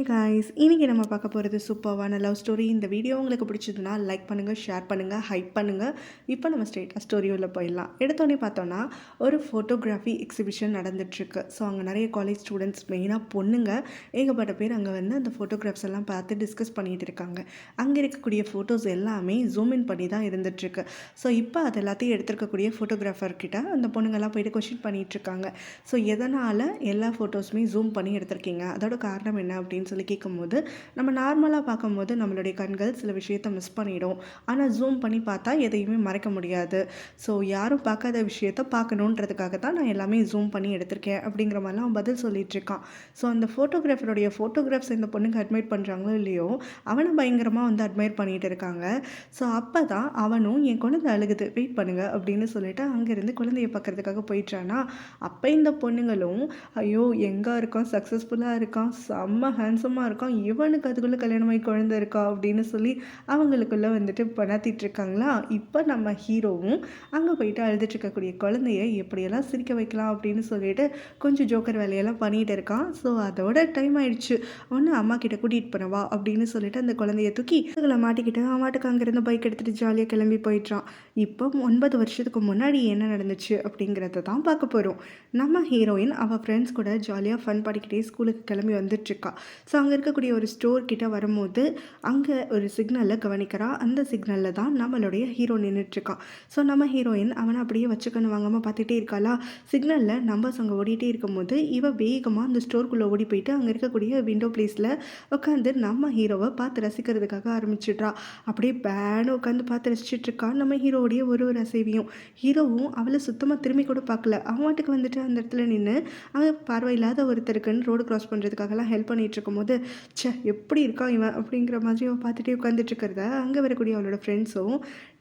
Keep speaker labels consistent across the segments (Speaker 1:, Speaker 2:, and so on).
Speaker 1: Guys, இன்னைக்கு நம்ம பார்க்க போகிறது சூப்பர்வான லவ் ஸ்டோரி. இந்த வீடியோ உங்களுக்கு பிடிச்சதுன்னா லைக் பண்ணுங்கள், ஷேர் பண்ணுங்கள், ஹைப் பண்ணுங்கள். இப்போ நம்ம ஸ்ட்ரெயிட்டாக ஸ்டோரி உள்ள போயிடலாம். எடுத்தோடனே பார்த்தோன்னா ஒரு ஃபோட்டோகிராஃபி எக்ஸிபிஷன் நடந்துட்டுருக்கு. ஸோ அங்கே நிறைய காலேஜ் ஸ்டூடெண்ட்ஸ், மெயினாக பொண்ணுங்க ஏகப்பட்ட பேர் அங்கே வந்து அந்த ஃபோட்டோகிராஃப்ஸ் எல்லாம் பார்த்து டிஸ்கஸ் பண்ணிகிட்டு இருக்காங்க. அங்கே இருக்கக்கூடிய ஃபோட்டோஸ் எல்லாமே ஜூம் இன் பண்ணி தான் இருந்துகிட்ருக்கு. ஸோ இப்போ அது எல்லாத்தையும் எடுத்துருக்கக்கூடிய ஃபோட்டோகிராஃபர்கிட்ட அந்த பொண்ணுங்கள்லாம் போயிட்டு கொஷின் பண்ணிகிட்ருக்காங்க. ஸோ எதனால் எல்லா ஃபோட்டோஸுமே ஜூம் பண்ணி எடுத்திருக்கீங்க, அதோட காரணம் என்ன அப்படின்னு சொல்லி கேட்கும்போது, நம்ம நார்மலாக பார்க்கும்போது நம்மளுடைய கண்கள் சில விஷயத்தை மிஸ் பண்ணிடும். ஆனால் ஜூம் பண்ணி பார்த்தா எதையுமே மறைக்க முடியாது. ஸோ யாரும் பார்க்காத விஷயத்த பார்க்கணுன்றதுக்காக தான் நான் எல்லாமே ஜூம் பண்ணி எடுத்திருக்கேன் அப்படிங்கிற மாதிரிலாம் அவன் பதில் சொல்லிகிட்ருக்கான். ஸோ அந்த ஃபோட்டோகிராஃபருடைய ஃபோட்டோகிராஃப்ஸ் இந்த பொண்ணுங்க அட்மைட் பண்ணுறாங்களோ இல்லையோ, அவனை பயங்கரமாக வந்து அட்மைட் பண்ணிகிட்டு இருக்காங்க. ஸோ அப்போ தான் அவனும் என் குழந்தை அழுகுது, வெயிட் பண்ணுங்க அப்படின்னு சொல்லிட்டு அங்கேருந்து குழந்தைய பார்க்கறதுக்காக போயிட்டானா. அப்போ இந்த பொண்ணுங்களும் ஐயோ எங்கே இருக்கான், சக்ஸஸ்ஃபுல்லாக இருக்கான், செம்ம ஹேண்ட்ஸமாக இருக்கான், இவனுக்கு அதுக்குள்ளே கல்யாணமாகி குழந்தை இருக்கா அப்படின்னு சொல்லி அவங்களுக்குள்ளே வந்துட்டு பணத்திட்டு இருக்காங்களா. இப்போ நம்ம ஹீரோவும் அங்கே போயிட்டு அழுதுட்டு இருக்கக்கூடிய குழந்தைய எப்படியெல்லாம் சிரிக்க வைக்கலாம் அப்படின்னு சொல்லிட்டு கொஞ்சம் ஜோக்கர் வேலையெல்லாம் பண்ணிகிட்டு இருக்கான். ஸோ அதோட டைம் ஆயிடுச்சு. ஒன்று அம்மா கிட்ட கூட்டிகிட்டு போனவா அப்படின்னு சொல்லிட்டு அந்த குழந்தைய தூக்கி அதுகளை மாட்டிக்கிட்டு அவன் மாட்டுக்கு அங்கேருந்து பைக் எடுத்துகிட்டு ஜாலியாக கிளம்பி போயிட்டான். இப்போ 9 வருஷத்துக்கு முன்னாடி என்ன நடந்துச்சு அப்படிங்கிறத தான் பார்க்க போகிறோம். நம்ம ஹீரோயின் அவள் ஃப்ரெண்ட்ஸ் கூட ஜாலியாக ஃபன் பண்ணிக்கிட்டே ஸ்கூலுக்கு கிளம்பி வந்துட்டுருக்கா. ஸோ அங்கே இருக்கக்கூடிய ஒரு ஸ்டோர் கிட்ட வரும்போது அங்கே ஒரு சிக்னலில் கவனிக்கிறா. அந்த சிக்னலில் தான் நம்மளுடைய ஹீரோ நின்றுட்டுருக்கான். ஸோ நம்ம ஹீரோயின் அவனை அப்படியே வச்சுக்கணும் வாங்காமல் பார்த்துட்டே இருக்காளா. சிக்னலில் நம்பர்ஸ் அங்கே ஓடிட்டே இருக்கும்போது இவள் வேகமாக அந்த ஸ்டோருக்குள்ளே ஓடி போயிட்டு அங்கே இருக்கக்கூடிய விண்டோ பிளேஸில் உட்காந்து நம்ம ஹீரோவை பார்த்து ரசிக்கிறதுக்காக ஆரம்பிச்சிட்றா. அப்படியே பேனு உட்காந்து பார்த்து ரசிச்சிட்ருக்கா நம்ம ஹீரோவுடைய ஒரு ஒரு அசைவியும். ஹீரோவும் அவளை சுத்தமாக திரும்பி கூட பார்க்கல. அவன் வாட்டுக்கு வந்துட்டு அந்த இடத்துல நின்று அங்கே பார்வையில்லாத ஒருத்தருக்குன்னு ரோடு கிராஸ் பண்ணுறதுக்காகலாம் ஹெல்ப் பண்ணிகிட்டு இருக்கும்போது, எப்படி இருக்கான் இவன் அப்படிங்கிற மாதிரி அவன் பார்த்துட்டே உட்காந்துட்டு இருக்கிறத அங்கே வரக்கூடிய அவளோட ஃப்ரெண்ட்ஸும்,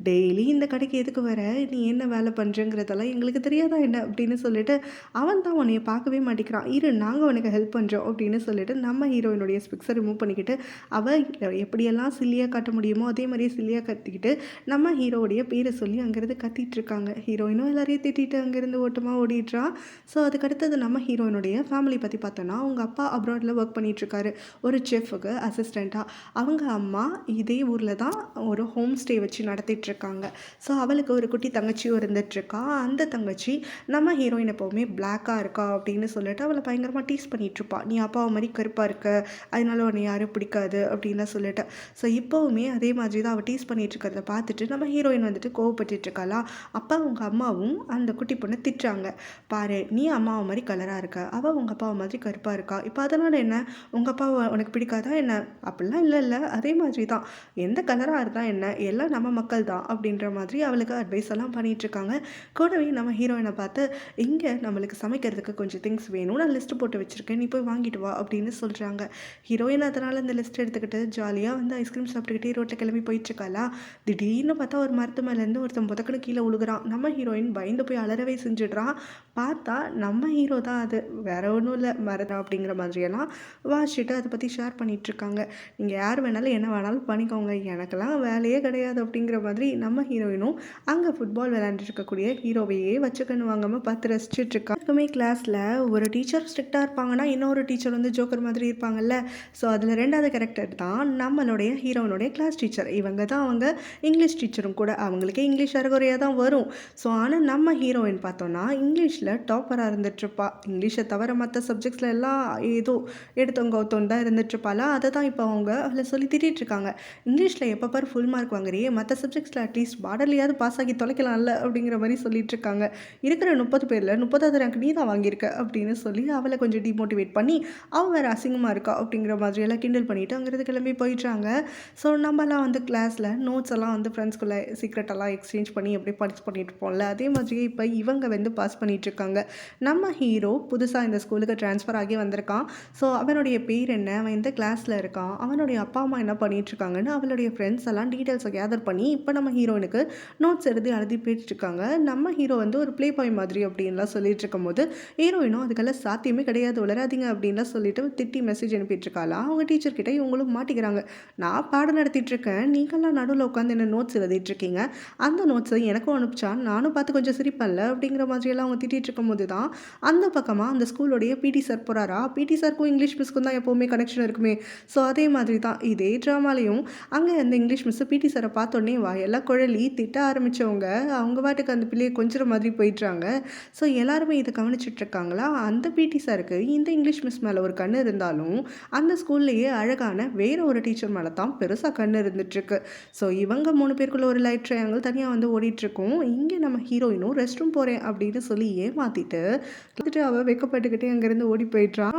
Speaker 1: டெய்லி இந்த கடைக்கு எதுக்கு வர, நீ என்ன வேலை பண்ணுறங்கிறதெல்லாம் எங்களுக்கு தெரியாதா என்ன அப்படின்னு சொல்லிட்டு அவன் தான் உன்னைய பார்க்கவே மாட்டேங்கிறான், இரு நாங்கள் உனக்கு ஹெல்ப் பண்ணுறோம் அப்படின்னு சொல்லிட்டு நம்ம ஹீரோயினுடைய ஸ்பிக்ஸை ரிமூவ் பண்ணிக்கிட்டு அவள் எப்படியெல்லாம் சில்லியாக காட்ட முடியுமோ அதே மாதிரியே சில்லியாக கத்திக்கிட்டு நம்ம ஹீரோவுடைய பேரை சொல்லி அங்கேருந்து கத்திட்டு இருக்காங்க. ஹீரோயினும் எல்லாரையும் திட்டிட்டு அங்கேருந்து ஓட்டமாக ஓடிடுறான். ஸோ அதுக்கடுத்தது நம்ம ஹீரோயினுடைய ஃபேமிலி பற்றி பார்த்தோன்னா, அவங்க அப்பா அப்ராடில் ஒர்க் பண்ணிகிட்ருக்காரு ஒரு செஃப்புக்கு அசிஸ்டண்ட்டாக. அவங்க அம்மா இதே ஊரில் தான் ஒரு ஹோம் ஸ்டே வச்சு நடத்திட்டுருக்காங்க. ஸோ அவளுக்கு ஒரு குட்டி தங்கச்சியும் இருந்துகிட்ருக்கா. அந்த தங்கச்சி நம்ம ஹீரோயின் எப்போவுமே பிளாக்காக இருக்கா அப்படின்னு சொல்லிட்டு அவளை பயங்கரமாக டீஸ் பண்ணிகிட்ருப்பா. நீ அப்பாவை மாதிரி கருப்பாக இருக்க, அதனால உன்னை யாரும் பிடிக்காது அப்படின்லாம் சொல்லிட்டு. ஸோ இப்போவுமே அதே மாதிரி தான் அவள் டீஸ் பண்ணிகிட்ருக்கிறத பார்த்துட்டு நம்ம ஹீரோயின் வந்துட்டு கோவப்பட்டுருக்காளா. அப்போ அவங்க அம்மாவும் அந்த குட்டி பொண்ணை திட்டுறாங்க. பாரு, நீ அம்மாவை மாதிரி கலராக இருக்க, அவள் உங்கள் அப்பாவை மாதிரி கருப்பாக இருக்கா, இப்போ அதனால் என்ன, உங்கள் அப்பாவை உனக்கு பிடிக்காதா என்ன, அப்படிலாம் இல்லை அதே மாதிரி தான், எந்த கலராக இருந்தால் என்ன, எல்லாம் நம்ம மக்கள் தான் அப்படின்ற மாதிரி அவளுக்கு அட்வைஸ் எல்லாம் பண்ணிகிட்ருக்காங்க. கூடவே நம்ம ஹீரோயினை பார்த்து, இங்கே நம்மளுக்கு சமைக்கிறதுக்கு கொஞ்சம் திங்ஸ் வேணும், நான் லிஸ்ட்டு போட்டு வச்சுருக்கேன், நீ போய் வாங்கிட்டு வா அப்படின்னு சொல்கிறாங்க. ஹீரோயின் அதனால் இந்த லிஸ்ட் எடுத்துக்கிட்டு ஜாலியாக வந்து ஐஸ்கிரீம் சாப்பிட்டுக்கிட்டே ரோட்டில் கிளம்பி போயிட்டுருக்காளா. திடீர்னு பார்த்தா ஒரு மரத்து மேலேருந்து ஒருத்தன் புதக்குன்னு கீழே உழுகுறான். நம்ம ஹீரோயின் பயந்து போய் அலறவே செஞ்சிடுறான். பார்த்தா நம்ம ஹீரோ தான் அது, வேற ஒன்றும் இல்லை, மரதா அப்படிங்கிற மாதிரியெல்லாம் வாசிச்சுட்டு அதை பற்றி ஷேர் பண்ணிகிட்ருக்காங்க. நீங்கள் யார் வேணாலும் என்ன வேணாலும் பண்ணிக்கோங்க, எனக்கெல்லாம் வேலையே கிடையாது அப்படிங்கிற மாதிரி நம்ம ஹீரோயினும் அங்கே ஃபுட்பால் விளையாண்டுருக்கக்கூடிய ஹீரோவையே வச்சுக்கணும் வாங்காமல் பார்த்து ரசிச்சுட்ருக்கா. எப்பவுமே கிளாஸில் ஒரு டீச்சர் ஸ்ட்ரிக்டாக இருப்பாங்கன்னா இன்னொரு டீச்சர் வந்து ஜோக்கர் மாதிரி இருப்பாங்கல்ல. ஸோ அதில் 2வது கேரக்டர் தான் நம்மளுடைய ஹீரோனுடைய கிளாஸ் டீச்சர். இவங்க தான் அவங்க இங்கிலீஷ் டீச்சரும் கூட. அவங்களுக்கே இங்கிலீஷ் அரைகுறையாக தான் வரும். ஸோ ஆனால் நம்ம ஹீரோயின் பார்த்தோன்னா இங்கிலீஷில் டாப்பராக இருந்துகிட்ருப்பா. இங்கிலீஷை தவிர மற்ற சப்ஜெக்ட்ஸில் எல்லாம் ஏதோ எடுத்தவங்க ஒருத்தவங்க தான் இருந்துகிட்ருப்பாளா. அதை தான் இப்போ அவங்க அதில் சொல்லி திட்டிகிட்ருக்காங்க. இங்கிலீஷில் எப்போ பாரு ஃபுல் மார்க் வாங்குறியே, மற்ற சப்ஜெக்ட்ஸில் அட்லீஸ்ட் பார்டர்லையாவது பாஸ் ஆகி தொலைக்கலாம்ல அப்படிங்கிற மாதிரி சொல்லிகிட்ருக்காங்க. இருக்கிற 30 பேரில் 30வது ரேங்க் நீ தான் வாங்கியிருக்க அப்படின்னு சொல்லி அவளை கொஞ்சம் டிமோட்டிவேட் பண்ணி அவள் வேறு அசிங்கமாக இருக்கா அப்படிங்கிற மாதிரியெல்லாம் கிண்டல் பண்ணிவிட்டு அங்கேருந்து கிளம்பி போயிடுறாங்க. ஸோ நம்மலாம் வந்து கிளாஸில் நோட்ஸ் எல்லாம் வந்து ஃப்ரெண்ட்ஸ்குள்ளே சீக்ரெட்டெல்லாம் எக்ஸ்சேஞ்ச் பண்ணி எப்படி பாஸ் பண்ணிட்டு இருப்போம்ல, அதே மாதிரியே இப்போ இவங்க வந்து பாஸ் பண்ணிகிட்ருக்காங்க. நம்ம ஹீரோ புதுசாக இந்த ஸ்கூலுக்கு ட்ரான்ஸ்ஃபர் ஆகி வந்திருக்கான். ஸோ அவனுடைய பேர் என்ன, அவன் எந்த கிளாஸில் இருக்கான், அவனுடைய அப்பா அம்மா என்ன பண்ணிகிட்ருக்காங்கன்னு அவளுடைய ஃப்ரெண்ட்ஸ் எல்லாம் டீட்டெயில்ஸை கேதர் பண்ணி இப்போ நம்ம ஹீரோனுக்கு நோட்ஸ் எழுதி போயிட்டுருக்காங்க. நம்ம ஹீரோ வந்து ஒரு ப்ளே பாய் மாதிரி அப்படின்லாம் சொல்லிட்டு இருக்கும்போது ஹீரோயினும் அதுக்கெல்லாம் சாத்தியமே கிடையாது, வளராதிங்க அப்படின்லாம் சொல்லிட்டு திட்டி மெசேஜ் அனுப்பிட்டுருக்காளா. அவங்க டீச்சர்கிட்ட இவங்களும் மாட்டிக்கிறாங்க. நான் பாடம் நடத்திட்டுருக்கேன், நீங்கள்லாம் நடுவில் உட்காந்து என்ன நோட்ஸ் எழுதிட்டுருக்கீங்க, அந்த நோட்ஸை எனக்கும் அனுப்பிச்சா நானும் பார்த்து கொஞ்சம் சிரிப்பேன்ல அப்படிங்கிற மாதிரியெல்லாம் அவங்க திட்டிகிட்டு இருக்கும்போது தான் அந்த பக்கமாக அந்த ஸ்கூலோடைய பிடி சார் போகிறாரா. பிடி சாருக்கும் இங்கிலீஷ் மிஸ்க்கும் தான் எப்போவுமே ஹீரோவுக்குமே கனெக்ஷன் இருக்குமே. ஸோ அதே மாதிரி தான் இதே ட்ராமாலையும் அங்கே அந்த இங்கிலீஷ் மிஸ்ஸு பிடி சாரை பார்த்தோன்னே வாயெல்லாம் குழலி திட்ட ஆரம்பித்தவங்க அவங்க பாட்டுக்கு அந்த பிள்ளையை கொஞ்சிற மாதிரி போயிட்டுறாங்க. ஸோ எல்லாருமே இதை கவனிச்சிட்டு இருக்காங்களா, அந்த பிடி சாருக்கு இந்த இங்கிலீஷ் மிஸ் மேலே ஒரு கண்ணு இருந்தாலும் அந்த ஸ்கூல்லையே அழகான வேற ஒரு டீச்சர் மேலே தான் பெருசாக கண்ணு இருந்துட்டுருக்கு. ஸோ இவங்க 3 பேருக்குள்ள ஒரு லைட் ட்ரையாங்கிள் தனியாக வந்து ஓடிட்டுருக்கோம். இங்கே நம்ம ஹீரோயினும் ரெஸ்ட் ரூம் போகிறேன் அப்படின்னு சொல்லி ஏமாற்றிட்டு அவள் வெக்கப்பட்டுக்கிட்டே அங்கேருந்து ஓடி போயிட்டுறான்.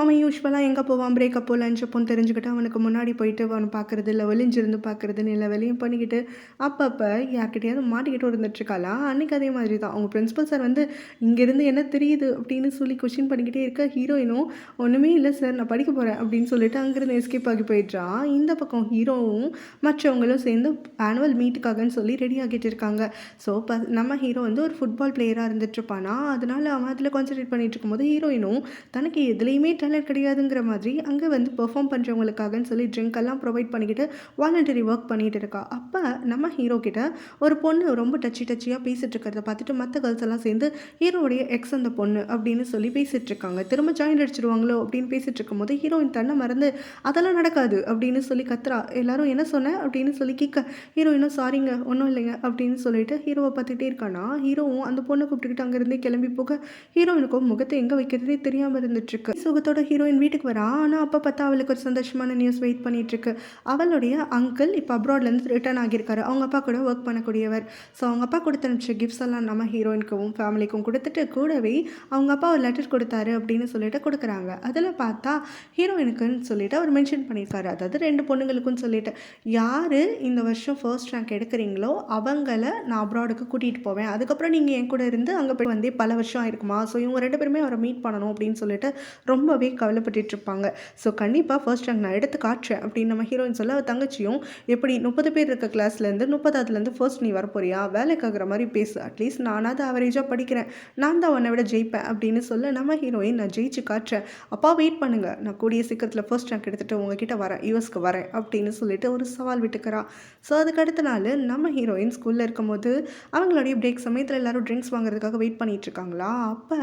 Speaker 1: அவன் யூஸ்வலாக எங்கே போவான், பிரேக்கப்போ லஞ்ச் அப்போன்னு தெரிஞ்சுக்கிட்டு அவனுக்கு முன்னாடி போயிட்டு அவனை பார்க்குறது இல்லை, ஒளிஞ்சிருந்து பார்க்குறதுன்னு இல்லை, வெளியும் பண்ணிக்கிட்டு அப்பப்போ யார்கிட்டையாவது மாட்டிக்கிட்டு இருந்துட்டுருக்காளா. அன்றைக்கி அதே மாதிரி தான் அவங்க பிரின்ஸிபல் சார் வந்து இங்கேருந்து என்ன தெரியுது அப்படின்னு சொல்லி கொஷின் பண்ணிக்கிட்டே இருக்க, ஹீரோயினும் ஒன்றுமே இல்லை சார் நான் படிக்க போகிறேன் அப்படின்னு சொல்லிட்டு அங்கேருந்து எஸ்கேப் ஆகி போயிடுறான். இந்த பக்கம் ஹீரோவும் மற்றவங்களும் சேர்ந்து ஆனுவல் மீட்டுக்காகன்னு சொல்லி ரெடி ஆகிட்டு இருக்காங்க. ஸோ நம்ம ஹீரோ வந்து ஒரு ஃபுட்பால் பிளேயராக இருந்துட்டுருப்பானா, அதனால அவன் அதில் கான்சன்ட்ரேட் பண்ணிட்டு இருக்கும்போது ஹீரோயினும் தனக்கு எதுலேயுமே டேலண்ட் கிடையாதுங்கிற மாதிரி அங்கே வந்து பெர்ஃபார்ம் பண்ணுறவங்களுக்காகன்னு சொல்லி ட்ரிங்க் எல்லாம் ப்ரொவைட் பண்ணிக்கிட்டு வாலண்டரி ஒர்க் பண்ணிகிட்டு இருக்கா. அப்போ நம்ம ஹீரோ கிட்ட ஒரு பொண்ணு ரொம்ப டச்சியாக பேசிகிட்டு இருக்கிறத பார்த்துட்டு மற்ற கேர்ள்ஸ் எல்லாம் சேர்ந்து ஹீரோடைய எக்ஸ் அந்த பொண்ணு அப்படின்னு சொல்லி பேசிகிட்டு இருக்காங்க. திரும்ப ஜாயின் அடிச்சிடுவாங்களோ அப்படின்னு பேசிகிட்டு இருக்கும்போது ஹீரோயின் தன்னை மறந்து அதெல்லாம் நடக்காது அப்படின்னு சொல்லி கத்துறா. எல்லாரும் என்ன சொன்ன அப்படின்னு சொல்லி கேட்க, ஹீரோயினும் சாரிங்க ஒன்றும் இல்லைங்க அப்படின்னு சொல்லிட்டு ஹீரோவை பார்த்துட்டே இருக்கானா. ஹீரோவும் அந்த பொண்ணை கூப்பிட்டுக்கிட்டு அங்கேருந்தே கிளம்பி போக ஹீரோயினுக்கும் முகத்தை எங்கே வைக்கிறதே தெரியாமல் இருந்துட்டுருக்கு. சுகத்தோட ஹீரோயின் வீட்டுக்கு வரா. ஆனால் அப்போ பார்த்தா அவளுக்கு ஒரு சந்தோஷமான நியூஸ் வெயிட் பண்ணிகிட்ருக்கு. அவளுடைய அங்கிள் இப்போ அப்ராட்லேருந்து ரிட்டர்ன் ஆகியிருக்காரு. அவங்க அப்பா கூட ஒர்க் பண்ணக்கூடியவர். ஸோ அவங்க அப்பா கொடுத்து அனுப்பிச்ச கிஃப்ட்ஸ் எல்லாம் நம்ம ஹீரோயினுக்கும் ஃபேமிலிக்கும் கொடுத்துட்டு கூடவே அவங்க அப்பா ஒரு லெட்டர் கொடுத்தாரு அப்படின்னு சொல்லிட்டு கொடுக்குறாங்க. அதில் பார்த்தா ஹீரோயினுக்குன்னு சொல்லிட்டு அவர் மென்ஷன் பண்ணியிருக்காரு. அதாவது 2 பொண்ணுங்களுக்குன்னு சொல்லிட்டு, யார் இந்த வருஷம் ஃபர்ஸ்ட் ரேங்க் எடுக்கிறீங்களோ அவங்கள நான் அப்ராடுக்கு கூட்டிகிட்டு போவேன். அதுக்கப்புறம் நீங்கள் என் கூட இருந்து அங்கே போய் வந்தே பல வருஷம் ஆயிருக்குமா. ஸோ இவங்க 2 பேருமே அவரை மீட் பண்ணணும் அப்படின்னு சொல்லிட்டு ரொம்பவே கவலைப்பட்டு இருப்பாங்க. ஸோ கண்டிப்பாக ஃபர்ஸ்ட் ரேங்க் நான் எடுத்து காட்டுறேன் அப்படின்னு நம்ம ஹீரோயின் சொல்ல, அவர் தங்கச்சியும் எப்படி 30 பேர் இருக்க கிளாஸ்லேருந்து 30ஆவதுலேருந்து ஃபர்ஸ்ட் நீ வரப்போறியா, வேலைக்காகிற மாதிரி பேசு, அட்லீஸ்ட் நானாவது ஆவரேஜாக படிக்கிறேன், நான் தான் உன்னை விட ஜெயிப்பேன் அப்படின்னு சொல்ல, நம்ம ஹீரோயின் நான் ஜெயிச்சு காட்டுறேன், அப்பா வெயிட் பண்ணுங்க, நான் கூடிய சீக்கிரத்தில் ஃபர்ஸ்ட் ரேங்க் எடுத்துகிட்டு உங்ககிட்ட வரேன், யூஎஸ்க்கு வரேன் அப்படின்னு சொல்லிட்டு ஒரு சவால் விட்டுக்கிறா. ஸோ அதுக்கு அடுத்த நாள் நம்ம ஹீரோயின் ஸ்கூலில் இருக்கும்போது அவங்களுடைய பிரேக் சமயத்தில் எல்லாரும் ட்ரிங்க்ஸ் வாங்குறதுக்காக வெயிட் பண்ணிட்டு இருக்காங்களா. அப்போ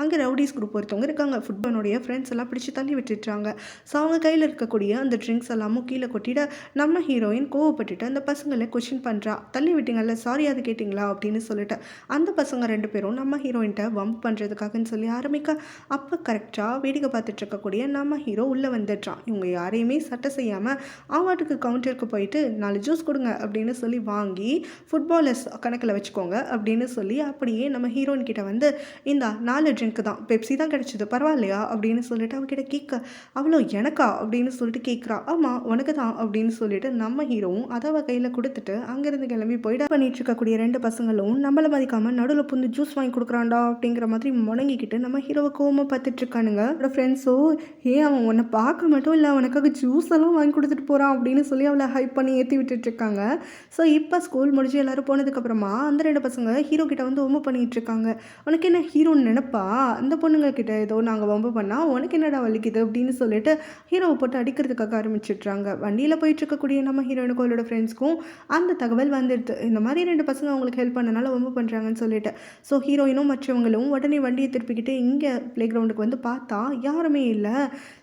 Speaker 1: அங்கே ரவுடிஸ் குரூப் ஒருத்தவங்க இருக்காங்க. ஃபுட்பாலுடைய ஃப்ரெண்ட்ஸ் எல்லாம் பிடிச்சி தள்ளி விட்டுட்டுறாங்க. ஸோ அவங்க கையில் இருக்கக்கூடிய அந்த ட்ரிங்க்ஸ் எல்லாமும் கீழே கொட்டிட நம்ம ஹீரோயின் கோவப்பட்டுட்டு அந்த பசங்களை கொஷின் பண்ணுறா. தள்ளி விட்டீங்கல்ல, சாரி அது கேட்டிங்களா அப்படின்னு சொல்லிட்டு அந்த பசங்க 2 பேரும் நம்ம ஹீரோயின்ட்ட வம்ப் பண்ணுறதுக்காகன்னு சொல்லி ஆரம்பிக்க, அப்போ கரெக்டாக வேடிக்கை பார்த்துட்டு இருக்கக்கூடிய நம்ம ஹீரோ உள்ளே வந்துடுறான். இவங்க யாரையுமே சட்டை செய்யாமல் அவட்டுக்கு கவுண்டருக்கு போயிட்டு 4 ஜூஸ் கொடுங்க அப்படின்னு சொல்லி வாங்கி ஃபுட்பாலர்ஸ் கணக்கில் வச்சுக்கோங்க அப்படின்னு சொல்லி அப்படியே நம்ம ஹீரோயின் கிட்ட வந்து இந்த 4 ட்ரிங்க் தான், பெப்சி தான் கிடச்சிது பரவாயில்லையா அப்படின்னு சொல்லிட்டு அவகிட்ட கேட்க, அவ்வளோ எனக்கா அப்படின்னு சொல்லிட்டு கேட்குறா. ஆமாம் உனக்கு தான் அப்படின்னு சொல்லிட்டு நம்ம ஹீரோவும் அதை அவள் கையில் கொடுத்துட்டு அங்கேருந்து கிளம்பி போயிட்டு பண்ணிட்டு இருக்கக்கூடிய 2 பசங்களும் நம்மளை மதிக்காமல் நடுவில் புந்து ஜூஸ் வாங்கி கொடுக்குறான்டா அப்படிங்கிற மாதிரி முடங்கிக்கிட்டு நம்ம ஹீரோவை கோவமாக பார்த்துட்டு இருக்கானுங்க. அவரோட ஃப்ரெண்ட்ஸோ, அவன் உன்னை பார்க்க மட்டும் இல்லை அவனுக்காக ஜூஸ் எல்லாம் வாங்கி கொடுத்துட்டு போகிறான் அப்படின்னு சொல்லி அவளை ஹைப் பண்ணி ஏற்றி விட்டுட்டு இருக்காங்க. ஸோ இப்போ ஸ்கூல் முடிஞ்சு எல்லோரும் போனதுக்கப்புறமா அந்த 2 பசங்க ஹீரோ கிட்ட வந்து வம்பு பண்ணிகிட்டு இருக்காங்க. உனக்கு என்ன ஹீரோன்னு நினைப்பா, அந்த பொண்ணுங்க கிட்ட ஏதோ நாங்கள் வம்பு பண்ணால் உனக்கு என்னடா வலிக்குது அப்படின்னு சொல்லிட்டு ஹீரோவை போட்டு அடிக்கிறதுக்காக ஆரம்பிச்சிட்றாங்க. வண்டியில் போயிட்டு இருக்கக்கூடிய நம்ம ஹீரோயினுக்கும் அவளோட ஃப்ரெண்ட்ஸ்க்கும் அந்த தகவல் வந்துடுது, இந்த மாதிரி 2 பசங்க அவங்களுக்கு ஹெல்ப் பண்ணனால வம்பு பண்ணுறாங்கன்னு சொல்லிட்டு. ஸோ ஹீரோயினும் மற்றவங்களும் உடனே வண்டியை திருப்பிக்கிட்டு இங்கே ப்ளே கிரவுண்டுக்கு வந்து பார்த்தா யாருமே இல்லை.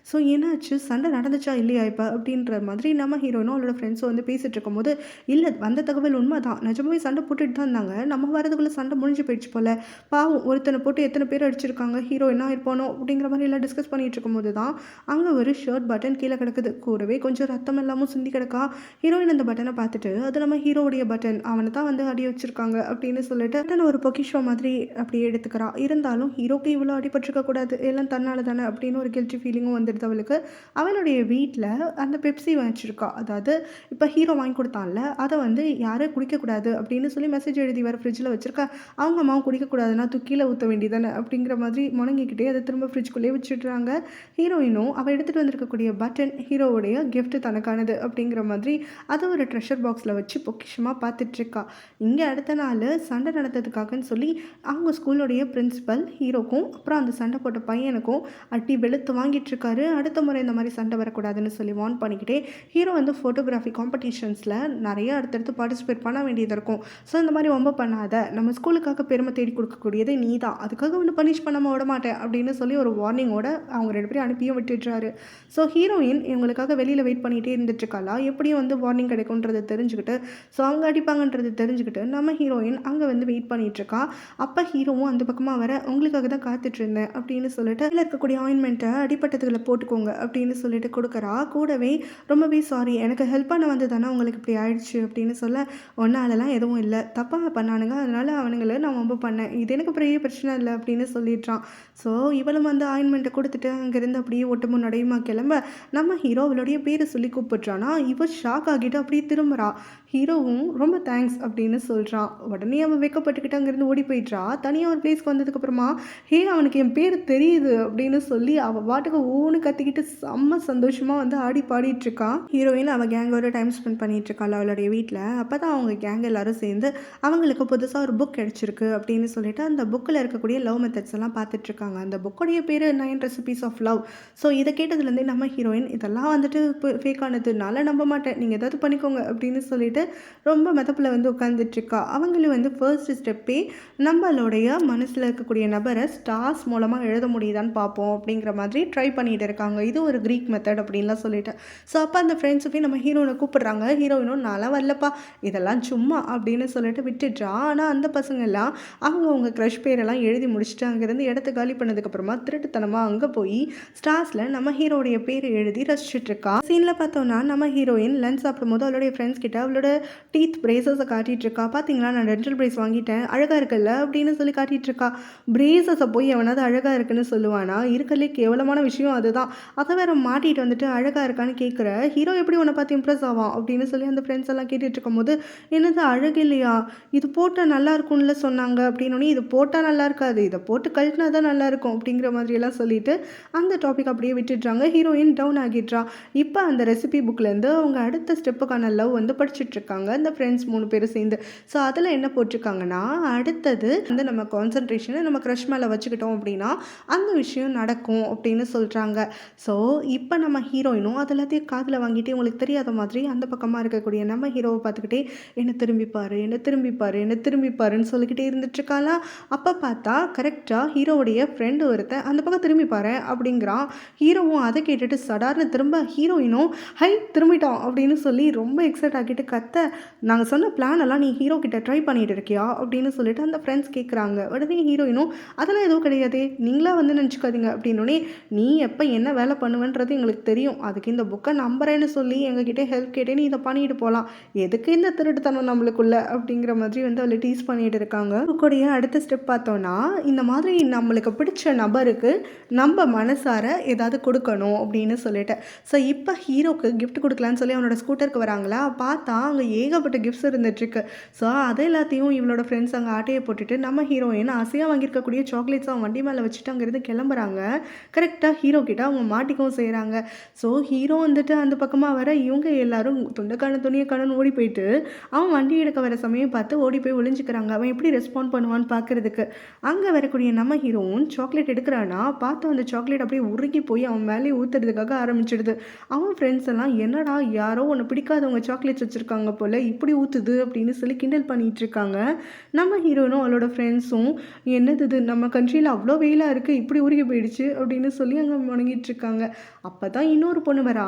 Speaker 1: ஸோ என்னாச்சு, சண்டை நடந்துச்சா இல்லையா இப்போ அப்படின்ற மாதிரி நம்ம ஹீரோயினும் அவளோட ஃப்ரெண்ட்ஸும் வந்து பேசிகிட்டு இருக்கும்போது, இல்லை வந்த தகவல் உண்மை தான், நிஜமாவே சண்டை போட்டுட்டு தான் இருந்தாங்க, நம்ம வரதுக்குள்ளே சண்டை முடிஞ்சு போயிடுச்சு போல், பாவம் ஒருத்தனை போட்டு எத்தனை பேர் அடிச்சிருக்காங்க, ஹீரோயினாக இருப்பானோ அப்படிங்கிற மாதிரி எல்லாம் டிஸ்கஸ் பண்ணிகிட்டு இருக்கும்போது தான் அங்கே ஒரு ஷர்ட் பட்டன் கீழே கிடக்குது, கூடவே கொஞ்சம் ரத்தம் எல்லாமும் சிந்தி கிடக்கா. ஹீரோயின் அந்த பட்டனை பார்த்துட்டு அது நம்ம ஹீரோவுடைய பட்டன், அவனை தான் வந்து அடி வச்சிருக்காங்க அப்படின்னு சொல்லிட்டு பட்டன் ஒரு பொக்கிஷோ மாதிரி அப்படியே எடுத்துக்கிறா. இருந்தாலும் ஹீரோக்கு இவ்வளோ அடிபட்டிருக்க கூடாது, எல்லாம் தன்னால தானே அப்படின்னு ஒரு கில்ட்டி ஃபீலிங்கும் வந்துடுது அவளுக்கு. அவளுடைய வீட்டில் அந்த பெப்சி வச்சிருக்கா, அதாவது இப்போ ஹீரோ வாங்கி கொடுத்தான்ல அதை வந்து யாரும் குடிக்கக்கூடாது அப்படின்னு சொல்லி மெசேஜ் எழுதி வர ஃப்ரிட்ஜில் வச்சிருக்கா. அவங்க அம்மாவும் குடிக்கக்கூடாதுன்னா தூக்கியில் ஊற்ற வேண்டியதானே அப்படிங்கிற மாதிரி முணங்கிக்கிட்டே அதை திரும்ப ஃப்ரிட்ஜ்குள்ளேயே வச்சுட்றாங்க. ஹீரோயினும் அவள் எடுத்துகிட்டு வந்திருக்கக்கூடிய பட்டன் ஹீரோவுடைய கிஃப்ட் தனக்கானது அப்படிங்கிற மாதிரி அதை ஒரு ட்ரெஷர் பாக்ஸில் வச்சு பொக்கிஷமாக பார்த்துட்ருக்கா. இங்கே அடுத்த நாள் சண்டை நடந்ததுக்காகன்னு சொல்லி அவங்க ஸ்கூலோடைய பிரின்சிபல் ஹீரோக்கும் அப்புறம் அந்த சண்டை போட்ட பையனுக்கும் அடி வெளுத்து வாங்கிட்டு இருக்காரு. அடுத்த முறை இந்த மாதிரி சண்டை வரக்கூடாதுன்னு சொல்லி வார்ன் பண்ணிக்கிட்டே ஹீரோ வந்து ஃபோட்டோகிராஃபி காம்படிஷன்ஸில் நிறைய அடுத்தடுத்து பார்ட்டிசிபேட் பண்ண வேண்டியது இருக்கும். ஸோ இந்த மாதிரி ரொம்ப பண்ணாத, நம்ம ஸ்கூலுக்காக பெருமை தேடி கொடுக்கக்கூடியது நீ தான், அதுக்காக ஒன்று பனிஷ் பண்ணாமல் விட மாட்டேன் அப்படின்னு சொல்லி ஒரு வார்னிங்கோட அவங்க 2 பேரும் அனுப்பியும் விட்டு விட்டுடுறாரு. ஸோ ஹீரோயின் இவங்களுக்காக வெளியில் வெயிட் பண்ணிகிட்டே இருந்துட்டுருக்காளா, எப்படியும் வந்து வார்னிங் கிடைக்குன்றதை தெரிஞ்சுக்கிட்டு, ஸோ அவங்க அடிப்பாங்கன்றது தெரிஞ்சுக்கிட்டு நம்ம ஹீரோயின் அங்கே வந்து வெயிட் பண்ணிகிட்ருக்கா. அப்போ ஹீரோவும் அந்த பக்கமாக வர உங்களுக்காக தான் காத்துட்ருந்தேன் அப்படின்னு சொல்லிட்டு அதில் இருக்கக்கூடிய ஆயின்மெண்ட்டை அடிப்பட்டதுகளை போட்டுக்கோங்க அப்படின்னு சொல்லிட்டு கொடுக்குறா. கூடவே ரொம்பவே சாரி, எனக்கு ஹெல்ப் பண்ண வந்து தானே உங்களுக்கு இப்படி ஆயிடுச்சு அப்படின்னு சொல்ல, ஒன்னாலலாம் எதுவும் இல்லை, தப்பாக பண்ணானுங்க, அதனால அவனுங்களை நான் ரொம்ப பண்ணேன், இது எனக்கு பெரிய பிரச்சனை இல்லை அப்படின்னு சொல்லிடுறான். ஸோ இவளும் வந்து ஆயின்மெண்ட்டை கொடுத்துட்டு அங்கேருந்து அப்படியே ஒட்டமும் நடையுமா கிளம்ப நம்ம ஹீரோ அவளுடைய பேரை சொல்லி கூப்பிட்றானா. இவ ஷாக் ஆகிட்டு அப்படியே திரும்புறா. ஹீரோவும் ரொம்ப தேங்க்ஸ் அப்படின்னு சொல்கிறான். உடனே அவன் வெக்கப்பட்டுக்கிட்டு அங்கேருந்து ஓடி போயிடுறா. தனியாக ஒரு பிளேஸ்க்கு வந்ததுக்கப்புறமா, ஹே அவனுக்கு என் பேர் தெரியுது அப்படின்னு சொல்லி அவள் பாட்டுக்கு ஓன்னு கத்திக்கிட்டு செம்ம சந்தோஷமாக வந்து ஆடி பாடிட்டுருக்கா. ஹீரோயின் அவள் கேங்கோட டைம் ஸ்பெண்ட் பண்ணிகிட்ருக்காள் அவளுடைய வீட்டில். அப்போ தான் அவங்க கேங் எல்லாரும் சேர்ந்து அவங்களுக்கு புதுசாக ஒரு புக் கிடச்சிருக்கு அப்படின்னு சொல்லிட்டு அந்த புக்கில் இருக்கக்கூடிய லவ் மெத்தட்ஸ் எல்லாம் பார்த்துட்ருக்காங்க. அந்த புக்கோடைய பேர் 9 ரெசிபீஸ் ஆஃப் லவ். ஸோ இதை கேட்டதுலேருந்தே நம்ம ஹீரோயின் இதெல்லாம் வந்துட்டு ஃபேக்கானதுனால நம்ப மாட்டேன், நீங்கள் ஏதாவது பண்ணிக்கோங்க அப்படின்னு சொல்லிட்டு ரொம்ப மெதப்பில் வந்து உட்காந்துட்ருக்கா. அவங்களும் வந்து ஃபர்ஸ்ட் ஸ்டெப்பே நம்மளுடைய மனசில் இருக்கக்கூடிய நபரை ஸ்டார்ஸ் மூலமாக எழுத முடியுதான்னு பார்ப்போம் அப்படிங்கிற மாதிரி ட்ரை பண்ணிகிட்டு இருக்காங்க. இது ஒரு க்ரீக் மெத்தட் அப்படின்லாம் சொல்லிட்டு. ஸோ அப்போ அந்த ஃப்ரெண்ட்ஸுக்கே நம்ம ஹீரோனை கூப்பிட்றாங்க. ஹீரோயினும் நான்லாம் வரலப்பா, இதெல்லாம் சும்மா அப்படின்னு சொல்லிட்டு விட்டுட்றா. ஆனால் அந்த பசங்க எல்லாம் அவங்க க்ரஷ் பேரெல்லாம் எழுதி முடிச்சுட்டு அங்கேருந்து இடத்த காலி பண்ணதுக்கப்புறமா திருட்டுத்தனமாக அங்கே போய் ஸ்டார்ஸில் நம்ம ஹீரோடைய பேரை எழுதி ரசிச்சுட்ருக்கா. சீனில் பார்த்தோன்னா நம்ம ஹீரோயின் லஞ்ச் சாப்பிடும்போது அவளுடைய ஃப்ரெண்ட்ஸ் கிட்ட அவளோட டீத் பிரேசஸை காட்டிகிட்ருக்கா. பார்த்தீங்களா நான் டென்டல் பிரேஸ் வாங்கிட்டேன், அழகாக இருக்குல்ல அப்படின்னு சொல்லி காட்டிகிட்ருக்கா. பிரேசஸை போய் எவனாவது அழகாக இருக்குன்னு சொல்லுவானா? இருக்கிறதுலே கேவலமான விஷயம் அதுதான். அதை வேற மாட்டிகிட்டு வந்துட்டு அழகாக இருக்கான்னு கேட்குற ஹீரோ எப்படி உன்னை பார்த்து இம்ப்ரெஸ் ஆவான் அப்படின்னு சொல்லி அந்த ஃப்ரெண்ட்ஸ் எல்லாம் கேட்டுட்டு இருக்கும்போது, என்னது அழகு இல்லையா, இது போட்டால் நல்லா இருக்கும்ல சொன்னாங்க அப்படின்னோடனே, இது போட்டால் நல்லா இருக்காது, இதை போட்டு கழட்டினா தான் நல்லா இருக்கும் அப்படிங்கிற மாதிரியெல்லாம் சொல்லிட்டு அந்த டாபிக் அப்படியே விட்டுடுறாங்க. ஹீரோயின் டவுன் ஆகிடுறா. இப்போ அந்த ரெசிபி புக்லேருந்து அவங்க அடுத்த ஸ்டெப்புக்கான லவ் வந்து படிச்சுட்ருக்காங்க அந்த ஃப்ரெண்ட்ஸ் 3 பேரும் சேர்ந்து. ஸோ அதில் என்ன போட்டிருக்காங்கன்னா, அடுத்தது வந்து நம்ம கான்சன்ட்ரேஷனை நம்ம க்ரஷ் மேலே வச்சுக்கிட்டோம் அப்படின்னா அந்த விஷயம் நடக்கும் அப்படின்னு சொல்கிறாங்க. ஸோ இப்போ நம்ம ஹீரோயினும் அது எல்லாத்தையும் காதில் வாங்கிட்டு உங்களுக்கு தெரியாத மாதிரி அந்த பக்கமாக இருக்கக்கூடிய நம்ம ஹீரோவை பார்த்துக்கிட்டே என்ன திரும்பிப்பார், என்ன திரும்பிப்பார், என்ன திரும்பிப்பாருன்னு சொல்லிக்கிட்டே இருந்துட்டுருக்காளா. அப்போ பார்த்தா கரெக்டாக ஹீரோவுடைய ஃப்ரெண்டு ஒருத்தன் அந்த பக்கம் திரும்பிப்பாரு அப்படிங்கிறான். ஹீரோவும் அதை கேட்டுட்டு சடார்னு திரும்ப, ஹீரோயினும் ஹை திரும்பிட்டான் அப்படின்னு சொல்லி ரொம்ப எக்ஸைட் ஆகிட்டு கத்த, நாங்கள் சொன்ன பிளான் எல்லாம் நீ ஹீரோ கிட்ட ட்ரை பண்ணிட்டு இருக்கியா அப்படின்னு சொல்லிட்டு அந்த ஃப்ரெண்ட்ஸ் கேட்குறாங்க. உடனே ஹீரோயினும் அதெல்லாம் எதுவும் கிடையாது, நீங்களா வந்து நினச்சிக்காதீங்க அப்படின்னோடனே, நீ எப்போ என்ன வேலை பண்ணுவேன்றது எங்களுக்கு தெரியும், அதுக்கு இந்த புக்கை நம்புறேன்னு சொல்லி எங்ககிட்ட ஹெல்ப் கேட்டே நீ இதை பண்ணிட்டு போகலாம், எதுக்கு இந்த திருட்டுத்தனம் நம்மளுக்குள்ள அப்படிங்கிற மாதிரி வந்து அவளை டீஸ் பண்ணிட்டு இருக்காங்க. புக்கோடைய அடுத்த ஸ்டெப் பார்த்தோன்னா, இந்த மாதிரி நம்மளுக்கு பிடிச்ச நபருக்கு நம்ம மனசார ஏதாவது கொடுக்கணும் அப்படின்னு சொல்லிட்டு. ஸோ இப்போ ஹீரோக்கு கிஃப்ட் கொடுக்கலான்னு சொல்லி அவனோட ஸ்கூட்டருக்கு வராங்களா, பார்த்தா அங்கே ஏகப்பட்ட கிஃப்ட்ஸ் இருந்துட்டுருக்கு. ஸோ அதை எல்லாத்தையும் இவளோட ஃப்ரெண்ட்ஸ் அங்கே ஆட்டையை போட்டுட்டு நம்ம ஹீரோயின் ஆசையாக வாங்கியிருக்கக்கூடிய சாக்லேட்ஸ் அவன் வண்டி மேலே வச்சுட்டு அங்கேருந்து கிளம்புறாங்க. கரெக்டாக ஹீரோ கிட்ட அவங்க மாட்டிக்கவும் செய்கிறாங்க. ஸோ ஹீரோ வந்துட்டு அந்த பக்கமாக வர இவங்க எல்லாரும் துணியை ஓடி போயிட்டு அவன் வண்டி எடுக்க வர சமயம் பார்த்து ஓடி போய் ஒளிஞ்சிக்கிறாங்க. அவன் எப்படி ரெஸ்பாண்ட் பண்ணுவான்னு பார்க்குறதுக்கு. அங்கே வரக்கூடிய நம்ம ஹீரோவும் சாக்லேட் எடுக்கிறானா, பார்த்து அந்த சாக்லேட் அப்படியே உருகி போய் அவன் மேலே ஊற்றுறதுக்காக ஆரம்பிச்சிடுது. அவன் ஃப்ரெண்ட்ஸ் எல்லாம் என்னடா யாரோ ஒன்று பிடிக்காதவங்க சாக்லேட்ஸ் வச்சுருக்காங்க போல் இப்படி ஊற்றுது அப்படின்னு சொல்லி கிண்டல் பண்ணிகிட்டு இருக்காங்க. நம்ம ஹீரோனும் அவளோட ஃப்ரெண்ட்ஸும் என்னது இது நம்ம கண்ட்ரியில் அவ்வளோ வெயிலாக இருக்குது இப்படி உருகி போயிடுச்சு அப்படின்னு சொல்லி அங்கே முணங்கிட்டு இருக்காங்க. அப்போ தான் இன்னொரு பொண்ணு வரா.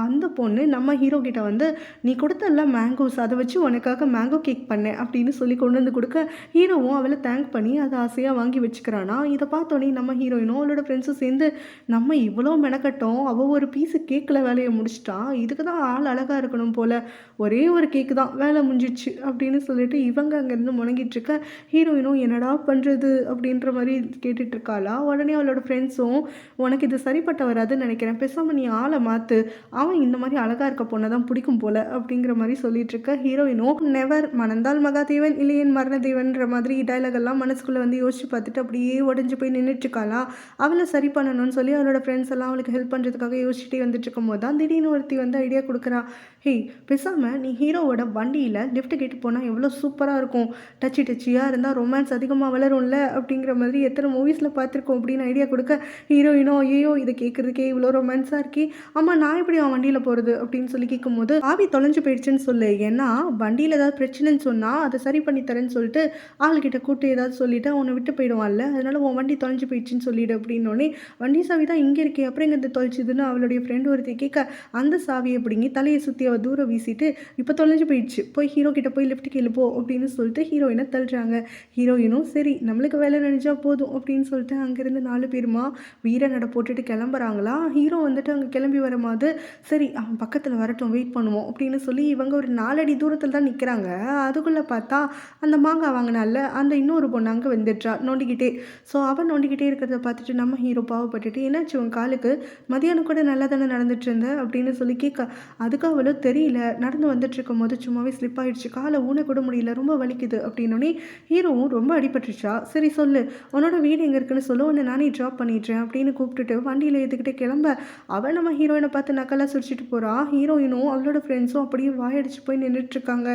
Speaker 1: அந்த பொண்ணு நம்ம ஹீரோ கிட்ட வந்து, நீ கொடுத்தல்ல மேங்கோஸ், அதை வச்சு உனக்காக மேங்கோ கேக் பண்ணேன் அப்படின்னு சொல்லி கொண்டு வந்து கொடுக்க ஹீரோவும் அவளை தேங்க் பண்ணி அதை ஆசையாக வாங்கி வச்சுக்கிறானா. இதை பார்த்தோன்னே நம்ம ஹீரோயினும் அவளோட ஃப்ரெண்ட்ஸும் சேர்ந்து, நம்ம இவ்வளோ மெனக்கட்டோம், அவள் ஒரு பீஸு கேக்கில் வேலையை முடிச்சிட்டா, இதுக்கு தான் ஆள் அழகாக இருக்கணும் போல், ஒரே ஒரு கேக்கு தான் வேலை முடிஞ்சிச்சு அப்படின்னு சொல்லிட்டு இவங்க அங்கேருந்து முணங்கிட்டு இருக்க ஹீரோயினும் என்னடா பண்ணுறது அப்படின்ற மாதிரி கேட்டுட்ருக்காளா. உடனே அவளோட ஃப்ரெண்ட்ஸும், உனக்கு இது சரிப்பட்ட வராதுன்னு நினைக்கிறேன், பேசாமல் நீ ஆளை மாற்று, அவன் இந்த மாதிரி அழகாக இருக்க பொண்ணை தான் பிடிக்கும் போல் அப்படிங்கிற மாதிரி சொல்லிட்டு இருக்க ஹீரோயினும் நெவர் மணந்தால் மகாதேவன் இல்லையன் மரணதேவன்ற மாதிரி டைலாக் எல்லாம் மனசுக்குள்ளே வந்து யோசிச்சு பார்த்துட்டு அப்படியே உடஞ்சி போய் நின்றுட்டுருக்காளா. அவளை சரி பண்ணணும்னு சொல்லி அவளோட ஃப்ரெண்ட்ஸ் எல்லாம் அவளுக்கு ஹெல்ப் பண்ணுறதுக்காக யோசிச்சுட்டே வந்துட்டு இருக்கும் போது தான் திடீர்னு ஒருத்தி வந்து ஐடியா கொடுக்குறா. ஹே பேசாமல் நீ ஹீரோவோட வண்டியில் லிஃப்ட் கேட்டு போனால் எவ்வளோ சூப்பராக இருக்கும், டச்சியாக இருந்தால் ரொமான்ஸ் அதிகமாக வளரும்ல அப்படிங்கிற மாதிரி எத்தனை மூவிஸில் பார்த்துருக்கோம் அப்படின்னு ஐடியா கொடுக்க ஹீரோயினோ ஐயோ இதை கேட்குறதுக்கே இவ்வளோ ரொமான்ஸாக இருக்கே, ஆமாம் நான் எப்படி அவன் வண்டியில் போகிறது அப்படின்னு சொல்லி கேட்கும்போது, ஆவி தொலைஞ்சு போயிடுச்சுன்னு சொல்லு, ஏன்னா வண்டியில் ஏதாவது பிரச்சனைன்னு சொன்னால் அதை சரி பண்ணி தரேன்னு சொல்லிட்டு ஆள்கிட்ட கூட்டு ஏதாவது சொல்லிவிட்டு அவனை விட்டு போயிடுவான்ல, அதனால உன் வண்டி தொலைஞ்சு போயிடுச்சுன்னு சொல்லிடு அப்படின்னோடனே, வண்டி சாவி தான் இங்கே இருக்கே அப்புறம் எங்கே தொலைச்சிதுன்னு அவளுடைய ஃப்ரெண்டு ஒருத்தி கேட்க அந்த சாவியை பிடுங்கி தலையை சுற்றி அவள் தூரம் வீசிட்டு இப்போ தொலைஞ்சு போயிடுச்சு, போய் ஹீரோ கிட்ட போய் லிஃப்ட் கீழே போ அப்படின்னு சொல்லிட்டு ஹீரோயினை தள்ளுறாங்க. ஹீரோயினும் சரி நம்மளுக்கு வேலை நினைச்சா போதும் அப்படின்னு சொல்லிட்டு அங்கேருந்து 4 பேருமா வீர நட போட்டுட்டு கிளம்புறாங்களா. ஹீரோ வந்துட்டு அங்கே கிளம்பி வரும்போது சரி அவன் பக்கத்தில் வரட்டும் வெயிட் பண்ணுவோம் அப்படின்னு சொல்லி இவங்க ஒரு 4 அடி தூரத்தில் தான் நிற்கிறாங்க. அதுக்குள்ளே பார்த்தா அந்த மாங்காய் வாங்கினால அந்த இன்னொரு பொண்ணு அங்கே வந்துடுறா நோண்டிக்கிட்டே. ஸோ அவன் நோண்டிக்கிட்டே இருக்கிறத பார்த்துட்டு நம்ம ஹீரோ பாவப்பட்டுட்டு என்னாச்சு உன் காலுக்கு, மதியானம் கூட நல்லா தானே நடந்துட்டு இருந்த அப்படின்னு சொல்லி கேட்க அதுக்கு அவளும் தெரியல நடந்து வந்துட்டு இருக்கும் போது சும்மாவே ஸ்லிப் ஆயிடுச்சு, காலை ஊன கூட முடியல, ரொம்ப வலிக்குது அப்படின்னோடனே ஹீரோவும் ரொம்ப அடிபட்டுருச்சா, சரி சொல்லு உன்னோட வீடு எங்கே இருக்குன்னு சொல்லு, உன்னை நானே ட்ராப் பண்ணிடுறேன் அப்படின்னு கூப்பிட்டுட்டு வண்டியில் ஏற்றுக்கிட்டு கிளம்ப அவன் நம்ம ஹீரோயினை பார்த்து நக்கலாக சுடிச்சிட்டு போகிறா. ஹீரோயினும் அவளோட ஃப்ரெண்ட்ஸும் அப்படியே வாயடிச்சு போய் நின்றுட்டுருக்காங்க.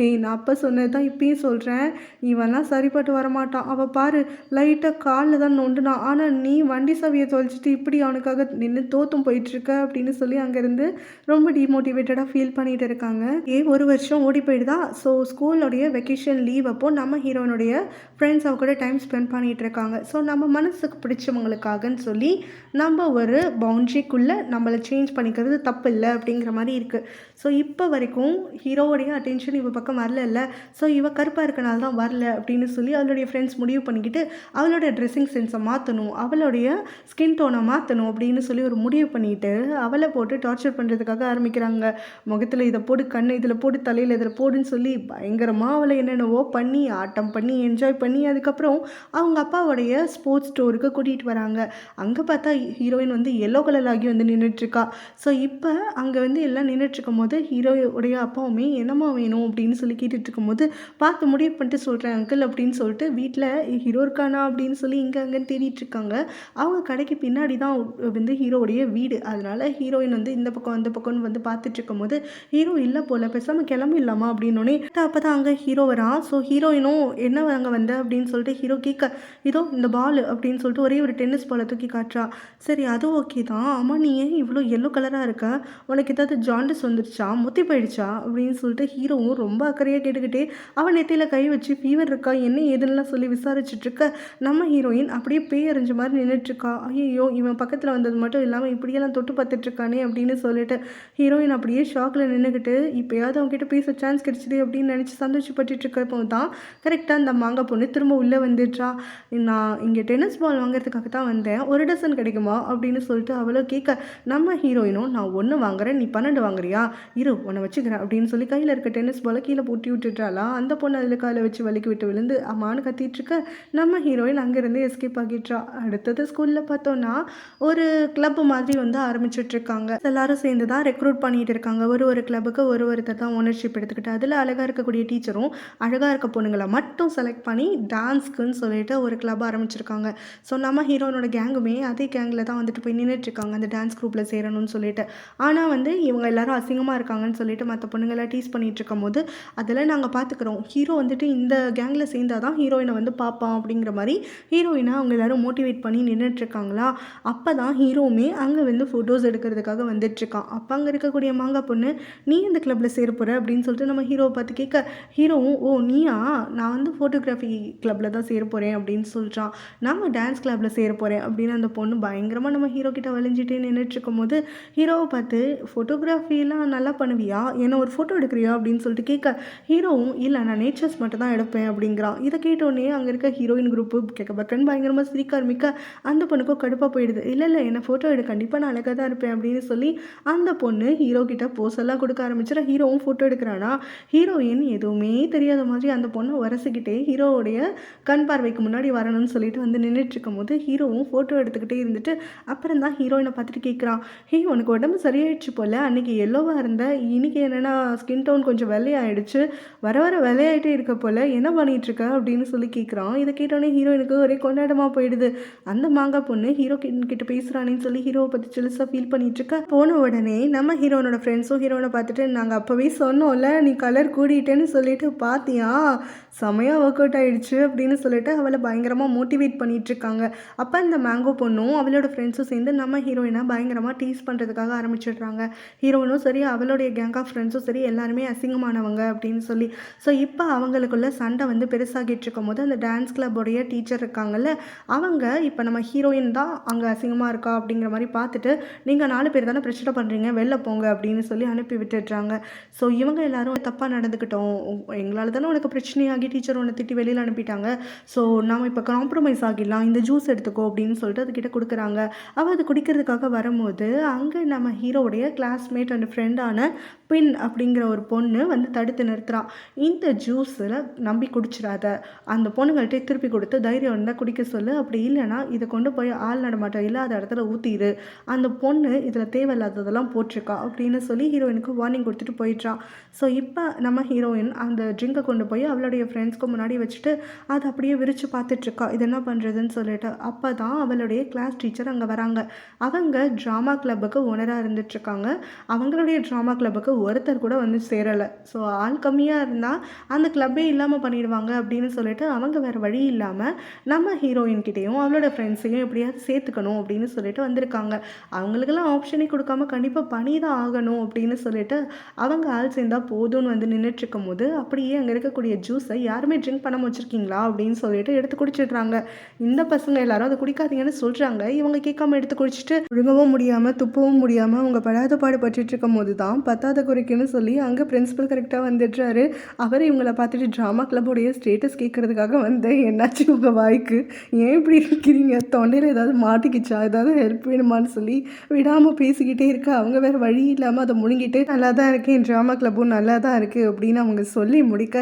Speaker 1: ஏய் நான் அப்போ சொன்னது தான் இப்பயும் சொல்கிறேன், இவெல்லாம் சரிப்பட்டு வரமாட்டான், அவள் பாரு லைட்டாக காலில் தான் நோண்டுனா, ஆனால் நீ வண்டி சாவியை தொலைச்சிட்டு இப்படி அவனுக்காக நின்று தோத்தும் போயிட்டுருக்க அப்படின்னு சொல்லி அங்கேருந்து ரொம்ப டிமோட்டிவேட்டடாக ஃபீல் பண்ணிகிட்டு இருக்காங்க. ஒரு வருஷம் ஓடி போயிடுதா. ஸோ ஸ்கூலோடைய வெக்கேஷன் லீவ் அப்போ நம்ம ஹீரோனுடைய ஃப்ரெண்ட்ஸ் அவ கூட டைம் ஸ்பெண்ட் பண்ணிகிட்டு இருக்காங்க. ஸோ நம்ம மனசுக்கு பிடிச்சவங்களுக்காகன்னு சொல்லி நம்ம ஒரு பவுண்ட்ரிக்குள்ளே நம்மளை சேஞ்ச் பண்ணிக்கிறது தப்பு இல்லை அப்படிங்கிற மாதிரி இருக்குது. ஸோ இப்போ வரைக்கும் ஹீரோவுடைய அட்டென்ஷன் இவ பக்கம் வரல. ஸோ இவ கருப்பாக இருக்கனால தான் வரல அப்படின்னு சொல்லி அவளுடைய ஃப்ரெண்ட்ஸ் முடிவு பண்ணிக்கிட்டு அவளுடைய ட்ரெஸ்ஸிங் சென்ஸை மாற்றணும், அவளுடைய ஸ்கின் டோனை மாற்றணும் அப்படின்னு சொல்லி ஒரு முடிவு பண்ணிட்டு அவளை போட்டு டார்ச்சர் பண்ணுறதுக்காக ஆரம்பிக்கிறாங்க. முகத்தில் இதை போடு, கண்ணு இதில் போடு, தலையில் இதில் போடுன்னு சொல்லி பயங்கரமாக அவளை என்னென்னவோ பண்ணி ஆட்டம் பண்ணி என்ஜாய் பண்ணி அதுக்கப்புறம் அவங்க அப்பாவுடைய ஸ்போர்ட்ஸ் ஸ்டோருக்கு கூட்டிகிட்டு வராங்க. அங்கே பார்த்தா ஹீரோயின் வந்து எல்லோ கலர் ஆகி வந்து நின்றுட்டுருக்கா. ஸோ இப்போ அங்கே வந்து எல்லாம் நின்றுட்டுருக்கும் போது ஹீரோடைய அப்பாவுமே என்னம்மா வேணும் அப்படின்னு சொல்லி கேட்டுட்டு இருக்கும்போது பார்த்து முடிவு பண்ணிட்டு சொல்கிறேன் அங்கிள் அப்படின்னு சொல்லிட்டு வீட்டில் ஹீரோ இருக்கானா அப்படின்னு சொல்லி இங்கே அங்கேன்னு தேடிட்டு இருக்காங்க. அவங்க கடைக்கு பின்னாடி தான் வந்து ஹீரோடைய வீடு. அதனால ஹீரோயின் வந்து இந்த பக்கம் அந்த பக்கம்னு வந்து பார்த்துட்டு இருக்கும்போது ஹீரோ இல்லை போல் பேசாமல் கிளம்பிடலாமா அப்படின்னோடனே அப்போ தான் அங்கே ஹீரோ வரான். ஸோ ஹீரோயினும் என்ன அங்கே வந்த அப்படின்னு சொல்லிட்டு ஹீரோ கேட்க இதோ இந்த பால் அப்படின்னு சொல்லிட்டு ஒரே ஒரு டென்னிஸ் பாலை தூக்கி காட்டுறா. சரி அது ஓகே தான், ஆமாம் நீ ஏன் இவ்வளோ எல்லோ கலராக இருக்க, உனக்கு ஏதாவது ஜாண்டிஸ் வந்துருச்சா, முத்தி போயிடுச்சா அப்படின்னு சொல்லிட்டு ஹீரோவும் ரொம்ப அக்கறையாக கேட்டுக்கிட்டே அவன் நெத்தியில் கை வச்சு ஃபீவர் இருக்கா என்ன ஏதுன்னெலாம் சொல்லி விசாரிச்சுட்ருக்க நம்ம ஹீரோயின் அப்படியே பேய் அறிஞ்ச மாதிரி நின்றுட்டுருக்கா. ஐயோ இவன் பக்கத்தில் வந்தது மட்டும் இல்லாமல் இப்படியெல்லாம் தொட்டு பார்த்துட்ருக்கானே அப்படின்னு சொல்லிட்டு ஹீரோயின் அப்படியே ஷாக்கில் நின்றுக்கிட்டு இப்போயாவது அவங்ககிட்ட பேச சான்ஸ் கிடச்சிது அப்படின்னு நினச்சி சந்தோஷப்பட்டுட்டு இருக்கப்போ தான் கரெக்டாக அந்த மாங்காய் பொண்ணு திரும்ப உள்ளே வந்துடுறா. நான் இங்கே டென்னிஸ் பால் வாங்குறதுக்காக தான் வந்தேன், ஒரு டசன் கிடைக்குமா அப்படின்னு சொல்லிட்டு அவளோ கேட்க நம்ம ஹீரோயினும் நான் 1 வாங்குறேன் நீ 12 வாங்குறியா, இரு உன்னை வச்சுக்கிறேன் அப்படின்னு சொல்லி கையில் இருக்க டென்னிஸ் பாலை கீழே போட்டி விட்டுட்டாளா. அந்த பொண்ணு அதில் காலை வச்சு வலிக்கி விட்டு விழுந்து அம்மானு கத்திட்டு இருக்க நம்ம ஹீரோயின் அங்கேருந்து எஸ்கேப் ஆகிட்டுறா. அடுத்தது ஸ்கூலில் பார்த்தோன்னா ஒரு கிளப் மாதிரி வந்து ஆரம்பிச்சுட்ருக்காங்க. எல்லாரும் சேர்ந்து தான் ரெக்ரூட் பண்ணிகிட்டு இருக்காங்க. ஒரு கிளப்புக்கு ஒருத்தர் தான் ஓனர்ஷிப் எடுத்துக்கிட்டு அதில் அழகாக இருக்கக்கூடிய டீச்சரும் அழகாக இருக்க பொண்ணுங்களை மட்டும் செலக்ட் பண்ணி டான்ஸ்க்குன்னு சொல்லிட்டு ஒரு கிளப் ஆரம்பிச்சிருக்காங்க. ஸோ நம்ம ஹீரோனோட கேங்குமே அதே கேங்கில் தான் வந்துட்டு போய் நின்றுட்டுருக்காங்க அந்த டான்ஸ் குரூப்பில் சேரணும்னு சொல்லிட்டு. ஆனால் வந்து இவங்க எல்லாரும் அசிங்கமாக இருக்காங்கன்னு சொல்லிட்டு மற்ற பொண்ணுங்களாம் டீஸ் பண்ணிகிட்டு இருக்கும் போது அதில் நாங்கள் பார்த்துக்குறோம் ஹீரோ வந்துட்டு இந்த கேங்கில் சேர்ந்தால் தான் ஹீரோயினை வந்து பார்ப்பான் அப்படிங்கிற மாதிரி ஹீரோயினை அவங்க எல்லாரும் மோட்டிவேட் பண்ணி நின்றுட்டுருக்காங்களா. அப்போ தான் ஹீரோவுமே அங்கே வந்து ஃபோட்டோஸ் எடுக்கிறதுக்காக வந்துட்டுருக்கான். அப்போ அங்கே இருக்கக்கூடிய மாங்காய் பொண்ணு நீ இந்த கிளப்பில் சேர போகிற அப்படின்னு சொல்லிட்டு நம்ம ஹீரோவை பார்த்து கேட்க ஹீரோவும் ஓ நீயா, நான் வந்து ஃபோட்டோகிராஃபி கிளப்பில் தான் சேர போகிறேன் அப்படின்னு சொல்கிறான். நம்ம டான்ஸ் கிளப்பில் சேர போகிறேன் அப்படின்னு அந்த பொண்ணு பயங்கரமாக நம்ம ஹீரோ கிட்ட வளைஞ்சிட்டே நின்றுட்டுருக்கும் போது ஹீரோவை பார்த்து ஃபோட்டோகிராஃபிலாம் நல்லா பண்ணுவியா, என்ன ஒரு ஃபோட்டோ எடுக்கிறியா அப்படின்னு சொல்லிட்டு கேட்க ஹீரோவும் இல்லை நான் நேச்சர்ஸ் மட்டும் தான் எடுப்பேன் அப்படிங்கிறான். இதை கேட்டோடனே அங்கே இருக்க ஹீரோயின் குரூப்பு கேட்க பக்கன்னு பயங்கரமாக சிரிக்க ஆரம்பிக்க அந்த பொண்ணுக்கும் கடுப்பாக போயிடுது. இல்லை என்னை ஃபோட்டோ எடு, கண்டிப்பாக நான் அழகாக தான் இருப்பேன் அப்படின்னு சொல்லி அந்த பொண்ணு ஹீரோ கிட்ட போஸ் எல்லாம் கொடுக்க ஆரம்பிச்சிட ஹீரோவும் ஃபோட்டோ எடுக்கிறானா. ஹீரோயின் எதுவுமே தெரியாத மாதிரி அந்த பொண்ணை வரசிக்கிட்டே ஹீரோவுடைய கண் பார்வைக்கு முன்னாடி வரணும்னு சொல்லிட்டு வந்து நின்றுட்டுருக்கும் போது ஹீரோவும் ஃபோட்டோ எடுத்துக்கிட்டே இருந்துட்டு அப்புறம் தான் ஹீரோயினை பார்த்துட்டு கேட்குறான், ஹே உனக்கு உடம்பு சரியாயிடுச்சு போல், அன்றைக்கி எல்லோவாக இருந்த இன்றைக்கி என்னென்னா ஸ்கின் டோன் கொஞ்சம் வெள்ளையாயிடுச்சு, வர வெள்ளையாயிட்டே இருக்க போல், என்ன பண்ணிகிட்ருக்க அப்படின்னு சொல்லி கேட்குறான். இதை கேட்டோடனே ஹீரோயினுக்கு ஒரே கொண்டாட்டமாக போயிடுது. அந்த மாங்காய் பொண்ணு ஹீரோ கிட்ட பேசுகிறானேன்னு சொல்லி ஹீரோவை பற்றி சிலுசாக ஃபீல் பண்ணிகிட்ருக்க போன உடனே நம்ம ஹீரோனோட ஃப்ரெண்ட்ஸும் ஹீரோனை பார்த்துட்டு நாங்கள் அப்போவே சொன்னோம்ல நீ கலர் கூடிட்டேன்னு சொல்லிட்டு பார்த்தியா, செமையாக ஒர்க் அவுட் ஆகிடுச்சு அப்படின்னு சொல்லிட்டு அவளை பயங்கரமாக மோட்டிவேட் பண்ணிகிட்ருக்காங்க. அப்போ இந்த மேங்கோ பொண்ணும் அவளோட ஃப்ரெண்ட்ஸும் சேர்ந்து நம்ம ஹீரோயினை பயங்கரமாக டீஸ் பண்ணுறதுக்காக ஆரம்பிச்சிடுறாங்க. ஹீரோயினும் சரி அவளுடைய கேங் ஆஃப் ஃப்ரெண்ட்ஸும் சரி எல்லாருமே அசிங்கமானவங்க அப்படின்னு சொல்லி. ஸோ இப்போ அவங்களுக்குள்ள சண்டை வந்து பெருசாகிட்டு இருக்கும் போது அந்த டான்ஸ் கிளப்போடைய டீச்சர் இருக்காங்கல்ல அவங்க இப்போ நம்ம ஹீரோயின் தான் அங்கே அசிங்கமாக அசிங்கமாக இருக்கா அப்படிங்கிற மாதிரி பார்த்துட்டு, நீங்கள் 4 பேர் தானே பிரச்சனை பண்ணுறீங்க, வெளில போங்க அப்படின்னு சொல்லி அனுப்பி விட்டுடுறாங்க. ஸோ இவங்க எல்லாரும் தப்பாக நடந்துக்கிட்டோம், எங்களால் தானே உனக்கு பிரச்சனையாகி டீச்சர் உன்னை திட்டி வெளியில் அனுப்பிட்டாங்க, ஸோ நம்ம இப்போ காம்ப்ரமைஸ் ஆகிடலாம், இந்த ஜூஸ் எடுத்துக்கோ அப்படின்னு சொல்லிட்டு அதுக்கிட்ட கொடுக்குறாங்க. அவள் அது குடிக்கிறதுக்காக வரும்போது அங்கே நம்ம ஹீரோவுடைய கிளாஸ்மேட் அண்ட் ஃப்ரெண்டான பின் அப்படிங்கிற ஒரு பொண்ணு வந்து தடுத்து நிறுத்துறான். இந்த ஜூஸில் நம்பி குடிச்சிடாத, அந்த பொண்ணுங்கள்ட்ட திருப்பி கொடுத்து தைரியம் இருந்தால் குடிக்க சொல்லு, அப்படி இல்லைன்னா இதை கொண்டு போய் ஆள் நடமாட்டம் இல்லாத இடத்துல ஊற்றிடு, அந்த பொண்ணு இதில் தேவையில்லாததெல்லாம் போட்டிருக்கா அப்படின்னு சொல்லி ஹீரோயினுக்கு வார்னிங் கொடுத்துட்டு போயிடுறான். ஸோ இப்போ நம்ம ஹீரோயின் அந்த ட்ரிங்கை கொண்டு போய் அவளுடைய ஃப்ரெண்ட்ஸ்க்கு முன்னாடி வச்சுட்டு அதை அப்படியே விரித்து பார்த்துட்ருக்கா, இது என்ன பண்ணுறதுன்னு சொல்லிட்டு. அப்போ தான் அவளுடைய கிளாஸ் டீச்சர் அங்கே வராங்க. அவங்க ட்ராமா கிளப்புக்கு ஓனராக இருந்துகிட்ருக்காங்க. அவங்களுடைய ட்ராமா கிளப்புக்கு ஒருத்தர் கூட வந்து சேரலை. ஸோ ஆள் கம்மியாக இருந்தால் அந்த கிளப்பே இல்லாமல் பண்ணிடுவாங்க அப்படின்னு சொல்லிட்டு அவங்க வேறு வழி இல்லாமல் நம்ம ஹீரோயின்கிட்டையும் அவளோட ஃப்ரெண்ட்ஸையும் எப்படியாவது சேர்த்துக்கணும் அப்படின்னு சொல்லிட்டு வந்திருக்காங்க. அவங்களுக்கெல்லாம் ஆப்ஷனே கொடுக்காம கண்டிப்பாக பண்ணி தான் ஆகணும் அப்படின்னு சொல்லிட்டு அவங்க ஆள் சேர்ந்தால் போதும்னு வந்து நின்றுட்டுருக்கும் போது அப்படியே அங்கே இருக்கக்கூடிய ஜூஸை யாருமே ட்ரிங்க் பண்ண வச்சுருக்கீங்களா அப்படின்னு சொல்லிட்டு எடுத்து குடிச்சிடுறாங்க. இந்த பசங்க எல்லாரும் அதை குடிக்காதீங்கன்னு சொல்கிறாங்க. இவங்க கேட்காம எடுத்து குடிச்சிட்டு விழுங்கவும் முடியாமல் துப்பவும் முடியாமல் அவங்க படாத பாடுபட்டு இருக்கும் போது தான் பத்தாத குறைக்குன்னு சொல்லி அங்கே பிரின்சிபல் கரெக்டாக வந்துடுறாரு. அவர் இவங்கள பார்த்துட்டு ட்ராமா கிளப்போடைய ஸ்டேட்டஸ் கேட்குறதுக்காக வந்து, என்னாச்சு உங்கள் வாய்க்கு, ஏன் இப்படி இருக்கிறீங்க, தொண்டையில் ஏதாவது மாட்டிக்கிச்சா, ஏதாவது ஹெல்ப் வேணுமான்னு சொல்லி விடாமல் பேசிக்கிட்டே இருக்க அவங்க வேறு வழி இல்லாமல் அதை முழுங்கிட்டு நல்லா தான் இருக்கேன், ட்ராமா கிளப்பும் நல்லா தான் இருக்குது அப்படின்னு அவங்க சொல்லி முடிக்க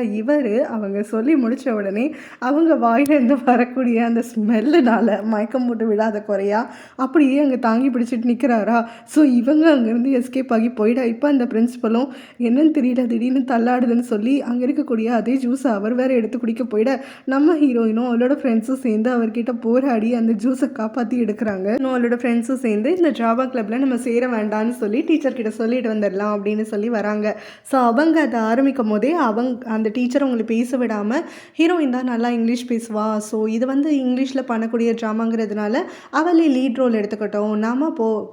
Speaker 1: அவங்க சொல்லி முடித்த உடனே அவங்க வாயிலேருந்து வரக்கூடிய அந்த ஸ்மெல்லுனால மயக்கம் போட்டு விடாத குறையா அப்படியே அங்கே தாங்கி பிடிச்சிட்டு நிற்கிறாரா. ஸோ இவங்க அங்கேருந்து எஸ்கேப் ஆகி போயிடா. இப்போ அந்த பிரின்சிபலும் என்னன்னு தெரியல திடீர்னு தள்ளாடுதுன்னு சொல்லி அங்கே இருக்கக்கூடிய அதே ஜூஸை அவர் வேறு எடுத்து குடிக்க போயிட நம்ம ஹீரோயினும் அவளோட ஃப்ரெண்ட்ஸும் சேர்ந்து அவர்கிட்ட போராடி அந்த ஜூஸை காப்பாற்றி எடுக்கிறாங்க. இன்னும் அவளோட ஃப்ரெண்ட்ஸும் சேர்ந்து இந்த ட்ராமா கிளப்பில் நம்ம சேர வேண்டாம்னு சொல்லி டீச்சர்கிட்ட சொல்லிட்டு வந்துடலாம் அப்படின்னு சொல்லி வராங்க. ஸோ அவங்க அதை ஆரம்பிக்கும் போதே அந்த டீச்சர் அவங்களை பேச விடாமல், ஹீரோயின் தான் நல்லா இங்கிலீஷ் பேசுவா, ஸோ இது வந்து இங்கிலீஷில் பண்ணக்கூடிய ட்ராமாங்கிறதுனால அவளே லீட் ரோல் எடுத்துக்கிட்டோம், நாம்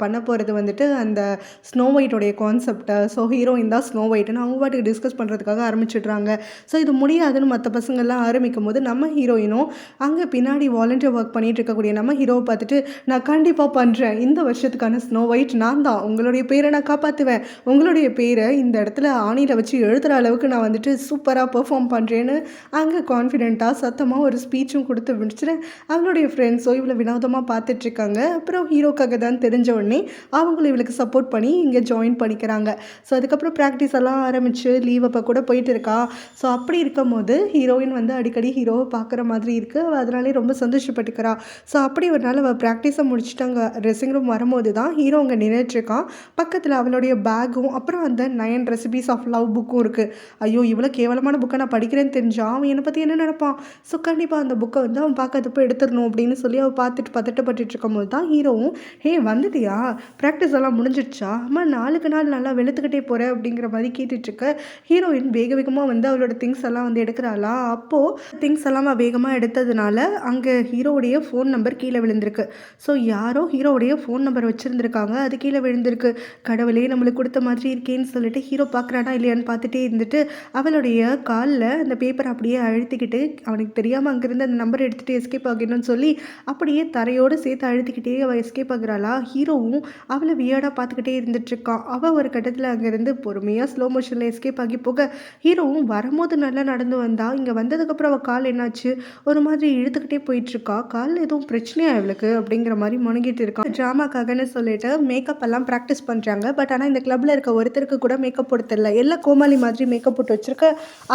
Speaker 1: பண்ண போகிறது வந்துட்டு அந்த ஸ்னோ ஒயிட்டோடைய கான்செப்டை, ஸோ ஹீரோயின் தான் ஸ்னோ ஒயிட்னு அவங்க பாட்டுக்கு டிஸ்கஸ் பண்ணுறதுக்காக ஆரம்பிச்சிடுறாங்க. ஸோ இது முடியாதுன்னு மற்ற பசங்கள்லாம் ஆரம்பிக்கும் போது நம்ம ஹீரோயினும் அங்கே பின்னாடி வாலண்டியர் ஒர்க் பண்ணிகிட்டு இருக்கக்கூடிய நம்ம ஹீரோவை பார்த்துட்டு, நான் கண்டிப்பாக பண்ணுறேன், இந்த வருஷத்துக்கான ஸ்னோ ஒயிட் நான் தான், உங்களுடைய பேரை நான் காப்பாற்றுவேன், உங்களுடைய பேரை இந்த இடத்துல ஆணியில் வச்சு எழுதுகிற அளவுக்கு நான் வந்துட்டு சூப்பராக பெர்ஃபார்ம் பண்ணுறேன்னு அங்கே கான்ஃபிடென்ட்டாக சத்தமாக ஒரு ஸ்பீச்சும் கொடுத்து முடிச்சுட்டு அவளுடைய ஃப்ரெண்ட்ஸோ இவளை வினோதமாக பார்த்துட்ருக்காங்க. அப்புறம் ஹீரோக்காக தான் தெரிஞ்ச உடனே அவங்களும் இவளுக்கு சப்போர்ட் பண்ணி இங்கே ஜாயின் பண்ணிக்கிறாங்க. ஸோ அதுக்கப்புறம் ப்ராக்டிஸ் எல்லாம் ஆரம்பித்து லீவ் அப்போ கூட போயிட்டு இருக்கா. ஸோ அப்படி இருக்கும் போது ஹீரோயின் வந்து அடிக்கடி ஹீரோவை பார்க்குற மாதிரி இருக்குது. அவள் அதனாலே ரொம்ப சந்தோஷப்பட்டுக்கிறா. ஸோ அப்படி ஒரு நாள் அவள் ப்ராக்டிஸை முடிச்சுட்டு அங்கே ட்ரெஸ்ஸிங் ரூம் வரும்போது தான் ஹீரோ அங்கே நின்றுட்டுருக்கான். பக்கத்தில் அவளுடைய பேக்கும் அப்புறம் அந்த 9 ரெசிபீஸ் ஆஃப் லவ் புக்கும் இருக்குது. ஐயோ இவ்வளோ கேவலமான புக்கை நான் படிக்கிறேன்னு தெரிஞ்சா அவன் என்னை பற்றி என்ன நினைப்பான், ஸோ கண்டிப்பாக அந்த புக்கை வந்து அவன் பார்க்கறதுப்போ எடுத்துடணும் அப்படின்னு சொல்லி அவள் பார்த்துட்டு பதட்டப்பட்டு இருக்கும்போது தான் ஹீரோவும், ஹே வந்துட்டியா, ப்ராக்டிஸ் எல்லாம் முடிஞ்சிடுச்சா, அம்மா நாளுக்கு நாள் நல்லா வெளுத்துக்கிட்டே போகிற அப்படிங்கிற மாதிரி கேட்டுட்ருக்க. ஹீரோயின் வேக வேகமாக வந்து அவளோட திங்ஸ் எல்லாம் வந்து எடுக்கிறாளா. அப்போது திங்ஸ் எல்லாம் வேகமாக எடுத்ததுனால அங்கே ஹீரோவுடைய ஃபோன் நம்பர் கீழே விழுந்திருக்கு. ஸோ யாரோ ஹீரோவுடைய ஃபோன் நம்பர் வச்சுருந்துருக்காங்க, அது கீழே விழுந்திருக்கு. கடவுளே நம்மளுக்கு கொடுத்த மாதிரி இருக்கேன்னு சொல்லிட்டு ஹீரோ பார்க்குறானா இல்லையான்னு பார்த்துட்டே இருந்துட்டு அவளுடைய காலில் அந்த பேப்பரை அப்படியே அழுத்திக்கிட்டு அவனுக்கு தெரியாமல் அங்கேருந்து அந்த நம்பர் எடுத்துகிட்டு எஸ்கேப் ஆகிடணும்னு சொல்லி அப்படியே தரையோடு சேர்த்து அழுத்திக்கிட்டே அவள் எஸ்கேப் ஆகுறாளா. ஹீரோவும் அவளை வியர்டாக பார்த்துக்கிட்டே இருந்துட்டுருக்கான். அவள் ஒரு கட்டத்தில் அங்கேருந்து பொறுமையாக ஸ்லோ மோஷனில் எஸ்கேப் ஆகி போக ஹீரோவும் வரும்போது நல்லா நடந்து வந்தா. இங்கே வந்ததுக்கப்புறம் அவள் கால் என்னாச்சு, ஒரு மாதிரி இழுத்துக்கிட்டே போயிட்டுருக்கா. காலில் எதுவும் பிரச்சனையா இவளுக்கு அப்படிங்கிற மாதிரி முணங்கிட்டு இருக்கான். ட்ராமாக்காகன்னு சொல்லிட்டு மேக்கப் எல்லாம் ப்ராக்டிஸ் பண்ணுறாங்க. பட் ஆனால் இந்த கிளப்பில் இருக்க ஒருத்தருக்கு கூட மேக்கப் போட்டு தெரியல, எல்லாம் கோமாளி மாதிரி மேக்கப் போட்டு வச்சுருக்க.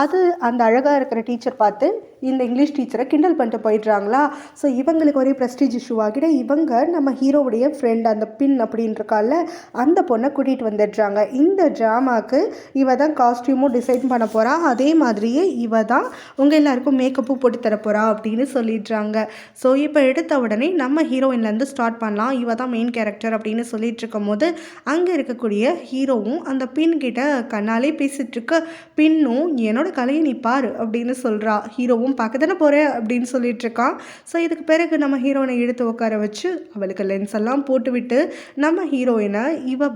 Speaker 1: அது அந்த அழகாக இருக்கிற டீச்சர் பார்த்து இந்த இங்கிலீஷ் டீச்சரை கிண்டல் பண்ணிட்டு போயிடுறாங்களா. ஸோ இவங்களுக்கு ஒரே ப்ரெஸ்டீஜ் இஷ்யூ ஆகிட இவங்க நம்ம ஹீரோவுடைய ஃப்ரெண்ட் அந்த பின் அப்படின்றக்கால அந்த பொண்ணை கூட்டிகிட்டு வந்துடுறாங்க. இந்த ட்ராமாவுக்கு இவ தான் காஸ்டியூமும் டிசைன் பண்ண போகிறா, அதே மாதிரியே இவ தான் உங்கள் எல்லாருக்கும் மேக்கப்பும் போட்டு தர போகிறா அப்படின்னு சொல்லிடுறாங்க. ஸோ இப்போ எடுத்த உடனே நம்ம ஹீரோயின்லேருந்து ஸ்டார்ட் பண்ணலாம், இவ தான் மெயின் கேரக்டர் அப்படின்னு சொல்லிட்டு இருக்கும் போது அங்கே இருக்கக்கூடிய ஹீரோவும் அந்த பின் கிட்ட கண்ணாலே பேசிகிட்டு இருக்க. பின்னும் என்னோட கலையை நீ பாரு அப்படின்னு சொல்கிறா. ஹீரோவும் ஹீரோவும் பார்க்க தானே போகிறேன் அப்படின்னு சொல்லிட்டு இருக்கான். ஸோ இதுக்கு பிறகு நம்ம ஹீரோயினை எடுத்து உட்கார வச்சு அவளுக்கு லென்ஸ் எல்லாம் போட்டு விட்டு நம்ம ஹீரோயினை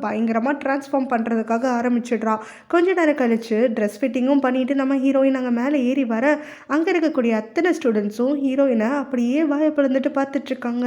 Speaker 1: பயங்கரமாக ட்ரான்ஸ்ஃபார்ம் பண்ணுறதுக்காக ஆரம்பிச்சிடுறா. கொஞ்ச நேரம் கழிச்சு ட்ரெஸ் ஃபிட்டிங்கும் பண்ணிட்டு நம்ம ஹீரோயின் அங்கே மேலே ஏறி வர அங்கே இருக்கக்கூடிய அத்தனை ஸ்டூடெண்ட்ஸும் ஹீரோயினை அப்படியே வாயை பிளந்துட்டு பார்த்துட்ருக்காங்க.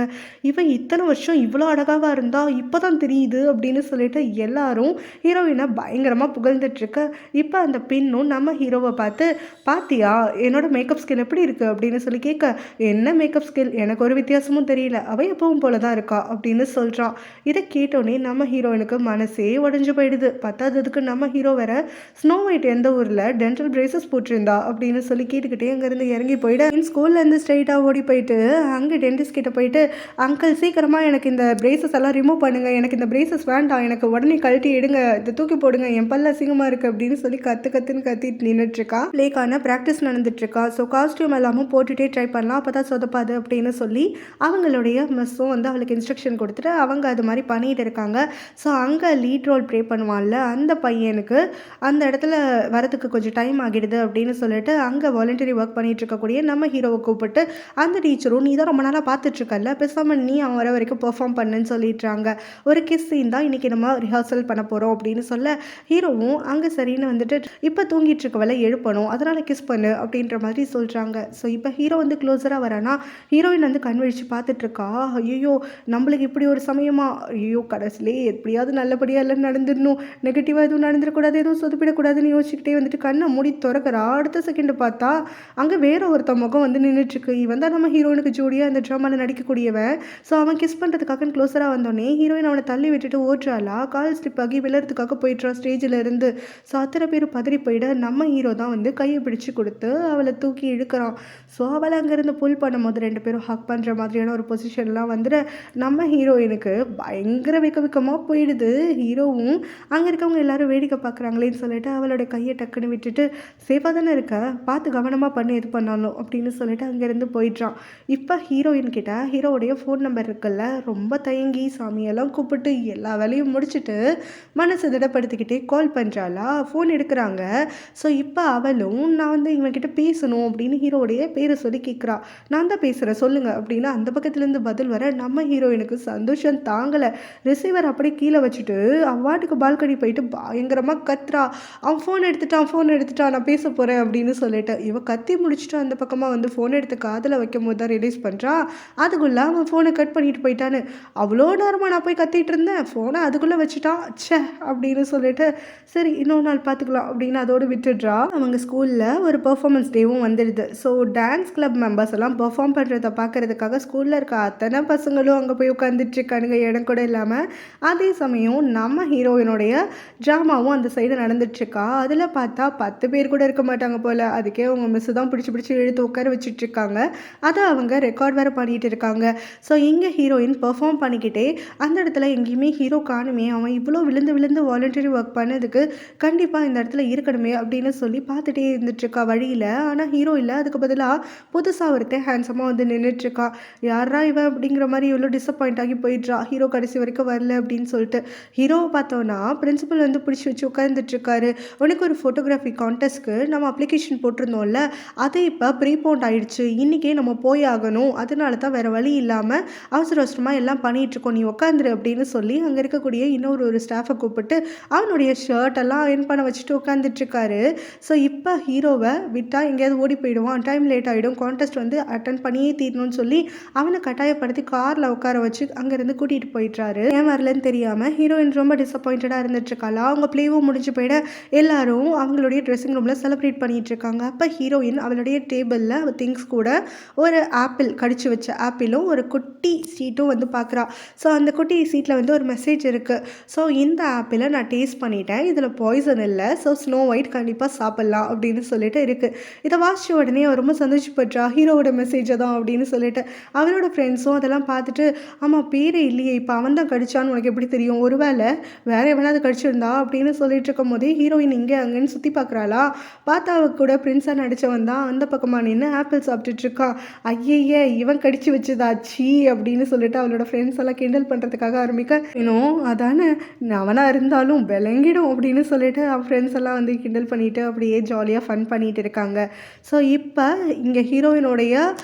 Speaker 1: இத்தனை வருஷம் இவ்வளோ அழகாக இருந்தா இப்போ தான் தெரியுது அப்படின்னு சொல்லிட்டு எல்லாரும் ஹீரோயினை பயங்கரமாக புகழ்ந்துட்டுருக்க. இப்போ அந்த பின்னும் நம்ம ஹீரோவை பார்த்து, பாத்தியா என்னோட மேக்கப் ஸ்கில் எப்படி இருக்குது அப்படின்னு சொல்லி கேட்க, என்ன மேக்கப் ஸ்கில், எனக்கு ஒரு வித்தியாசமும் தெரியல, அவள் எப்பவும் போல தான் இருக்கா அப்படின்னு சொல்கிறான். இதை கேட்டோன்னே நம்ம ஹீரோயினுக்கு மனசே உடஞ்சு போயிடுது. பத்தாததுக்கு நம்ம ஹீரோ வேற ஸ்னோ ஒயிட் எந்த ஊரில் டென்டல் பிரேசஸ் போட்டிருந்தா அப்படின்னு சொல்லி கேட்டுக்கிட்டே அங்கேருந்து இறங்கி போயிட்டு ஸ்கூல்லேருந்து ஸ்ட்ரைட்டாக ஓடி போயிட்டு அங்கே டென்டிஸ்ட் கிட்ட போயிட்டு, அங்கிள் சீக்கிரமாக எனக்கு இந்த பிரேசஸ் எல்லாம் ரிமூவ் பண்ணுங்கள், எனக்கு இந்த பிரேசஸ் வேண்டாம், எனக்கு உடனே கழட்டி எடுங்க, இதை தூக்கி போடுங்க, என் பல்ல அசிங்கமாக இருக்குது அப்படின்னு சொல்லி கற்றுன்னு கத்திட்டு நின்றுட்டுருக்கா. ப்ளேக்கான ப்ராக்டிஸ் நடந்துட்டுருக்கா. ஸோ காஸ்டியூம் எல்லாமும் போட்டுகிட்டே ட்ரை பண்ணலாம், அப்போ தான் சொதப்பாது அப்படின்னு சொல்லி அவங்களுடைய மிஸ்ஸும் அவளுக்கு இன்ஸ்ட்ரக்ஷன் கொடுத்துட்டு அவங்க அது மாதிரி பண்ணிகிட்டு இருக்காங்க. ஸோ அங்கே லீட் ரோல் ப்ளே பண்ணுவான்ல அந்த பையனுக்கு அந்த இடத்துல வரதுக்கு கொஞ்சம் டைம் ஆகிடுது அப்படின்னு சொல்லிட்டு அங்கே வாலண்டரி ஒர்க் பண்ணிட்டு இருக்கக்கூடிய நம்ம ஹீரோவை கூப்பிட்டு அந்த டீச்சரும், நீ தான் ரொம்ப நாளாக பார்த்துட்ருக்கல, பேசாமல் நீ அவன் வர வரைக்கும் பெர்ஃபார்ம் பண்ணுன்னு சொல்லிடுறாங்க. ஒரு கிஸ் சீன் தான் இன்றைக்கி நம்ம ரிஹர்சல் பண்ண போகிறோம் அப்படின்னு சொல்ல ஹீரோவும் அங்கே சரின்னு இப்போ தூங்கிட்டு இருக்கவளை எழுப்பணும், அதனால் கிஸ் பண்ணு அப்படின்ற மாதிரி சொல்கிறாங்க. ஸோ இப்போ ஹீரோ க்ளோஸராக வரானா, ஹீரோயின் கண் வழிச்சு பார்த்துட்ருக்கா. ஐயோ நம்மளுக்கு இப்படி ஒரு சமயமா, ஐயோ கடைசியிலே எப்படியாவது நல்லபடியாக எல்லாம் நடந்துடணும், நெகட்டிவாக எதுவும் நடந்துடக்கூடாது, எதுவும் சொதப்பிடக்கூடாதுன்னு யோசிச்சுக்கிட்டே கண்ணை மூடி திறக்கிறா. அடுத்த செகண்டு பார்த்தா அங்கே வேற ஒருத்த முகம் நின்றுட்டுருக்கு. இவன் தான் நம்ம ஹீரோயினுக்கு ஜோடியாக அந்த ட்ராமாவில் நடிக்கக்கூடியவன். ஸோ அவன் கிஸ் பண்ணுறதுக்காக க்ளோஸராக வந்தோடனே ஹீரோயின் அவனை தள்ளி விட்டுட்டு ஓட்டுறாளா, கால் ஸ்லிப் ஆகி விழுறதுக்காக போயிட்டுறா ஸ்டேஜில் இருந்து. ஸோ அத்தனை பேர் பதறி போயிட நம்ம ஹீரோ தான் கையை பிடிச்சி கொடுத்து அவளை தூக்கி இழுக்கிறான். ஸோ அவளை அங்கேருந்து புல் பண்ணும்போது ரெண்டு பேரும் ஹக் பண்ணுற மாதிரியான ஒரு பொசிஷன்லாம் நம்ம ஹீரோயினுக்கு பயங்கர வெக்கமாக போயிடுது. ஹீரோவும் அங்கே இருக்கவங்க எல்லாரும் வேடிக்கை பார்க்குறாங்களேன்னு சொல்லிட்டு அவளோட கையை டக்குன்னு விட்டுட்டு, சேஃபாக தானே இருக்க, பார்த்து கவனமாக பண்ணி இது பண்ணாலும் அப்படின்னு சொல்லிட்டு அங்கேருந்து போயிடுறான். இப்போ ஹீரோயின் கிட்ட ஹீரோவுடைய ஃபோன் நம்பர் இருக்குல்ல, ரொம்ப தயங்கி சாமியெல்லாம் கூப்பிட்டு எல்லா வேலையும் முடிச்சுட்டு மனசு திடப்படுத்திக்கிட்டே கால் பண்ணுறாளா. ஃபோன் எடுக்கிறாங்க. ஸோ இப்போ அவளும், நான் இவன்கிட்ட பேசணும் அப்படின்னு ஹீரோடைய பேரை சொல்லி கேட்குறா. நான் தான் பேசுகிறேன் சொல்லுங்க அப்படின்னு அந்த பக்கத்துலேருந்து பதில் வர நம்ம ஹீரோயினுக்கு சந்தோஷம் தாங்கலை. ரிசீவர் அப்படியே கீழே வச்சுட்டு அவாட்டுக்கு பால்கனி போயிட்டு பயங்கரமாக கத்துறா. அவன் ஃபோன் எடுத்துட்டான் நான் பேச போகிறேன் அப்படின்னு சொல்லிட்டு இவன் கத்தி முடிச்சுட்டு அந்த பக்கமாக ஃபோன் எடுத்து காதில் வைக்கும் போது தான் ரிலீஸ் பண்ணுறான். அதுக்குள்ளே அவன் ஃபோனை கட் பண்ணிட்டு போயிட்டான்னு. அவ்வளோ நேரமாக நான் போய் கத்திட்டு இருந்தேன், ஃபோனை அதுக்குள்ளே வச்சுட்டான் ச்சே அப்படின்னு சொல்லிட்டு சரி இன்னொரு நாள் பார்த்துக்கலாம் அப்படின்னு அதோடு விட்டுடுறா. அவங்க ஸ்கூலில் ஒரு பெர்ஃபார்மன்ஸ் டேவும் வந்துடுது. ஸோ டான்ஸ் கிளப் மெம்பர்ஸ் எல்லாம் பெர்ஃபார்ம் பண்ணுறதை பார்க்குறதுக்காக ஸ்கூலில் இருக்க அத்தனை பசங்களும் அங்கே போய் உட்காந்துட்டு இருக்கானுங்க, இடம் கூட இல்லாமல். அதே சமயம் நம்ம ஹீரோயினுடைய ட்ராமாவும் அந்த சைடு நடந்துட்டுருக்கா. அதில் பார்த்தா 10 பேர் கூட இருக்க மாட்டாங்க போல். அதுக்கே அவங்க மிஸ்ஸு தான் பிடிச்சி இழுத்து உட்கார வச்சுட்ருக்காங்க. அதை அவங்க ரெக்கார்ட் வேறு பண்ணிகிட்டு இருக்காங்க. ஸோ இங்கே ஹீரோயின் பெர்ஃபார்ம் பண்ணிக்கிட்டே அந்த இடத்துல எங்கேயுமே ஹீரோ காணுமே, அவன் இவ்வளோ விழுந்து வாலண்டரி ஒர்க் பண்ணதுக்கு கண்டிப்பாக இந்த இடத்துல இருக்கணுமே அப்படின்னு சொல்லி பார்த்துட்டே இருந்துட்டுருக்கா வழியில். ஆனால் ஹீரோ இல்லை, அதுக்கு பதிலாக புதுசாக ஒருத்தர் ஹேண்ட்ஸமாக நின்றுட்டுருக்கா. யாரா இவன் அப்படிங்கிற மாதிரி இவ்வளோ டிசப்பாயிண்ட் ஆகி போயிடுறா. ஹீரோ கடைசி வரைக்கும் வரல அப்படின்னு சொல்லிட்டு ஹீரோவை பார்த்தோன்னா பிரின்சிபல் பிடிச்சி வச்சு உட்காந்துட்ருக்காரு. உனக்கு ஒரு ஃபோட்டோகிராஃபி கான்டெஸ்ட்க்கு நம்ம அப்ளிகேஷன் போட்டிருந்தோம்ல, அது இப்போ ப்ரீபோண்ட் ஆகிடுச்சு, இன்றைக்கே நம்ம போய் ஆகணும், அதனால தான் வேறு வழி இல்லாமல் அவசரமாக எல்லாம் பண்ணிகிட்ருக்கோம், நீ உட்காந்துரு அப்படின்னு சொல்லி அங்கே இருக்கக்கூடிய ஒரு ஸ்டாஃபை கூப்பிட்டு அவனுடைய ஷர்ட்டெல்லாம் அயர்ன் பண்ண வச்சுட்டு உட்காந்துட்ருக்காரு. ஸோ இப்போ ஹீரோவை விட்டால் எங்கேயாவது ஓடி போயிடுவான், டைம் லேட் ஆகிடும், கான்டெஸ்ட் அட்டன் பண்ணியே தீரணும்னு சொல்லி அவனை கட்டாயப்படுத்தி காரில் உட்கார வச்சு அங்கேருந்து கூட்டிகிட்டு போயிட்டுறாரு. ஏன் வரலன்னு தெரியாமல் ஹீரோயின் ரொம்ப டிசப்பாயிண்டடாக இருந்துட்டுருக்காளா. அவங்க ப்ளேவும் முடிஞ்சு போயிட எல்லாரும் அவங்களுடைய ட்ரெஸ்ஸிங் ரூமில் செலிப்ரேட் பண்ணிகிட்டு இருக்காங்க. அப்போ ஹீரோயின் அவளுடைய டேபிளில் அவள் திங்ஸ் கூட ஒரு ஆப்பிள், கடிச்சு வச்ச ஆப்பிளும் ஒரு குட்டி சீட்டும் பார்க்குறா. ஸோ அந்த குட்டி சீட்டில் ஒரு மெசேஜ் இருக்குது. ஸோ இந்த ஆப்பிளை நான் டேஸ்ட் பண்ணிட்டேன், இதில் பாய்சன் இல்லை, ஸோ ஸ்னோ ஒயிட் கண்டிப்பாக சாப்பிட்லாம் அப்படின்னு சொல்லிட்டு இருக்குது. இதை வாசித்த உடனே அவள் ரொம்ப சந்தோஷப்படுறா, ஹீரோவோட மெசேஜை தான் அப்படின்னு சொல்லிட்டு. அவளோட ஃப்ரெண்ட்ஸும் அதெல்லாம் பார்த்துட்டு, ஆமாம் பேரே இல்லையே, இப்போ அவன் தான் கடிச்சான்னு உனக்கு எப்படி தெரியும், ஒருவேளை வேற எவனாவது கடிச்சிருந்தா அப்படின்னு சொல்லிட்டு இருக்கும் போதே ஹீரோயின் இங்கே அங்கேன்னு சுற்றி பார்க்குறாளா. பார்த்தா அவ கூட பிரின்ஸாக நடித்தவன் தான் அந்த பக்கமாக நின்று ஆப்பிள் சாப்பிட்டுட்டு இருக்கான். ஐயே இவன் கடிச்சு வச்சதாச்சி அப்படின்னு சொல்லிட்டு அவளோட ஃப்ரெண்ட்ஸ் எல்லாம் கிண்டல் பண்ணுறதுக்காக ஆரம்பிக்க, இன்னும் அதானே அவனாக இருந்தாலும் விளங்கிடும் அப்படின்னு சொல்லிட்டு அவன் ஃப்ரெண்ட்ஸ் எல்லாம் கிண்டல் பண்ணிட்டு அப்படியே ஜாலியாக ஃபன் பண்ணிட்டு இருக்காங்க. ஸோ இப்போ இங்கே ஹீரோயினுடைய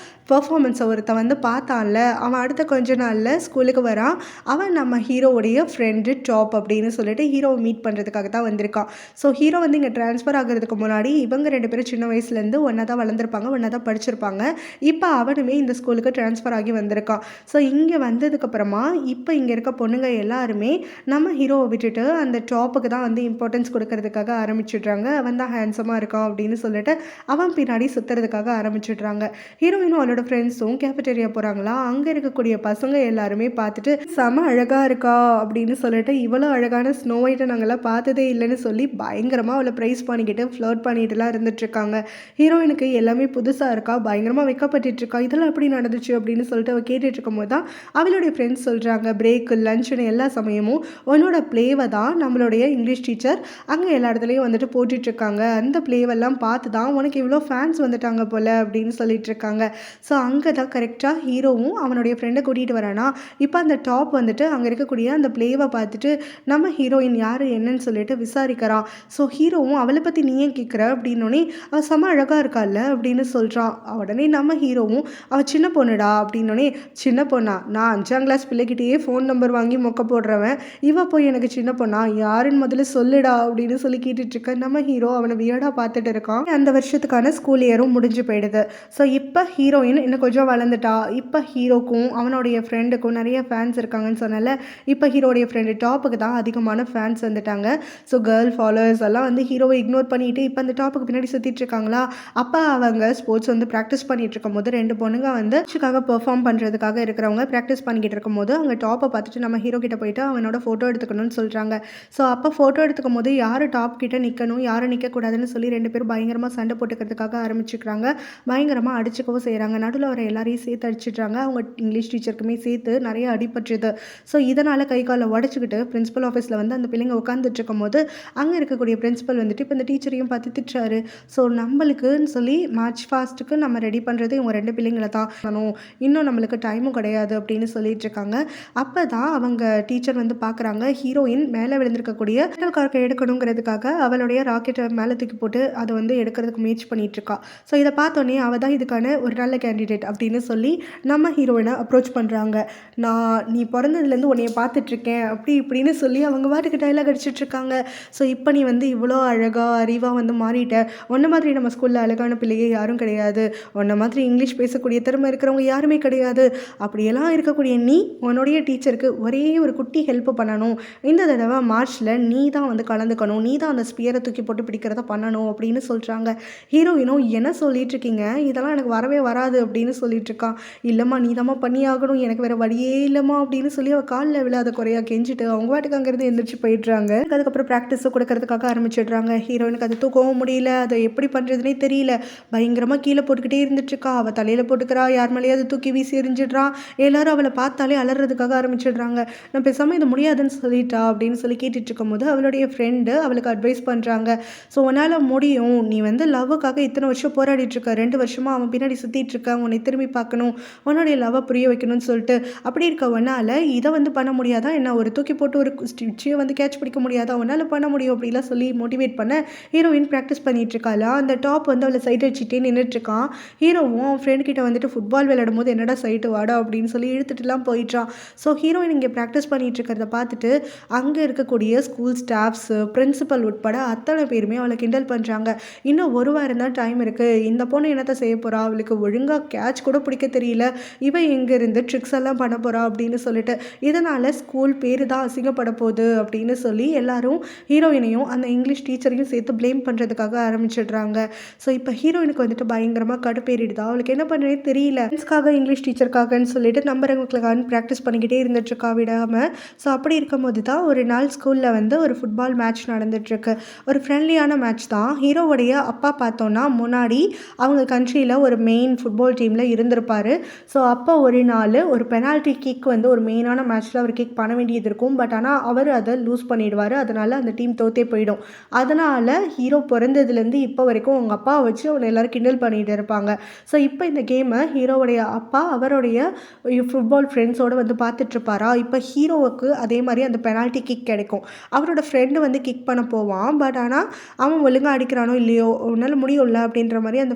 Speaker 1: பெர்ஃபார்மன்ஸை ஒருத்தன் வந்து பார்த்தான்ல, அவன் அடுத்த கொஞ்ச நாளில் ஸ்கூலுக்கு வரான். அவன் நம்ம ஹீரோவுடைய ஃப்ரெண்டு டாப் அப்படின்னு சொல்லிட்டு ஹீரோவை மீட் பண்ணுறதுக்காக தான் வந்திருக்கான். ஸோ ஹீரோ வந்து இங்கே ட்ரான்ஸ்ஃபர் ஆகிறதுக்கு முன்னாடி இவங்க 2 பேரும் சின்ன வயசுலேருந்து ஒன்றா தான் வளர்ந்துருப்பாங்க, ஒன்றா தான் படிச்சிருப்பாங்க. இப்போ அவனுமே இந்த ஸ்கூலுக்கு ட்ரான்ஸ்ஃபர் ஆகி வந்திருக்கான். ஸோ இங்கே வந்ததுக்கப்புறமா இப்போ இங்கே இருக்க பொண்ணுங்க எல்லாருமே நம்ம ஹீரோவை விட்டுட்டு அந்த டாப்புக்கு தான் வந்து இம்பார்ட்டன்ஸ் கொடுக்கறதுக்காக ஆரம்பிச்சிடுறாங்க. அவன் தான் ஹேண்ட்ஸமாக இருக்கான் அப்படின்னு சொல்லிட்டு அவன் பின்னாடி சுற்றுறதுக்காக ஆரம்பிச்சிடுறாங்க. ஹீரோயினும் அவளோட ஃப்ரெண்ட்ஸும் கேஃபட்டேரியா போகிறாங்களா, அங்கே இருக்கக்கூடிய பசங்க எல்லாருமே பார்த்துட்டு செம அழகாக இருக்கா அப்படின்னு சொல்லிட்டு, இவ்வளோ அழகான ஸ்னோ ஒயிட்டை நாங்கள்லாம் பார்த்ததே இல்லைன்னு சொல்லி பயங்கரமாக அவளை ப்ரைஸ் பண்ணிக்கிட்டு ஃப்ளர்ட் பண்ணிட்டுலாம் இருந்துட்டுருக்காங்க. ஹீரோயினுக்கு எல்லாமே புதுசாக இருக்கா, பயங்கரமாக வெக்கப்பட்டுருக்கா, இதெல்லாம் எப்படி நடந்துச்சு அப்படின்னு சொல்லிட்டு அவள் கேட்டுட்டு இருக்கும் போது தான் அவளுடைய ஃப்ரெண்ட்ஸ் சொல்கிறாங்க, பிரேக்கு லஞ்சுன்னு எல்லா சமயமும் உன்னோட ப்ளேவை தான் நம்மளுடைய இங்கிலீஷ் டீச்சர் அங்கே எல்லா இடத்துலையும் வந்துட்டு போட்டுட்ருக்காங்க, அந்த ப்ளேவெல்லாம் பார்த்து தான் உனக்கு இவ்வளோ ஃபேன்ஸ் வந்துட்டாங்க போல் அப்படின்னு சொல்லிட்டு இருக்காங்க. ஸோ அங்கே தான் கரெக்டாக ஹீரோவும் அவனுடைய ஃப்ரெண்டை கூட்டிகிட்டு வரானா. இப்போ அந்த டாப் வந்துட்டு அங்கே இருக்கக்கூடிய அந்த ப்ளேவை பார்த்துட்டு நம்ம ஹீரோயின் யார் என்னன்னு சொல்லிட்டு விசாரிக்கிறான். ஸோ ஹீரோவும் அவளை பற்றி நீ ஏன் கேட்குற அப்படின்னோடனே அவள் செம அழகாக இருக்கால்ல அப்படின்னு சொல்கிறான். உடனே நம்ம ஹீரோவும் அவள் சின்ன பொண்ணுடா அப்படின்னோடனே, சின்ன பொண்ணா, நான் 5ஆம் கிளாஸ் பிள்ளைகிட்டேயே ஃபோன் நம்பர் வாங்கி மொக்க போடுறவன், இவ போய் எனக்கு சின்ன பொண்ணா, யாருன்னு முதல்ல சொல்லுடா அப்படின்னு சொல்லி கேட்டுட்ருக்க நம்ம ஹீரோ அவனை வியர்டாக பார்த்துட்டு இருக்கான். அந்த வருஷத்துக்கான ஸ்கூல் இயரும் முடிஞ்சு போயிடுது. ஸோ இப்போ ஹீரோயின் இன்னும் கொஞ்சம் வளர்ந்துட்டா. இப்போ ஹீரோக்கும் அவனுடைய ஃப்ரெண்டுக்கும் நிறைய ஃபேன்ஸ் இருக்காங்கன்னு சொன்னால, இப்போ ஹீரோடைய ஃப்ரெண்டு டாப்புக்கு தான் அதிகமான ஃபேன்ஸ் வந்துட்டாங்க. ஸோ கேர்ள் ஃபாலோவர்ஸ் எல்லாம் வந்து ஹீரோவை இக்னோர் பண்ணிட்டு இப்போ அந்த டாப்புக்கு பின்னாடி சுற்றிட்டு இருக்காங்களா. அப்போ அவங்க ஸ்போர்ட்ஸ் வந்து ப்ராக்டிஸ் பண்ணிட்டு இருக்கும் போது 2 பொண்ணுங்க வந்து பெர்ஃபார்ம் பண்ணுறதுக்காக இருக்கிறவங்க ப்ராக்டிஸ் பண்ணிக்கிட்டு இருக்கும் போது அங்கே டாப்பை பார்த்துட்டு நம்ம ஹீரோ கிட்ட போயிட்டு அவனோட ஃபோட்டோ எடுத்துக்கணும்னு சொல்கிறாங்க. ஸோ அப்போ ஃபோட்டோ எடுத்துக்கும் போது யார் டாப் கிட்ட நிற்கணும், யார் நிற்கக்கூடாதுன்னு சொல்லி 2 பேரும் பயங்கரமாக சண்டை போட்டுக்கிறதுக்காக ஆரம்பிச்சுக்கிறாங்க. பயங்கரமாக அடிச்சுக்கவும் செய்கிறாங்க. நடுவில் வர எல்லாரையும் சேர்த்து அடிச்சிடுறாங்க. அவங்க இங்கிலீஷ் டீச்சருக்குமே சேர்த்து நிறைய அடிபட்டுருது. ஸோ இதனால் கை காலை உடச்சிக்கிட்டு பிரின்ஸிபல் ஆஃபீஸில் வந்து அந்த பிள்ளைங்க உட்காந்துட்டு இருக்கும் போது அங்கே இருக்கக்கூடிய பிரின்ஸிபல் வந்துட்டு இப்போ இந்த டீச்சரையும் பார்த்து திட்டுறாரு. ஸோ நம்மளுக்குன்னு சொல்லி மார்ச் ஃபாஸ்ட்டுக்கு நம்ம ரெடி பண்ணுறது இவங்க 2 பிள்ளைங்களை தான், இன்னும் நம்மளுக்கு டைமும் கிடையாது அப்படின்னு சொல்லிட்டு இருக்காங்க. அப்போ தான் அவங்க டீச்சர் வந்து பார்க்குறாங்க, ஹீரோயின் மேலே விழுந்திருக்கக்கூடிய கார்க்கை எடுக்கணுங்கிறதுக்காக அவளுடைய ராக்கெட்டை மேலே தூக்கி போட்டு அதை வந்து எடுக்கிறதுக்கு முயற்சி பண்ணிட்டு இருக்கா. ஸோ இதை பார்த்தோன்னே அவள் தான் இதுக்கான ஒரு நல்ல கேண்டிடேட் அப்படின்னு சொல்லி நம்ம ஹீரோயினை அப்ரோச் பண்ணுறாங்க. நீ பிறந்ததுலேருந்து உன்னைய பார்த்துட்ருக்கேன் அப்படி இப்படின்னு சொல்லி அவங்க பாட்டுக்கு டைலாக் அடிச்சிட்ருக்காங்க. ஸோ இப்போ நீ வந்து இவ்வளோ அழகாக அறிவாக வந்து மாறிட்ட, உன்ன மாதிரி நம்ம ஸ்கூலில் அழகான பிள்ளையே யாரும் கிடையாது, உன்ன மாதிரி இங்கிலீஷ் பேசக்கூடிய திறமை இருக்கிறவங்க யாருமே கிடையாது, அப்படியெல்லாம் இருக்கக்கூடிய நீ உன்னுடைய டீச்சருக்கு ஒரே ஒரு குட்டி ஹெல்ப் பண்ணணும், இந்த தடவை மார்ச்சில் நீ தான் வந்து கலந்துக்கணும், நீ தான் அந்த ஸ்பியரை தூக்கி போட்டு பிடிக்கிறத பண்ணணும் அப்படின்னு சொல்கிறாங்க. ஹீரோயினும் என்ன சொல்லிட்டு இருக்கீங்க, இதெல்லாம் எனக்கு வரவே வராது அப்படின்னு சொல்லிட்டு இருக்கான். இல்லைம்மா நீ தாம்மா பண்ணி ஆகணும், எனக்கு வேறு வழியே இல்லைம்மா அப்படின்னு சொல்லி அவள் காலில் விழாத குறையாக கெஞ்சிட்டு அவங்க வாட்டுக்கு அங்கேருந்து எந்திரிச்சு போயிடுறாங்க. அதுக்கப்புறம் ப்ராக்டிஸை கொடுக்கறதுக்காக ஆரம்பிச்சிடுறாங்க. ஹீரோயினுக்கு அது தூக்கவும் முடியல, அதை எப்படி பண்ணுறதுனே தெரியல, பயங்கரமாக கீழே போட்டுக்கிட்டே இருந்துட்டுருக்கா. அவள் தலையில் போட்டுக்கிறா, யார் மேலேயே அதை தூக்கி வீசி எறிஞ்சிடுறான். எல்லாரும் அவளை பார்த்தாலே அலறதுக்காக ஆரம்பிச்சிடுறாங்க. நான் பேசாமல் இது முடியாதுன்னு சொல்லிட்டா அப்படின்னு சொல்லி கேட்டுட்டு இருக்கும்போது அவளுடைய ஃப்ரெண்டு அவளுக்கு அட்வைஸ் பண்ணுறாங்க. ஸோ உன்னால் முடியும், நீ வந்து லவ்வுக்காக இத்தனை வருஷம் போராடிட்டு இருக்க, 2 வருஷமாக அவன் பின்னாடி சுற்றிட்டு இருக்க, உன்னை திரும்பி பார்க்கணும், உன்னுடைய லவ்வை புரிய வைக்கணும்னு சொல்லிட்டு, அப்படி இருக்க உன்னால் இதை வந்து பண்ண முடியாதா என்ன, ஒரு தூக்கி போட்டு ஒரு ஸ்டிச்சையை வந்து கேட்ச் பிடிக்க முடியாதா, உன்னால் பண்ண முடியும் அப்படிலாம் சொல்லி மோட்டிவேட் பண்ண ஹீரோயின் ப்ராக்டிஸ் பண்ணிட்டு இருக்காளா. அந்த டாப் வந்து அவளை சைட் அடிச்சுட்டே நின்றுட்டுருக்கான். ஹீரோவும் அவன் ஃப்ரெண்ட் கிட்ட வந்துட்டு ஃபுட்பால் விளையாடும் போது என்னடா சைட்டு வாடா அப்படின்னு சொல்லி இழுத்துட்டுலாம் போயிட்டான். ஸோ ஹீரோயின் இங்கே ப்ராக்டிஸ் பண்ணிட்டு இருக்கிறத பார்த்துட்டு அங்கே இருக்கக்கூடிய ஸ்கூல் ஸ்டாஃப்ஸு, பிரின்சிபல் உட்பட அத்தனை பேருமே அவளை கிண்டல் பண்ணுறாங்க. இன்னும் 1 வாரம் தான் டைம் இருக்குது, இந்த பொண்ணு என்னத்தை செய்ய போகிறா, அவளுக்கு ஒழுங்காக கேட்ச் கூட பிடிக்க தெரியல, இவன் எங்கேருந்து ட்ரிக்ஸ் எல்லாம் பண்ண போகிறா அப்படின்னு சொல்லிட்டு, இதனால் ஸ்கூல் பேர் தான் அசிங்கப்பட போகுது அப்படின்னு சொல்லி எல்லாரும் ஹீரோயினையும் அந்த இங்கிலீஷ் டீச்சரையும் சேர்த்து ப்ளேம் பண்ணுறதுக்காக ஆரம்பிச்சிடுறாங்க. ஸோ இப்போ ஹீரோயினுக்கு வந்துட்டு பயங்கரமாக கடுப்பேறிடுதா, அவளுக்கு என்ன பண்ணுறதே தெரியல. ஃப்ரெண்ட்ஸ்க்காக இங்கிலீஷ் டீச்சருக்காகன்னு சொல்லிட்டு நம்பருங்களுக்காக ப்ராக்டிஸ் பண்ணிக்கிட்டே இருந்துட்டுருக்கா விடாமல். ஸோ அப்படி இருக்கும்போது தான் ஒரு நாள் ஸ்கூலில் வந்து ஒரு ஃபுட்பால் மேட்ச் நடந்துகிட்ருக்கு. ஒரு ஃப்ரெண்ட்லியான மேட்ச் தான். ஹீரோவுடைய அப்பா பார்த்தோன்னா முன்னாடி அவங்க கண்ட்ரியில் ஒரு மெயின் ஃபுட்பால் டீமில் இருந்திருப்பார். ஸோ அப்போ ஒரு நாள் ஒரு பெனால்ட்டி கிக் வந்து ஒரு மெயினான மேட்ச்சில் அவர் கிக் பண்ண வேண்டியது இருக்கும். பட் ஆனால் அவர் அதை லூஸ் பண்ணிடுவார். அதனால் அந்த டீம் தோத்தே போயிடும். அதனால் ஹீரோ பிறந்ததுலேருந்து இப்போ வரைக்கும் அவங்க அப்பாவை வச்சு அவனை எல்லோரும் கிண்டல் பண்ணிகிட்டு இருப்பாங்க. ஸோ இப்போ இந்த கேமை ஹீரோவுடைய அப்பா அவருடைய ஃபுட்பால் ஃப்ரெண்ட்ஸோடு வந்து பார்த்துட்ருப்பாரா. இப்போ ஹீரோவுக்கு அதே மாதிரி அந்த பெனால்ட்டி கிக் கிடைக்கும். அவரோட ஃப்ரெண்டு வந்து கிக் பண்ண போவான். பட் ஆனால் அவன் ஒழுங்காக அடிக்கிறானோ இல்லையோ, உன்னால் முடியும்ல அப்படின்ற மாதிரி அந்த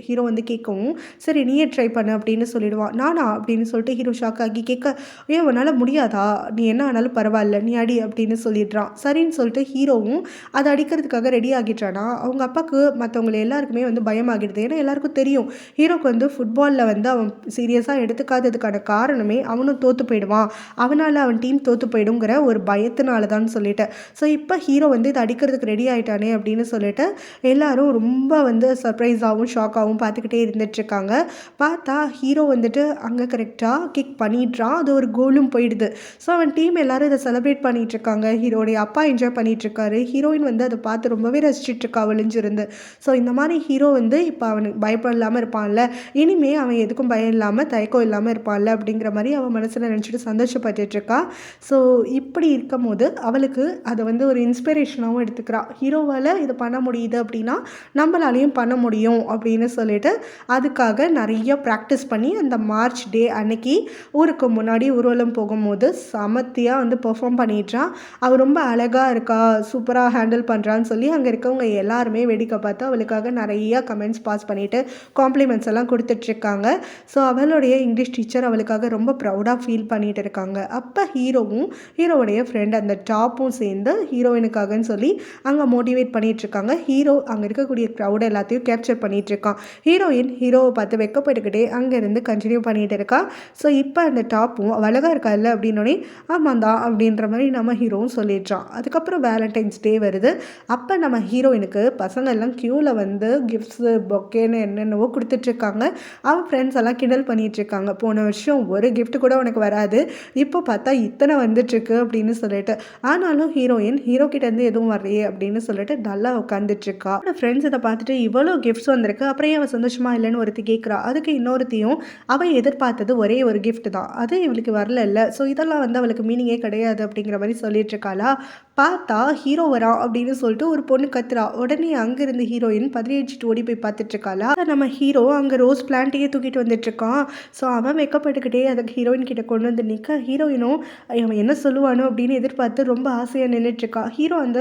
Speaker 1: ஹீரோ வந்து கேட்கவும், சரி நீயே ட்ரை பண்ணு அப்படின்னு சொல்லிடுவான். நானா அப்படின்னு சொல்லிட்டு ஹீரோ ஷாக் ஆகி கேட்க, ஏன் உன்னால் முடியாதா, நீ என்ன ஆனாலும் பரவாயில்ல நீ அடி அப்படின்னு சொல்லிடுறான். சரின்னு சொல்லிட்டு ஹீரோவும் அதை அடிக்கிறதுக்காக ரெடி ஆகிட்டானா, அவங்க அப்பாவுக்கு மற்றவங்களை எல்லாருக்குமே வந்து பயமாகிடுது. ஏன்னா எல்லாருக்கும் தெரியும் ஹீரோக்கு வந்து ஃபுட்பாலில் வந்து அவன் சீரியஸாக எடுத்துக்காததுக்கான காரணமே அவனும் தோற்று போயிடுவான், அவனால் அவன் டீம் தோற்று போயிடுங்கிற ஒரு பயத்தினால தான் சொல்லிட்டு. ஸோ இப்போ ஹீரோ வந்து இதை அடிக்கிறதுக்கு ரெடி ஆகிட்டானே அப்படின்னு சொல்லிட்டு எல்லாரும் ரொம்ப வந்து சர்ப்ரைஸாகவும் ஷாக்காகவும் பார்த்துக்கிட்டே இருந்துட்டுருக்காங்க. பார்த்தா ஹீரோ வந்துட்டு அங்கே கரெக்டாக கிக் பண்ணிடுறான், அது ஒரு கோலும் போயிடுது. ஸோ அவன் டீம் எல்லாரும் இதை செலிப்ரேட் பண்ணிகிட்ருக்காங்க. ஹீரோடைய அப்பா என்ஜாய் பண்ணிகிட்ருக்காரு, ஹீரோயின் வந்து அதை பார்த்து ரொம்பவே ரசிச்சிட்ருக்கா ஒளிஞ்சிருந்து. ஸோ இந்த மாதிரி ஹீரோ வந்து இப்போ அவனுக்கு பயப்பட இல்லாமல் இருப்பான்ல, இனிமே அவன் எதுக்கும் பயம் இல்லாமல் தயக்கம் இல்லாமல் இருப்பான்ல அப்படிங்கிற மாதிரி அவன் மனசில் நினச்சிட்டு சந்தோஷப்பட்டுட்ருக்கா. ஸோ இப்படி இருக்கும் போது அவளுக்கு அதை வந்து ஒரு இன்ஸ்பிரேஷனாகவும் எடுத்துக்கிறாள். ஹீரோவால் இது பண்ண முடியுது அப்படின்னா நம்மளாலையும் பண்ண முடியும் அப்படின்னு சொல்லிட்டு அதுக்காக நிறைய ப்ராக்டிஸ் பண்ணி அந்த மார்ச் டே அன்னைக்கு ஊருக்கு முன்னாடி ஊர்வலம் போகும்போது சமத்தியாக வந்து பெர்ஃபார்ம் பண்ணிடுறான். அவள் ரொம்ப அழகாக இருக்கா, சூப்பராக ஹேண்டில் பண்ணுறான்னு சொல்லி அங்கே இருக்கவங்க எல்லாருமே வேடிக்கை பார்த்து அவளுக்காக நிறைய கமெண்ட்ஸ் பாஸ் பண்ணிவிட்டு காம்ப்ளிமெண்ட்ஸ் எல்லாம் கொடுத்துட்ருக்காங்க. ஸோ அவளுடைய இங்கிலீஷ் டீச்சர் அவளுக்காக ரொம்ப ப்ரௌடாக ஃபீல் பண்ணிகிட்டு இருக்காங்க. அப்போ ஹீரோவும் ஹீரோவுடைய ஃப்ரெண்ட் அந்த டாப்பும் சேர்ந்து ஹீரோயினுக்காகன்னு சொல்லி அங்கே மோட்டிவேட் பண்ணிகிட்ருக்காங்க. ஹீரோ அங்கே இருக்கக்கூடிய க்ரௌட் எல்லாத்தையும் கேப்சர் பண்ணிகிட்ருக்கான். ஹீரோயின் ஹீரோவை பார்த்து வெக்கப்பட்டுக்கிட்டே அங்கேருந்து கண்டினியூ பண்ணிகிட்டு இருக்கா. ஸோ இப்போ அந்த டாப்பும் அழகாக இருக்கா இல்லை அப்படின்னோடனே ஆமாந்தா அப்படின்ற மாதிரி நம்ம ஹீரோவும் சொல்லிடுறான். அதுக்கப்புறம் வேலண்டைன்ஸ் டே வருது. அப்போ நம்ம ஹீரோயினுக்கு பசங்க எல்லாம் க்யூவில் வந்து கிஃப்ட்ஸு பொக்கேன்னு என்னென்னவோ கொடுத்துட்ருக்காங்க. அவன் ஃப்ரெண்ட்ஸ் எல்லாம் கிண்டல் பண்ணிகிட்ருக்காங்க, போன வருஷம் ஒரு கிஃப்ட் கூட உனக்கு வராது, இப்போ பார்த்தா இத்தனை வந்துட்டுருக்கு அப்படின்னு சொல்லிட்டு. ஆனாலும் ஹீரோயின் ஹீரோ கிட்டேருந்து எதுவும் வரலையே அப்படின்னு சொல்லிட்டு நல்லா உட்காந்துட்ருக்கா. அவனோட ஃப்ரெண்ட்ஸ் இதை பார்த்துட்டு இவ்வளோ கிஃப்ட்ஸ் வந்திருக்கு, அப்புறம் அவன் சந்தோஷமாக இல்லைன்னு ஒருத்தி கேட்குறா. அதுக்கு இன்னொருத்தையும் அவள் எதிர்பார்த்தது ஒரே ஒரு கிஃப்ட் தான், அது இவளுக்கு வரல இல்லை, ஸோ இதெல்லாம் வந்து அவளுக்கு மீனிங்கே கிடையாது அப்படிங்கிற மாதிரி சொல்லிட்டுருக்காளா. பார்த்தா ஹீரோ வரா அப்படின்னு சொல்லிட்டு ஒரு பொண்ணு கத்துறா. உடனே அங்கேருந்து ஹீரோயின் பதினேஜிட்டு ஓடி போய் பார்த்துட்ருக்காளா. நம்ம ஹீரோ அங்கே ரோஸ் பிளான்ட்டையே தூக்கிட்டு வந்துட்டுருக்கான். ஸோ அவன் வெக்கப்பட்டுக்கிட்டே அதுக்கு ஹீரோயின் கிட்ட கொண்டு வந்து நிற்க, ஹீரோயினும் அவன் என்ன சொல்லுவானோ அப்படின்னு எதிர்பார்த்து ரொம்ப ஆசையாக நின்றுட்டுருக்கா. ஹீரோ அந்த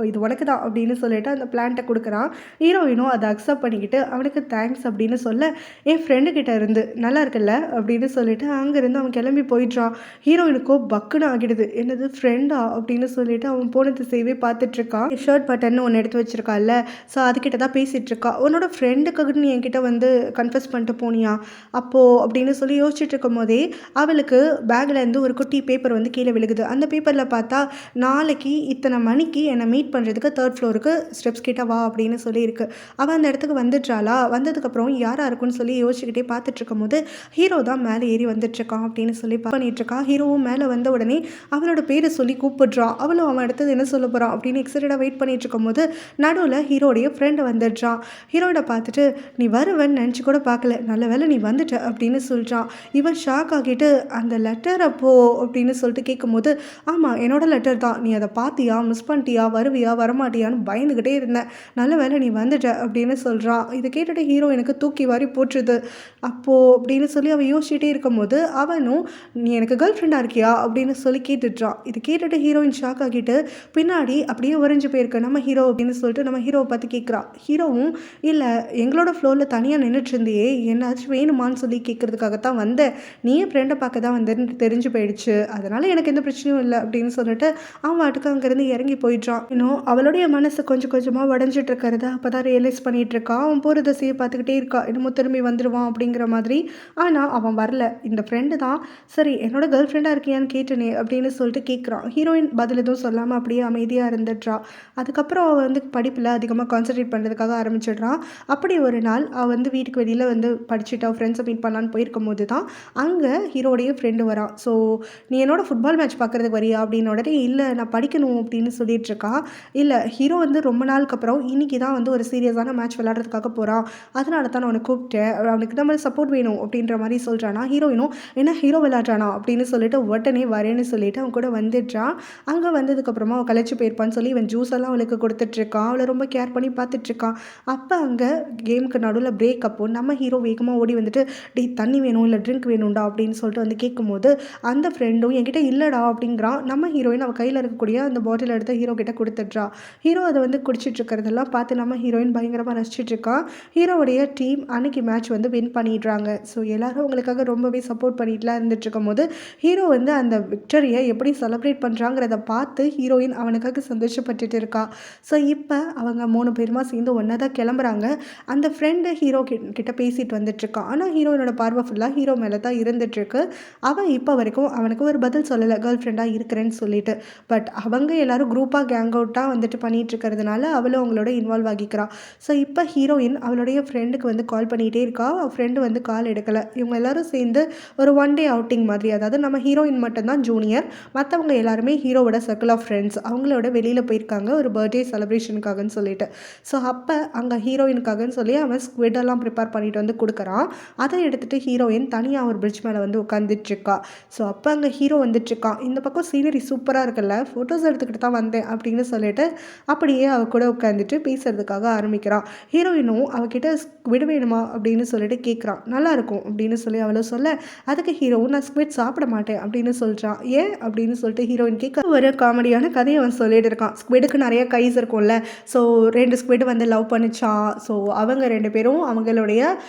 Speaker 1: இது உனக்கு தான் அப்படின்னு சொல்லிட்டு அந்த பிளான்ட்டை கொடுக்குறான். ஹீரோயினும் அதை அக்செப்ட் பண்ணிக்கிட்டு அவனுக்கு தேங்க்ஸ் அப்படின்னு சொல்ல, என் ஃப்ரெண்டு கிட்ட இருந்து நல்லா இருக்குல்ல அப்படின்னு சொல்லிட்டு அங்கேருந்து அவன் கிளம்பி போயிடுறான். ஹீரோயினுக்கோ பக்குன்னு ஆகிடுது, என்னது ஃப்ரெண்டா அப்படின்னு சொல்லிட்டு அவன் போன திசையவே பார்த்துட்ருக்கான். ஷர்ட் பட்டன் ஒன்று எடுத்து வச்சிருக்கான்ல, ஸோ அதுக்கிட்ட தான் பேசிகிட்டு இருக்கா. உன்னோட ஃப்ரெண்டுக்கு நீ என்கிட்ட வந்து கன்ஃபஸ் பண்ணிட்டு போனியா அப்போது அப்படின்னு சொல்லி யோசிச்சுட்டு இருக்கும் போதே அவளுக்கு பேக்லேருந்து ஒரு குட்டி பேப்பர் வந்து கீழே விழுகுது. அந்த பேப்பரில் பார்த்தா நாளைக்கு இத்தனை மணிக்கு என்னை மீட் பண்ணுறதுக்கு 3rd ஃப்ளோருக்கு ஸ்டெப்ஸ் கிட்ட வா அப்படின்னு சொல்லியிருக்கு. அவள் அந்த இடத்துக்கு வந்துடுறாளா. வந்ததுக்கப்புறம் யாராக இருக்குன்னு சொல்லி யோசிச்சுக்கிட்டே பார்த்துட்டு இருக்கும் போது ஹீரோ தான் மேலே ஏறி வந்துட்டுருக்கான் அப்படின்னு சொல்லி பண்ணிகிட்ருக்கான். ஹீரோவும் மேலே வந்த உடனே அவளோட பேரை சொல்லி கூப்பிடுறான். அவளும் அவன் அடுத்தது என்ன சொல்ல போகிறான் அப்படின்னு எக்ஸைட்டடாக வெயிட் பண்ணிட்டு இருக்கும் போது நடுவில் ஹீரோடைய ஃப்ரெண்டு வந்துடுறான். ஹீரோயினை பார்த்துட்டு நீ வருவன்னு நினச்சி கூட பார்க்கல, நல்ல வேலை நீ வந்துட்ட அப்படின்னு சொல்கிறான். இவன் ஷாக் ஆகிட்டு அந்த லெட்டர் அப்போ அப்படின்னு சொல்லிட்டு கேட்கும்போது, ஆமாம் என்னோட லெட்டர் தான், நீ அதை பார்த்தியா, மிஸ் பண்ணிட்டியா, வருவியா வரமாட்டியான்னு பயந்துக்கிட்டே இருந்தேன், நல்ல வேலை நீ வந்துட்ட அப்படின்னு சொல்கிறான். இதை கேட்டுட்டு ஹீரோ எனக்கு தூக்கி வாரி போட்டுருது. அப்போது அப்படின்னு சொல்லி அவன் யோசிச்சுட்டே இருக்கும்போது அவனும் நீ எனக்கு கேர்ள் ஃப்ரெண்டாக இருக்கியா அப்படின்னு சொல்லி கேட்டுட்றான். இது கேட்டுட்டு ஹீரோயின் ஷாக் ஆகிட்டு பின்னாடி அப்படியே உறைஞ்சு போயிருக்க நம்ம ஹீரோ அப்படின்னு சொல்லிட்டு நம்ம ஹீரோவை பார்த்து கேட்குறா. ஹீரோவும் இல்லை எங்களோட ஃப்ளோரில் தனியாக நின்றுட்டு இருந்தியே, என்னாச்சும் வேணுமான்னு சொல்லி கேட்குறதுக்காகத்தான் வந்தேன், நீயே ஃப்ரெண்டை பார்க்க தான் வந்துன்னு தெரிஞ்சு போயிடுச்சு, அதனால் எனக்கு எந்த பிரச்சனையும் இல்லை அப்படின்னு சொல்லிட்டு அவன் வாட்டுக்கு அங்கேருந்து இறங்கி போயிடுறான். இன்னும் அவளுடைய மனசு கொஞ்சம் கொஞ்சமாக உடஞ்சிட்டு இருக்கிறத அப்போ தான் ரியலைஸ் பண்ணிகிட்டு இருக்கான். அவன் போகிற திசையை பார்த்துக்கிட்டே இருக்கா, இன்னமும் திரும்பி வந்துடுவான் அப்படிங்கிற மாதிரி. ஆனால் அவன் வரல. இந்த ஃப்ரெண்டு தான் சரி என்னோட கேர்ள் ஃப்ரெண்டாக இருக்கியான்னு கேட்டனே அப்படின்னு சொல்லிட்டு கேட்குறான். ஹீரோயின் பதில் எதுவும் சொல்லாமல் அப்படியே அமைதியாக இருந்துடுறா. அதுக்கப்புறம் அவள் வந்து படிப்பில் அதிகமாக கான்சன்ட்ரேட் பண்ணுறதுக்காக ஆரம்பிச்சிடுறான். அப்படி ஒரு நாள் அவள் வந்து வீட்டுக்கு வெளியில் வந்து படிச்சுட்டு அவள் ஃப்ரெண்ட்ஸை மீட் பண்ணலான்னு போயிருக்கும் போது தான் அங்கே ஹீரோடைய ஃப்ரெண்டு வரான். ஸோ நீ என்னோட ஃபுட்பால் மேட்ச் பார்க்குறதுக்கு வரியா அப்படின்னு உடனே இல்லை நான் படிக்கணும் அப்படின்னு சொல்லிட்டு இருக்கா. இல்லை ஹீரோ வந்து ரொம்ப நாளுக்கு அப்புறம் இன்றைக்கி தான் வந்து ஒரு சீரியஸான மேட்ச் விளையாடுறதுக்காக போகிறான், அதனால தான் நான் அவனை கூப்பிட்டேன், அவனுக்கு நம்ம சப்போர்ட் வேணும் அப்படின்ற மாதிரி சொல்கிறானா. ஹீரோயினும் என்ன ஹீரோ விளையாடுறானா அப்படின்னு சொல்லிட்டு உடனே வரேன்னு சொல்லிட்டு அவன் கூட வந்துடுறான். அங்கே வந்ததுக்கப்புறம் அதுக்கப்புறமா அவள் கழிச்சு போயிருப்பான்னு சொல்லி இவன் ஜூஸ் எல்லாம் அவளுக்கு கொடுத்துட்ருக்கான். அவளை ரொம்ப கேர் பண்ணி பார்த்துட்ருக்கான். அப்போ அங்கே கேமுக்கு நடுவில் பிரேக் அப்போ நம்ம ஹீரோ வேகமாக ஓடி வந்துட்டு, டேய் தண்ணி வேணும் இல்லை ட்ரிங்க் வேணும்டா அப்படின்னு சொல்லிட்டு வந்து கேட்கும்போது அந்த ஃப்ரெண்டும் என்கிட்ட இல்லைடா அப்படிங்கிறான். நம்ம ஹீரோயின் அவள் கையில் இருக்கக்கூடிய அந்த பாட்டில் எடுத்து ஹீரோ கிட்ட கொடுத்துட்றா. ஹீரோ அதை வந்து குடிச்சிட்டு இருக்கிறதெல்லாம் பார்த்து நம்ம ஹீரோயின் பயங்கரமாக ரசிச்சிட்டு இருக்கான். ஹீரோவுடைய டீம் அன்னைக்கு மேட்ச் வந்து வின் பண்ணிடுறாங்க. ஸோ எல்லாரும் அவங்களுக்காக ரொம்பவே சப்போர்ட் பண்ணிட்டுலாம் இருந்துட்டு இருக்கும்போது ஹீரோ வந்து அந்த விக்டரியை எப்படி செலிப்ரேட் பண்ணுறாங்கிறத பார்த்து ஹீரோயின் அவனுக்காக சந்தோஷப்பட்டுட்டு இருக்கா. ஸோ இப்போ அவங்க 3 பேருமா சேர்ந்து ஒன்றா தான் கிளம்புறாங்க. அந்த ஃப்ரெண்டு ஹீரோ கிட்ட பேசிட்டு வந்துட்டுருக்கான். ஆனால் ஹீரோயினோட பார்வை ஃபுல்லாக ஹீரோ மேலே தான் இருந்துகிட்ருக்கு. அவன் இப்போ வரைக்கும் அவனுக்கு ஒரு பதில் சொல்லலை, கேர்ள் ஃப்ரெண்டாக இருக்கிறேன்னு சொல்லிட்டு. பட் அவங்க எல்லாரும் குரூப்பாக கேங் அவுட்டாக வந்துட்டு பண்ணிட்டு இருக்கிறதுனால அவளும் அவங்களோட இன்வால்வ் ஆகிக்கிறான். ஸோ இப்போ ஹீரோயின் அவளுடைய ஃப்ரெண்டுக்கு வந்து கால் பண்ணிகிட்டே இருக்கா. அவள் ஃப்ரெண்டு வந்து கால் எடுக்கலை. இவங்க எல்லாரும் சேர்ந்து ஒரு 1 டே அவுட்டிங் மாதிரி, அதாவது நம்ம ஹீரோயின் மட்டும்தான் ஜூனியர், மற்றவங்க எல்லாருமே ஹீரோவோட சர்க்கிள் ஆஃப் ஃப்ரெண்ட்ஸ், அவங்களோட வெளியில் போயிருக்காங்க ஒரு பர்த்டே செலிப்ரேஷனுக்காகன்னு சொல்லிட்டு. ஸோ அப்போ அங்கே ஹீரோயினுக்காகன்னு சொல்லி அவன் ஸ்குவிடெல்லாம் ப்ரிப்பேர் பண்ணிட்டு வந்து கொடுக்குறான். அதை எடுத்துகிட்டு ஹீரோயின் தனியாக ஒரு பிரிட்ஜ் மேலே வந்து உட்காந்துட்ருக்கா. ஸோ அப்போ அங்கே ஹீரோ வந்துட்டுருக்கான். இந்த பக்கம் சீனரி சூப்பராக இருக்குல்ல, ஃபோட்டோஸ் எடுத்துக்கிட்டு தான் வந்தேன் அப்படின்னு சொல்லிட்டு அப்படியே அவ கூட உட்காந்துட்டு பேசுறதுக்காக ஆரம்பிக்கிறான். ஹீரோயினும் அவகிட்ட ஸ்குவிட் வேணுமா அப்படின்னு சொல்லிட்டு கேட்குறான். நல்லாயிருக்கும் அப்படின்னு சொல்லி அவளும் சொல்ல, அதுக்கு ஹீரோவும் நான் ஸ்குவிட் சாப்பிட மாட்டேன் அப்படின்னு சொல்கிறான். ஏன் அப்படின்னு சொல்லிட்டு ஹீரோயின் கேட்க ஒரு காமெடியான கதையை அவன் சொல்லிட்டு இருக்கான். ஸ்குவிடுக்கு நிறைய கைஸ் இருக்கும்ல, ஸோ 2 ஸ்குவிட் வந்து லவ் பண்ணிச்சான். ஸோ அவங்க 2 பேரும் அவங்களுடைய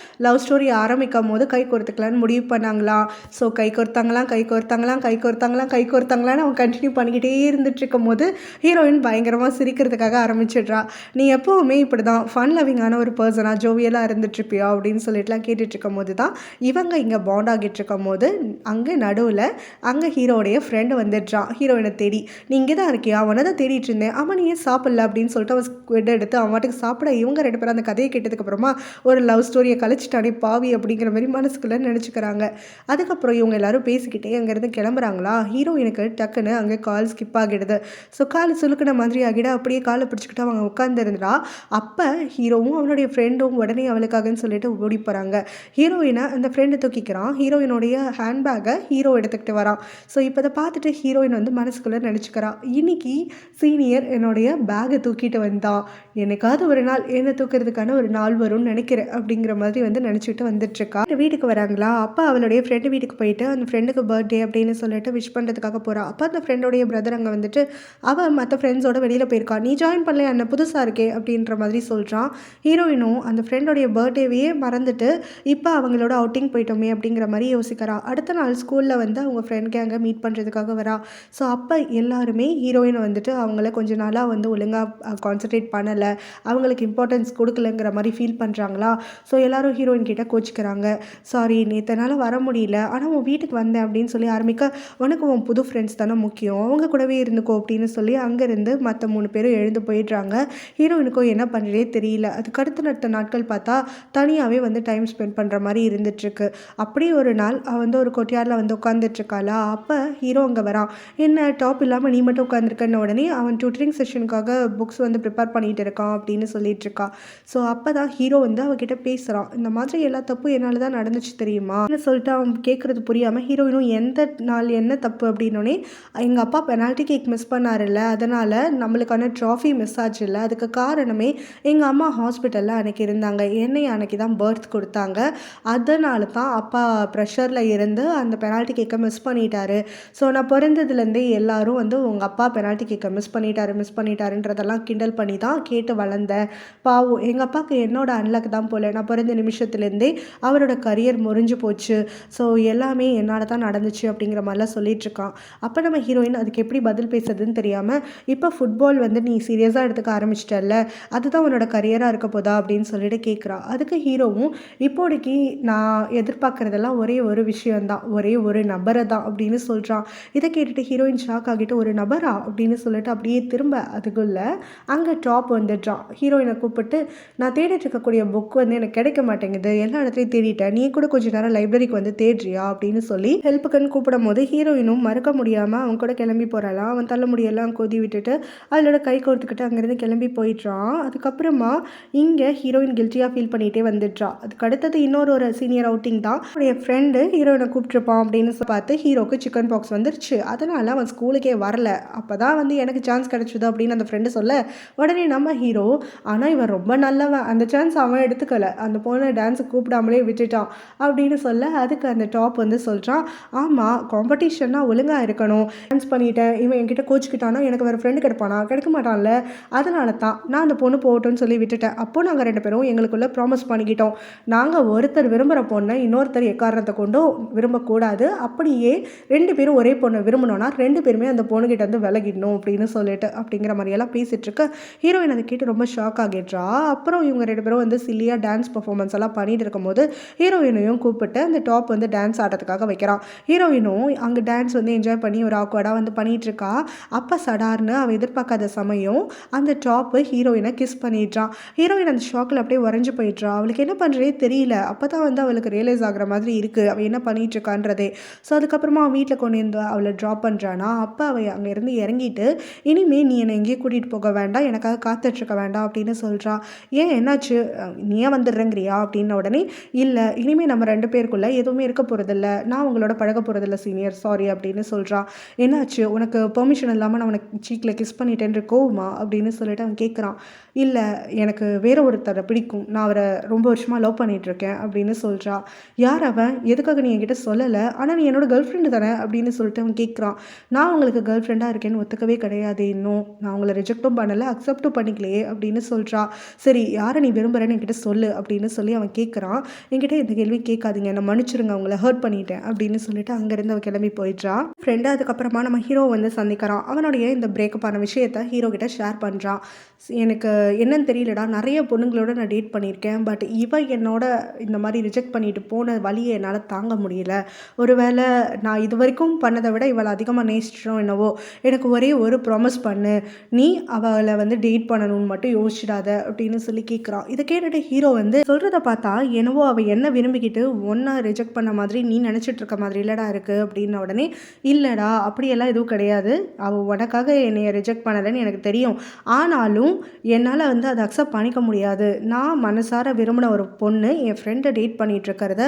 Speaker 1: லவ் ஸ்டோரி ஆரம்பிக்கும் போது கை கோர்த்துக்கலான்னு முடிவு பண்ணாங்களாம். ஸோ கை கோர்த்தாங்களான்னு அவன் கண்டினியூ பண்ணிக்கிட்டே இருந்துட்டு இருக்கும் போது ஹீரோயின் பயங்கரமாக சிரிக்கிறதுக்காக ஆரம்பிச்சிடுறா. நீ எப்போவுமே இப்படி தான் ஃபன் லவ்விங்கான ஒரு பர்சனாக ஜோவியலாக இருந்துட்டுருப்பியா அப்படின்னு சொல்லிட்டுலாம் கேட்டுட்டு இருக்கும் போது தான் இவங்க இங்கே பாண்ட் ஆகிட்டு இருக்கும் போது அங்கே நடுவில் அங்கே ஹீரோடைய ஃப்ரெண்டு வந்துடுறான் ஹீரோயினை தேடி. நீ இங்கே தான் இருக்கியா, அவனை தான் தேடிட்டு இருந்தேன், அவன் நீ ஏன் சாப்பிடல அப்படின்னு சொல்லிட்டு அவன் ஸ்குவிட் எடுத்து அவன் வாட்டுக்கு சாப்பிட, இவங்க 2 பேரும் அந்த கதையை கேட்டதுக்கப்புறமா ஒரு லவ் ஸ்டோரியை கழிச்சிட்டானே பாவி அப்படிங்கிற மாதிரி மனசுக்குள்ளே நினச்சிக்கிறாங்க. அதுக்கப்புறம் இவங்க எல்லாரும் பேசிக்கிட்டே அங்கேருந்து கிளம்புறாங்களா. ஹீரோயினுக்கு டக்குன்னு அங்கே கால் ஸ்கிப் ஆகிடுது. ஸோ கால் சுலுக்கின மாதிரி ஆகிட அப்படியே காலை பிடிச்சிக்கிட்டு அவங்க உட்காந்துருந்தா. அப்போ ஹீரோவும் அவனுடைய ஃப்ரெண்டும் உடனே அவளுக்காகன்னு சொல்லிட்டு ஓடி போகிறாங்க. ஹீரோயினை அந்த ஃப்ரெண்டு தூக்கிக்கிறான். ஹீரோயினுடைய ஹேண்ட்பேக்கை ஹீரோ எடுத்துக்கிட்டு வரான். ஸோ இப்போ அதை பார்த்துட்டு ஹீரோயின் வந்து மனசுக்குள்ளே நினச்சிக்கிறான், இன்னைக்கு சீனியர் என்னுடைய பேக்கை தூக்கிட்டு வந்தான், எனக்காவது ஒரு நாள் என்னை தூக்கிறதுக்கான ஒரு நாள் வரும்னு நினைக்கிறேன் அப்படிங்கிற மாதிரி வந்து நினச்சிட்டு வந்துட்டுருக்கா. வீட்டுக்கு வராங்களா. அப்போ அவளுடைய ஃப்ரெண்டு வீட்டுக்கு போயிட்டு அந்த ஃப்ரெண்டுக்கு பர்த்டே அப்படின்னு சொல்லிட்டு விஷ் பண்ணுறதுக்காக போகிறான். அப்போ அந்த ஃப்ரெண்டோடைய பிரதர் அங்கே வந்துட்டு அவள் மற்ற ஃப்ரெண்ட்ஸோட வெளியில் போயிருக்கா. நீ ஜாயின் பண்ணலையா, என்ன புதுசாக இருக்கே அப்படின்ற மாதிரி சொல்கிறான். ஹீரோயினும் அந்த ஃப்ரெண்டோடைய பர்த்டேவையே மறந்துட்டு இப்போ அவங்களோட அவுட்டிங் போயிட்டோமே அப்படிங்கிற மாதிரி யோசிக்கிறா. அடுத்த நாள் ஸ்கூலில் வந்து அவங்க ஃப்ரெண்ட் கேங்கை மீட் பண்ணுறதுக்காக வரா. ஸோ அப்போ எல்லாருமே ஹீரோயின் வந்துட்டு அவங்கள கொஞ்ச நாளாக வந்து ஒழுங்காக கான்சன்ட்ரேட் பண்ணலை, அவங்களுக்கு இம்பார்ட்டன்ஸ் கொடுக்கலங்கிற மாதிரி ஃபீல் பண்ணுறாங்களா. ஸோ எல்லோரும் ஹீரோயின் கிட்ட கோச்சிக்கிறாங்க. சாரி நேத்தனால வர முடியல, ஆனால் உன் வீட்டுக்கு வந்தேன் அப்படின்னு சொல்லி ஆரம்பிக்க, உனக்கு உன் புது ஃப்ரெண்ட்ஸ் தானே முக்கியம், அவங்க கூடவே இருந்துக்கோ அப்படின்னு சொல்லி அங்கேருந்து மற்ற 3 பேரும் எழுந்து போயிடுறாங்க. ஹீரோயினுக்கும் என்ன பண்ணுறதே தெரியல. அதுக்கு அடுத்த நாட்கள் பார்த்தா தனியாகவே வந்து டைம் ஸ்பெண்ட் பண்ணுற மாதிரி இருந்துகிட்ருக்கு. அப்படியே ஒரு நாள் அவள் வந்து ஒரு கொட்டியாரில் வந்து உட்காந்துட்ருக்காளா. அப்போ ஹீரோ அங்கே வரான். என்ன டாப் இல்லாமல் நீ மட்டும் உட்காந்துருக்கன்னு உடனே அவன் டியூட்டரிங் செஷனுக்காக புக்ஸ் வந்து ப்ரிப்பேர் பண்ணிகிட்டு இருக்கான் அப்படின்னு சொல்லிட்டு இருக்கா. ஸோ அப்போ தான் ஹீரோ வந்து அவகிட்ட பேசுகிறான். இந்த மாதிரி எல்லா தப்பும் என்னால் தான் நடந்துச்சு தெரியுமா சொல்லிட்டு அவன் கேட்குறது புரியாமல் ஹீரோயினும் எந்த நாள் என்ன தப்பு அப்படின்னோடனே, எங்கள் அப்பா பெனால்ட்டி கேக் மிஸ் பண்ணார்ல, அதனால் நம்மளுக்கான ட்ராஃபி மிஸ் ஆச்சு இல்லை, அதுக்கு காரணமே எங்கள் அம்மா ஹாஸ்பிட்டலில் அன்றைக்கி இருந்தாங்க, என்னை அன்றைக்கி தான் பர்த் கொடுத்தாங்க, அதனால தான் அப்பா ப்ரெஷரில் இருந்து அந்த பெனால்ட்டி கேக்கை மிஸ் பண்ணிட்டாரு. ஸோ நான் பிறந்ததுலேருந்தே எல்லாரும் வந்து உங்கள் அப்பா பெனால்ட்டி கேக்கை மிஸ் பண்ணிட்டாருன்றதெல்லாம் கிண்டல் பண்ணி தான் கேட்டு வளர்ந்தேன். பாவம் எங்கள் அப்பாவுக்கு என்னோட அன்லக் தான் போல, நான் பிறந்த நிமிஷத்துலேருந்தே அவரோட கரியர் முறிஞ்சு போச்சு. ஸோ எல்லாமே என்னால் தான் நடந்துச்சு அப்படிங்கிற மாதிரிலாம் சொல்லிகிட்ருக்கான். அப்போ நம்ம ஹீரோயின் அதுக்கு எப்படி பதில் பேசுறதுன்னு தெரியாமல், இப்போ ஃபுட்பால் வந்து நீ சீரியஸாக எடுத்துக்க ஆரம்பிச்சிட்டல்ல, அதுதான் உன்னோட கரியராக இருக்க போதா அப்படின்னு சொல்லிட்டு கேட்குறா. அதுக்கு ஹீரோவும் இப்போதைக்கு நான் எதிர்பார்க்குறதெல்லாம் ஒரே ஒரு விஷயந்தான், ஒரே ஒரு நபரை தான் அப்படின்னு சொல்கிறான். இதை கேட்டுட்டு ஹீரோயின் ஷாக் ஆகிட்டு, ஒரு நபரா அப்படின்னு சொல்லிட்டு அப்படியே திரும்ப அதுக்குள்ளே அங்கே டாப் வந்துடுறான். ஹீரோயினை கூப்பிட்டு, நான் தேடிட்டு இருக்கக்கூடிய புக் வந்து எனக்கு கிடைக்க மாட்டேங்குது, எல்லா இடத்துலையும் தேடிட்டேன், நீ கூட கொஞ்சம் நேரம் லைப்ரரிக்கு வந்து தேடுறியா அப்படின்னு சொல்லி ஹெல்ப்புக்குன்னு கூப்பிடும் போது ஹீரோயினும் மறக்க முடியாமல் அவன் கூட கிளம்பி போகிறாளாம். அவன் தள்ள முடியெல்லாம் கொதி விட்டுட்டு அவளோட கை கோர்த்துக்கிட்டு அங்கேருந்து கிளம்பி போயிடுறான். அதுக்கப்புறமா இங்கே ஹீரோயின் கில்ட்டியாக ஃபீல் பண்ணிகிட்டே வந்துடுறா. அதுக்கு அடுத்தது ஒரு சீனியர் அவுட்டிங் தான். அவனுடைய ஃப்ரெண்டு ஹீரோயினை கூப்பிட்டுருப்பான் அப்படின்னு பார்த்து ஹீரோக்கு சிக்கன் பாக்ஸ் வந்துருச்சு. அதனால் அவன் ஸ்கூலுக்கே வரல அப்போ தான் வந்து எனக்கு சான்ஸ் கிடச்சிது அப்படின்னு அந்த ஃப்ரெண்டு சொல்ல, உடனே நம்ம ஹீரோ ஆனால் இவன் ரொம்ப நல்லவன், அந்த சான்ஸ் அவன் எடுத்துக்கல, அந்த பொண்ணை டான்ஸுக்கு கூப்பிடாமலே விட்டுட்டான் அப்படின்னு சொல்ல, அதுக்கு அந்த டாப் வந்து சொல்கிறான், ஆமாம் காம்படிஷன்னா ஒழுங்காக இருக்கணும், டான்ஸ் பண்ணிட்டேன் இவன் என்கிட்ட கோச்சிக்கிட்டானா எனக்கு வேறு ஃப்ரெண்டு கிடைப்பானா, கிடைக்க மாட்டான்ல, அதனால தான் நான் அந்த பொண்ணு போகட்டும்னு சொல்லி விட்டுட்டேன். அப்போது நாங்கள் 2 பேரும் எங்களுக்குள்ளே ப்ராமிஸ் பண்ணிக்கிட்டோம், நாங்கள் ஒருத்தர் விரும்புகிற பொண்ணை இன்னொருத்தர் எக்காரணத்தை கொண்டும் விரும்பக்கூடாது, அப்படியே 2 பேரும் ஒரே பொண்ணை விரும்பினோன்னா 2 பேருமே அந்த பொண்ணுகிட்ட வந்து விலகிடணும் அப்படின்னு சொல்லிட்டு அப்படிங்கிற மாதிரியெல்லாம் பேசிகிட்டு இருக்க ஹீரோயின் அதை கேட்டு ரொம்ப ஷாக் ஆகிடுறா. அப்புறம் இவங்க 2 பேரும் வந்து சில்லியாக டான்ஸ் பர்ஃபார்மன்ஸ் எல்லாம் பண்ணிட்டு இருக்கும்போது ஹீரோயினையும் கூப்பிட்டு அந்த டாப் வந்து டான்ஸ் ஆடுறதுக்காக வைக்கிறான். ஹீரோயினும் அங்கே டான்ஸ் வந்து என்ஜாய் பண்ணி ஒரு ஆக்வர்டாக வந்து பண்ணிகிட்டு இருக்கா. அப்போ சடார்னு அவள் எதிர்பார்க்காத சமயம் அந்த டாப்பு ஹீரோயினை கிஸ் பண்ணிடுறான். ஹீரோயின் அந்த ஷாக்கில் அப்படியே உறைஞ்சு போயிடுறா. அவளுக்கு என்ன பண்ணுறதே தெரியல. அப்போ தான் வந்து அவளுக்கு ரியலைஸ் ஆகிற மாதிரி இருக்குது அவள் என்ன பண்ணிகிட்டு இருக்கான்றதே. ஸோ அதுக்கப்புறமா அவன் வீட்டில் கொண்டு வந்து அவளை ட்ராப் பண்ணுறானா. அப்போ அவள் அங்கேருந்து இறங்கிட்டு இனிமேல் நீ என்னை எங்கேயும் கூட்டிகிட்டு போக வேண்டாம், எனக்காக காத்துட்ருக்க வேண்டாம் அப்படின்னு சொல்கிறா. ஏன் என்னாச்சு, நீயே வந்துடுறேங்கிறியா அப்படின்ன உடனே, இல்லை இனிமேல் நம்ம 2 பேருக்குள்ளே எதுவுமே இருக்க போகிறதில்ல, நான் உங்களோட பழக போகிறதில்ல சீனியர், சாரி அப்படின்னு சொல்கிறா. என்னாச்சு, உனக்கு பெர்மிஷன் இல்லாமல் நான் உனக்கு சீக்கில் கிஸ் பண்ணிட்டேன் கோவமா அப்படின்னு சொல்லிட்டு அவன் கேட்குறான். இல்லை எனக்கு வேற ஒருத்தரை பிடிக்கும், நான் அவரை ரொம்ப வருஷமாக லவ் பண்ணிகிட்ருக்கேன் அப்படின்னு சொல்கிறா. யார் அவன், எதுக்காக நீ என்கிட்ட சொல்லலை, ஆனால் நீ என்னோட கேர்ள் ஃப்ரெண்டு தானே அப்படின்னு சொல்லிட்டு அவன் கேட்குறான். நான் உங்களுக்கு கேர்ள் ஃப்ரெண்டாக இருக்கேன்னு ஒத்துக்கவே கிடையாது, இன்னும் நான் உங்களை ரிஜெக்டும் பண்ணலை அக்செப்டும் பண்ணிக்கலையே அப்படின்னு சொல்கிறா. சரி யாரை நீ விரும்புகிறேன்னு என்கிட்ட சொல்லு அப்படின்னு சொல்லி அவன் கேட்குறான். என்கிட்ட இந்த கேள்வி கேட்காதீங்க, என்னை மன்னிச்சிருங்க, அவங்கள ஹர்ட் பண்ணிட்டேன் அப்படின்னு சொல்லிட்டு அங்கேருந்து அவன் கிளம்பி போயிடுறான். ஃப்ரெண்டு அதுக்கப்புறமா நம்ம ஹீரோ வந்து சந்திக்கிறான். அவனுடைய இந்த பிரேக்கப் ஆன விஷயத்தை ஹீரோ கிட்ட ஷேர் பண்ணுறான். எனக்கு என்னன்னு தெரியலடா, நிறைய பொண்ணுங்களோட நான் டேட் பண்ணியிருக்கேன், பட் இவன் என்னோட இந்த மாதிரி ரிஜெக்ட் பண்ணிட்டு போன வழியை என்னால் தாங்க முடியல, ஒருவேளை நான் இது வரைக்கும் பண்ணதை விட இவளை அதிகமாக நேசிச்சிட்டோம் என்னவோ, எனக்கு ஒரே ஒரு ப்ராமிஸ் பண்ணு, நீ அவளை வந்து டேட் பண்ணணும்னு மட்டும் யோசிச்சிடாத அப்படின்னு சொல்லி கேட்குறான். இதை கேட்டுட்டு ஹீரோ வந்து சொல்கிறத பார்த்தா என்னவோ அவள் என்ன விரும்பிக்கிட்டு ஒன்றா ரிஜெக்ட் பண்ண மாதிரி நீ நினச்சிட்டு இருக்க மாதிரி இல்லடா இருக்குது அப்படின்ன உடனே, இல்லைடா அப்படியெல்லாம் எதுவும் கிடையாது, அவள் உனக்காக என்னை ரிஜெக்ட் பண்ணலைன்னு எனக்கு தெரியும், ஆனாலும் என்னால் வந்து அதை அக்செப்ட் பண்ணிக்க முடியாது, நான் மனசார விரும்பின ஒரு பொண்ணு என் ஃப்ரெண்டை டேட் பண்ணிகிட்டு இருக்கிறத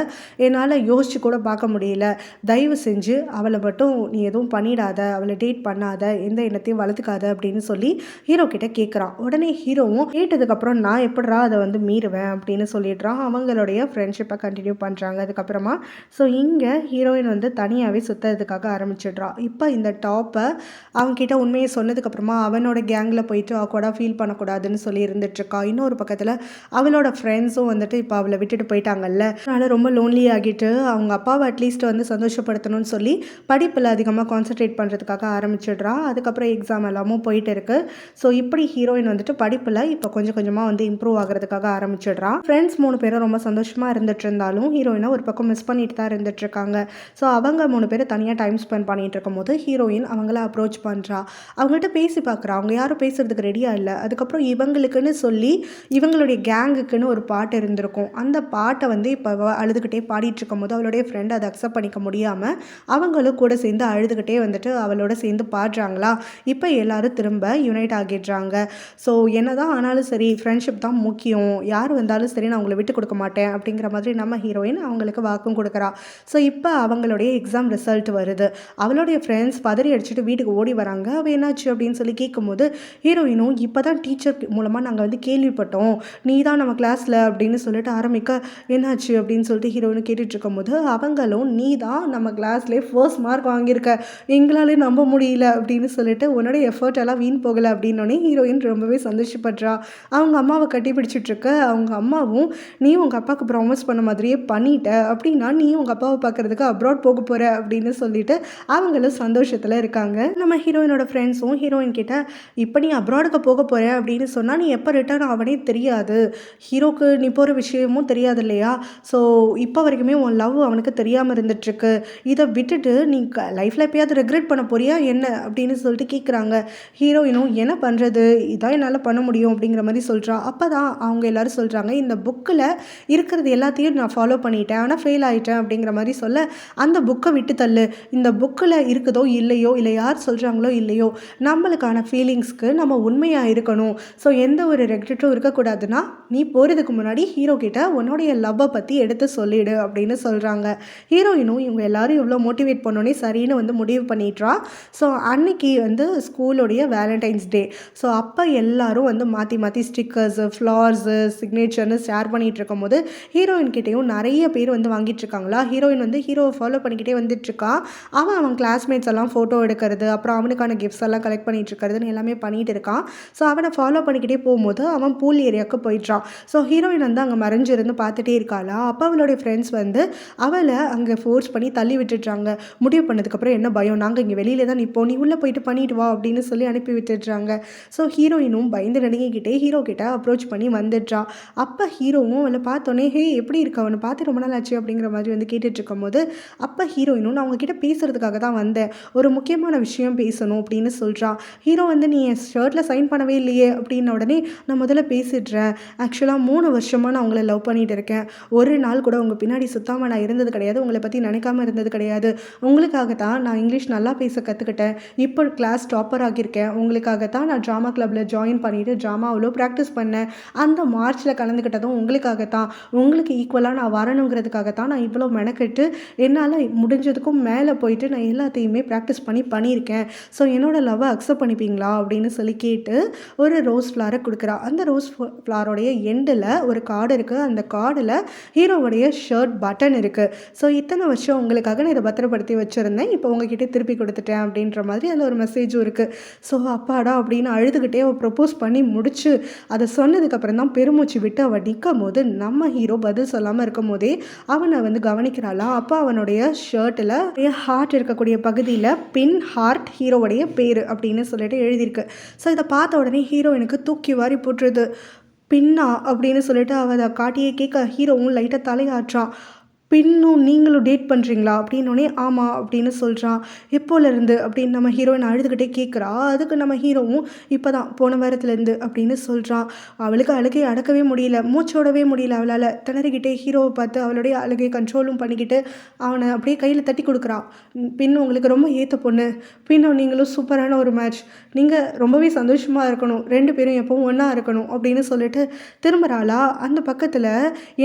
Speaker 1: என்னால் யோசிச்சு கூட பார்க்க முடியல, தயவு செஞ்சு அவளை மட்டும் நீ எதுவும் பண்ணிடாத, அவளை டேட் பண்ணாத, எந்த எண்ணத்தையும் வளர்த்துக்காத அப்படின்னு சொல்லி ஹீரோ கிட்ட கேட்குறான். உடனே ஹீரோவும் கேட்டதுக்கப்புறம் நான் எப்படா அதை வந்து மீறுவேன் அப்படின்னு சொல்லிடுறான். அவங்களுடைய ஃப்ரெண்ட்ஷிப்பை கண்டினியூ பண்ணுறாங்க அதுக்கப்புறமா. ஸோ இங்கே ஹீரோயின் வந்து தனியாகவே சுற்றுறதுக்காக ஆரம்பிச்சிடுறான். இப்போ இந்த டாப்பை அவன்கிட்ட உண்மையை சொன்னதுக்கப்புறமா அவனோட கேங்கில் போயிட்டு ஆக்வர்டாக ஃபீல் பண்ணக்கூடாதுன்னு சொல்லி இருந்துட்டுருக்கா. இன்னொரு பக்கத்தில் அவளோட ஃப்ரெண்ட்ஸும் வந்துட்டு இப்போ அவளை விட்டுட்டு போயிட்டாங்கல்ல, அதனால் ரொம்ப லோன்லி ஆகிட்டு அவங்க அப்பாவை அட்லீஸ்ட் வந்து சந்தோஷப்படுத்தணும்னு சொல்லி படிப்பில் அதிகமாக கான்சன்ட்ரேட் பண்ணுறதுக்காக ஆரம்பிச்சிடுறா. அதுக்கப்புறம் எக்ஸாம் எல்லாமும் போயிட்டு இருக்கு. ஸோ இப்படி ஹீரோயின் வந்துட்டு படிப்பில் இப்போ கொஞ்சம் கொஞ்சமாக வந்து இம்ப்ரூவ் ஆகிறதுக்காக ஆரம்பிச்சிடுறா. ஃப்ரெண்ட்ஸ் 3 பேரும் ரொம்ப சந்தோஷமாக இருந்துட்டு இருந்தாலும் ஹீரோயினை ஒரு பக்கம் மிஸ் பண்ணிட்டு தான் இருந்துட்டு இருக்காங்க. ஸோ அவங்க 3 பேரும் தனியாக டைம் ஸ்பெண்ட் பண்ணிட்டு இருக்கும்போது ஹீரோயின் அவங்கள அப்ரோச் பண்ணுறா. அவங்கள்ட்ட பேசி பார்க்குறா. அவங்க யாரும் பேசுறதுக்கு ரெடியாக இல்லை. அதுக்கப்புறம் இவங்களுக்குன்னு சொல்லி இவங்களுடைய கேங்குக்குன்னு ஒரு பாட்டு இருந்திருக்கும். அந்த பாட்டை வந்து இப்போ அழுதுகிட்டே பாடிட்டு இருக்கும்போது அவளுடைய ஃப்ரெண்ட் அதை அக்செப்ட் பண்ணிக்க முடியாமல் அவங்களும் கூட சேர்ந்து அழுதுகிட்டே வந்துட்டு அவளோட சேர்ந்து பாடுறாங்களா. இப்போ எல்லாரும் திரும்ப யுனைட் ஆகிடுறாங்க. ஸோ என்னதான் ஆனாலும் சரி ஃப்ரெண்ட்ஷிப் தான் முக்கியம், யார் வந்தாலும் சரி நான் அவங்களை விட்டு கொடுக்க மாட்டேன் அப்படிங்கிற மாதிரி நம்ம ஹீரோயின் அவங்களுக்கு வாக்கும் கொடுக்குறா. ஸோ இப்போ அவங்களுடைய எக்ஸாம் ரிசல்ட் வருது. அவளுடைய ஃப்ரெண்ட்ஸ் பதறி அடிச்சுட்டு வீட்டுக்கு ஓடி வராங்க. அவள் என்னாச்சு அப்படின்னு சொல்லி கேட்கும்போது ஹீரோயினும் இப்போ தான் டீச்சர் மூலமாக நாங்கள் வந்து கேள்விப்பட்டோம், நீ தான் நம்ம கிளாஸில் அப்படின்னு சொல்லிட்டு ஆரம்பிக்க, என்னாச்சு அப்படின்னு சொல்லிட்டு ஹீரோயினு கேட்டுட்டு இருக்கும்போது அவங்களும் நீ தான் நம்ம கிளாஸ்லேயே ஃபர்ஸ்ட் மார்க் வாங்கியிருக்க, எங்களாலே நம்ப முடியல அப்படின்னு சொல்லிட்டு உன்னோட எஃபர்ட் எல்லாம் வீண் போகலை அப்படின்னோடனே ஹீரோயின் ரொம்பவே சந்தோஷப்படுறா. அவங்க அம்மாவை கட்டி பிடிச்சிட்ருக்க. அவங்க அம்மாவும் நீ உங்கள் அப்பாவுக்கு ப்ராமிஸ் பண்ண மாதிரியே பண்ணிட்ட, அப்படின்னா நீ உங்கள் அப்பாவை பார்க்குறதுக்கு அப்ராட் போக போகிற அப்படின்னு சொல்லிட்டு அவங்களும் சந்தோஷத்தில் இருக்காங்க. நம்ம ஹீரோயினோட ஃப்ரெண்ட்ஸும் ஹீரோயின் கிட்ட இப்போ நீ அப்ராடுக்கு போக போகிற அப்படின்னு சொன்னால் நீ எப்போ ரிட்டர்ன் ஆவனே தெரியாது, ஹீரோக்கு நீ போகிற விஷயமும் தெரியாது இல்லையா, ஸோ இப்போ வரைக்குமே உன் லவ் அவனுக்கு தெரியாமல் இருந்துகிட்ருக்கு, இதை விட்டுட்டு நீ லைஃப்பில் எப்பயாவது ரெக்ரெட் பண்ண போறியா என்ன அப்படின்னு சொல்லிட்டு கேட்குறாங்க. ஹீரோயினும் என்ன பண்ணுறது, இதான் என்னால் பண்ண முடியும் அப்படிங்கிற மாதிரி சொல்கிறா. அப்போ தான் அவங்க எல்லோரும் சொல்கிறாங்க, இந்த புக்கில் இருக்கிறது எல்லாத்தையும் நான் ஃபாலோ பண்ணிட்டேன், ஆனால் ஃபெயில் ஆகிட்டேன் அப்படிங்கிற மாதிரி சொல்ல, அந்த புக்கை விட்டு தள்ளு, இந்த புக்கில் இருக்குதோ இல்லையோ, இல்லை யார் சொல்கிறாங்களோ இல்லையோ, நம்மளுக்கான ஃபீலிங்ஸ்க்கு நம்ம உண்மையாக இருக்கணும், ஸோ எந்த ஒரு ரெக்ரெட்டும் இருக்கக்கூடாதுன்னா நீ போகிறதுக்கு முன்னாடி ஹீரோ கிட்ட உன்னுடைய லவ்வை பற்றி எடுத்து சொல்லிடு அப்படின்னு சொல்கிறாங்க. ஹீரோயினும் இவங்க எல்லாரும் இவ்வளோ மோட்டிவேட் பண்ணோன்னே சரின்னு வந்து முடிவு பண்ணிடுறா. ஸோ அன்னைக்கு வந்து ஸ்கூலோடைய வேலண்டைன்ஸ் டே. ஸோ அப்போ எல்லாரும் வந்து மாற்றி மாற்றி ஸ்டிக்கர்ஸு, ஃப்ளார்ஸு, சிக்னேச்சர்னு ஷேர் பண்ணிகிட்டு இருக்கும்போது ஹீரோயின் கிட்டேயும் நிறைய பேர் வந்து வாங்கிட்டு இருக்காங்களா. ஹீரோயின் வந்து ஹீரோவை ஃபாலோ பண்ணிக்கிட்டே வந்துட்டுருக்கா. அவன் கிளாஸ்மேட்ஸ் எல்லாம் ஃபோட்டோ எடுக்கிறது, அப்புறம் அவனுக்கான கிஃப்ட்ஸ் எல்லாம் கலெக்ட் பண்ணிகிட்டு இருக்கிறதுன்னு எல்லாமே பண்ணிகிட்டு இருக்கான். ஸோ அவனை ஃபாலோ பண்ணிக்கிட்டே போகும்போது அவன் பூல் ஏரியாவுக்கு போயிட்டான். ஸோ ஹீரோயின் வந்து அங்கே மறைஞ்சிருந்து பார்த்துட்டே இருக்காளா. அப்போ அவளுடைய ஃப்ரெண்ட்ஸ் வந்து அவளை அங்கே ஃபோர்ஸ் பண்ணி தள்ளி விட்டுடுறாங்க. முடிவு பண்ணதுக்கப்புறம் என்ன பயம், நாங்கள் இங்கே வெளியில தான் நிற்போம், நீ உள்ளே போயிட்டு பண்ணிட்டு வா அப்படின்னு சொல்லி அனுப்பி விட்டுடுறாங்க. ஸோ ஹீரோயினும் பயந்து நடுங்கிக்கிட்டே ஹீரோ கிட்ட அப்ரோச் பண்ணி வந்துடுறா. அப்போ ஹீரோவும் அவளை பார்த்தோன்னே ஹே எப்படி இருக்க, அவனை பார்த்து ரொம்ப நாள் ஆச்சு அப்படிங்கிற மாதிரி வந்து கேட்டுட்டு இருக்கும்போது அப்போ ஹீரோயினும் நான் அவங்ககிட்ட பேசுறதுக்காக தான் வந்தேன், ஒரு முக்கியமான விஷயம் பேசணும் அப்படின்னு சொல்கிறான். ஹீரோ வந்து நீ என் ஷர்ட்டில் சைன் பண்ணவே இல்லையே அப்படின்ன உடனே நான் முதல்ல பேசிடுறேன். ஆக்சுவலாக 3 வருஷமாக நான் உங்களை லவ் பண்ணிட்டு இருக்கேன். ஒரு நாள் கூட உங்கள் பின்னாடி சுத்தாமல் நான் இருந்தது கிடையாது, உங்களை பற்றி நினைக்காம இருந்தது கிடையாது. உங்களுக்காக தான் நான் இங்கிலீஷ் நல்லா பேச கற்றுக்கிட்டேன், இப்போ கிளாஸ் டாப்பர் ஆகியிருக்கேன். உங்களுக்காக தான் நான் ட்ராமா கிளப்பில் ஜாயின் பண்ணிவிட்டு ட்ராமா அவ்வளோ ப்ராக்டிஸ் பண்ணேன். அந்த மார்ச்சில் கலந்துக்கிட்டதும் உங்களுக்காக தான், உங்களுக்கு ஈக்குவலாக நான் வரணுங்கிறதுக்காக தான் நான் இவ்வளோ மெனக்கெட்டு என்னால் முடிஞ்சதுக்கும் மேலே போயிட்டு நான் எல்லாத்தையுமே ப்ராக்டிஸ் பண்ணியிருக்கேன். ஸோ என்னோடய லவ்வை அக்செப்ட் பண்ணிப்பீங்களா அப்படின்னு சொல்லி கேட்டு ஒரு ரோஸ் ஃப்ளாரை கொடுக்குறா. அந்த ரோஸ் ஃப்ளாரோடைய எண்டில் ஒரு கார்டு இருக்குது. அந்த கார்டில் ஹீரோவுடைய ஷர்ட் பட்டன் இருக்குது. ஸோ இத்தனை வருஷம் உங்களுக்காக நான் இதை பத்திரப்படுத்தி வச்சுருந்தேன், இப்போ உங்ககிட்ட திருப்பி கொடுத்துட்டேன் அப்படின்ற மாதிரி அதில் ஒரு மெசேஜும் இருக்குது. ஸோ அப்பாடா அப்படின்னு அழுதுகிட்டே அவள் ப்ரப்போஸ் பண்ணி முடிச்சு அதை சொன்னதுக்கப்புறம் தான் பெருமூச்சு விட்டு அவள் நிற்கும் போது நம்ம ஹீரோ பதில் சொல்லாமல் இருக்கும் போதே அவனை வந்து கவனிக்கிறாளா. அப்போ அவனுடைய ஷர்ட்டில் ஹார்ட் இருக்கக்கூடிய பகுதியில் பின் ஹார்ட் ஹீரோவுடைய பேர் அப்படின்னு சொல்லிட்டு எழுதியிருக்கு. ஸோ இதை பார்த்த உடனே ஹீரோயினுக்கு தூக்கி வாரி போட்டுருது. பின்னா அப்படின்னு சொல்லிட்டு அவள் அதை காட்டியே கேட்க ஹீரோவும் லைட்டாக தலையாற்றான். பின்னும் நீங்களும் டேட் பண்ணுறீங்களா அப்படின்னோடனே ஆமாம் அப்படின்னு சொல்கிறான். எப்போலேருந்து அப்படின்னு நம்ம ஹீரோயின் அழுதுகிட்டே கேட்குறா. அதுக்கு நம்ம ஹீரோவும் இப்போ தான் போன வாரத்துலேருந்து அப்படின்னு சொல்கிறான். அவளுக்கு அழுகையை அடக்கவே முடியல, மூச்சோடவே முடியல அவளால். திணறிக்கிட்டே ஹீரோவை பார்த்து அவளுடைய அழுகையை கண்ட்ரோலும் பண்ணிக்கிட்டு அவனை அப்படியே கையில் தட்டி கொடுக்குறா. பின் உங்களுக்கு ரொம்ப ஏற்ற பொண்ணு, பின்னும் நீங்களும் சூப்பரான ஒரு மேட்ச், நீங்கள் ரொம்பவே சந்தோஷமாக இருக்கணும், 2 பேரும் எப்பவும் ஒன்றா இருக்கணும் அப்படின்னு சொல்லிட்டு திரும்புகிறாளா. அந்த பக்கத்தில்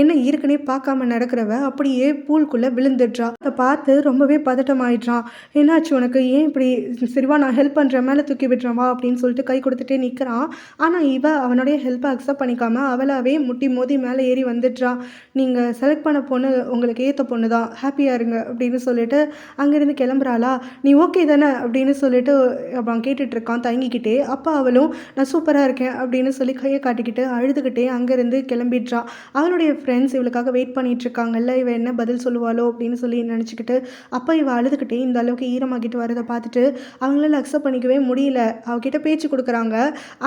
Speaker 1: என்ன இருக்குன்னே பார்க்காம நடக்கிறவ அப்படி பூல்குள்ளே விழுந்துடுறா. அதை பார்த்து ரொம்பவே பதட்டமாயிடுறான். என்னாச்சு உனக்கு, ஏன் இப்படி, சரிவா நான் ஹெல்ப் பண்ணுறேன், மேலே தூக்கி விட்டுறவா அப்படின்னு சொல்லிட்டு கை கொடுத்துட்டே நிற்கிறான். ஆனால் அவனுடைய ஹெல்ப்பை அக்செப்ட் பண்ணிக்காம அவளாவே முட்டி மோதி மேலே ஏறி வந்துடுறா. நீங்கள் செலக்ட் பண்ண பொண்ணு உங்களுக்கு ஏற்ற பொண்ணு தான், ஹாப்பியாக இருங்க அப்படின்னு சொல்லிட்டு அங்கேருந்து கிளம்புறாளா. நீ ஓகே தானே அப்படின்னு சொல்லிட்டு அவன் கேட்டுட்ருக்கான் தயங்கிக்கிட்டே. அப்போ அவளும் நான் சூப்பராக இருக்கேன் அப்படின்னு சொல்லி கையை காட்டிக்கிட்டு அழுதுகிட்டே அங்கேருந்து கிளம்பிடுறா. அவளுடைய ஃப்ரெண்ட்ஸ் இவளுக்காக வெயிட் பண்ணிகிட்ருக்காங்கல்ல, இவ என்ன பதில் சொல்லுவாளோ அப்படின்னு சொல்லி நினச்சிக்கிட்டு அப்போ இவள் அழுதுகிட்டே இந்த அளவுக்கு ஈரமாகிட்டு வரதை பார்த்துட்டு அவங்களால அக்செப்ட் பண்ணிக்கவே முடியல. அவகிட்ட பேச்சு கொடுக்குறாங்க.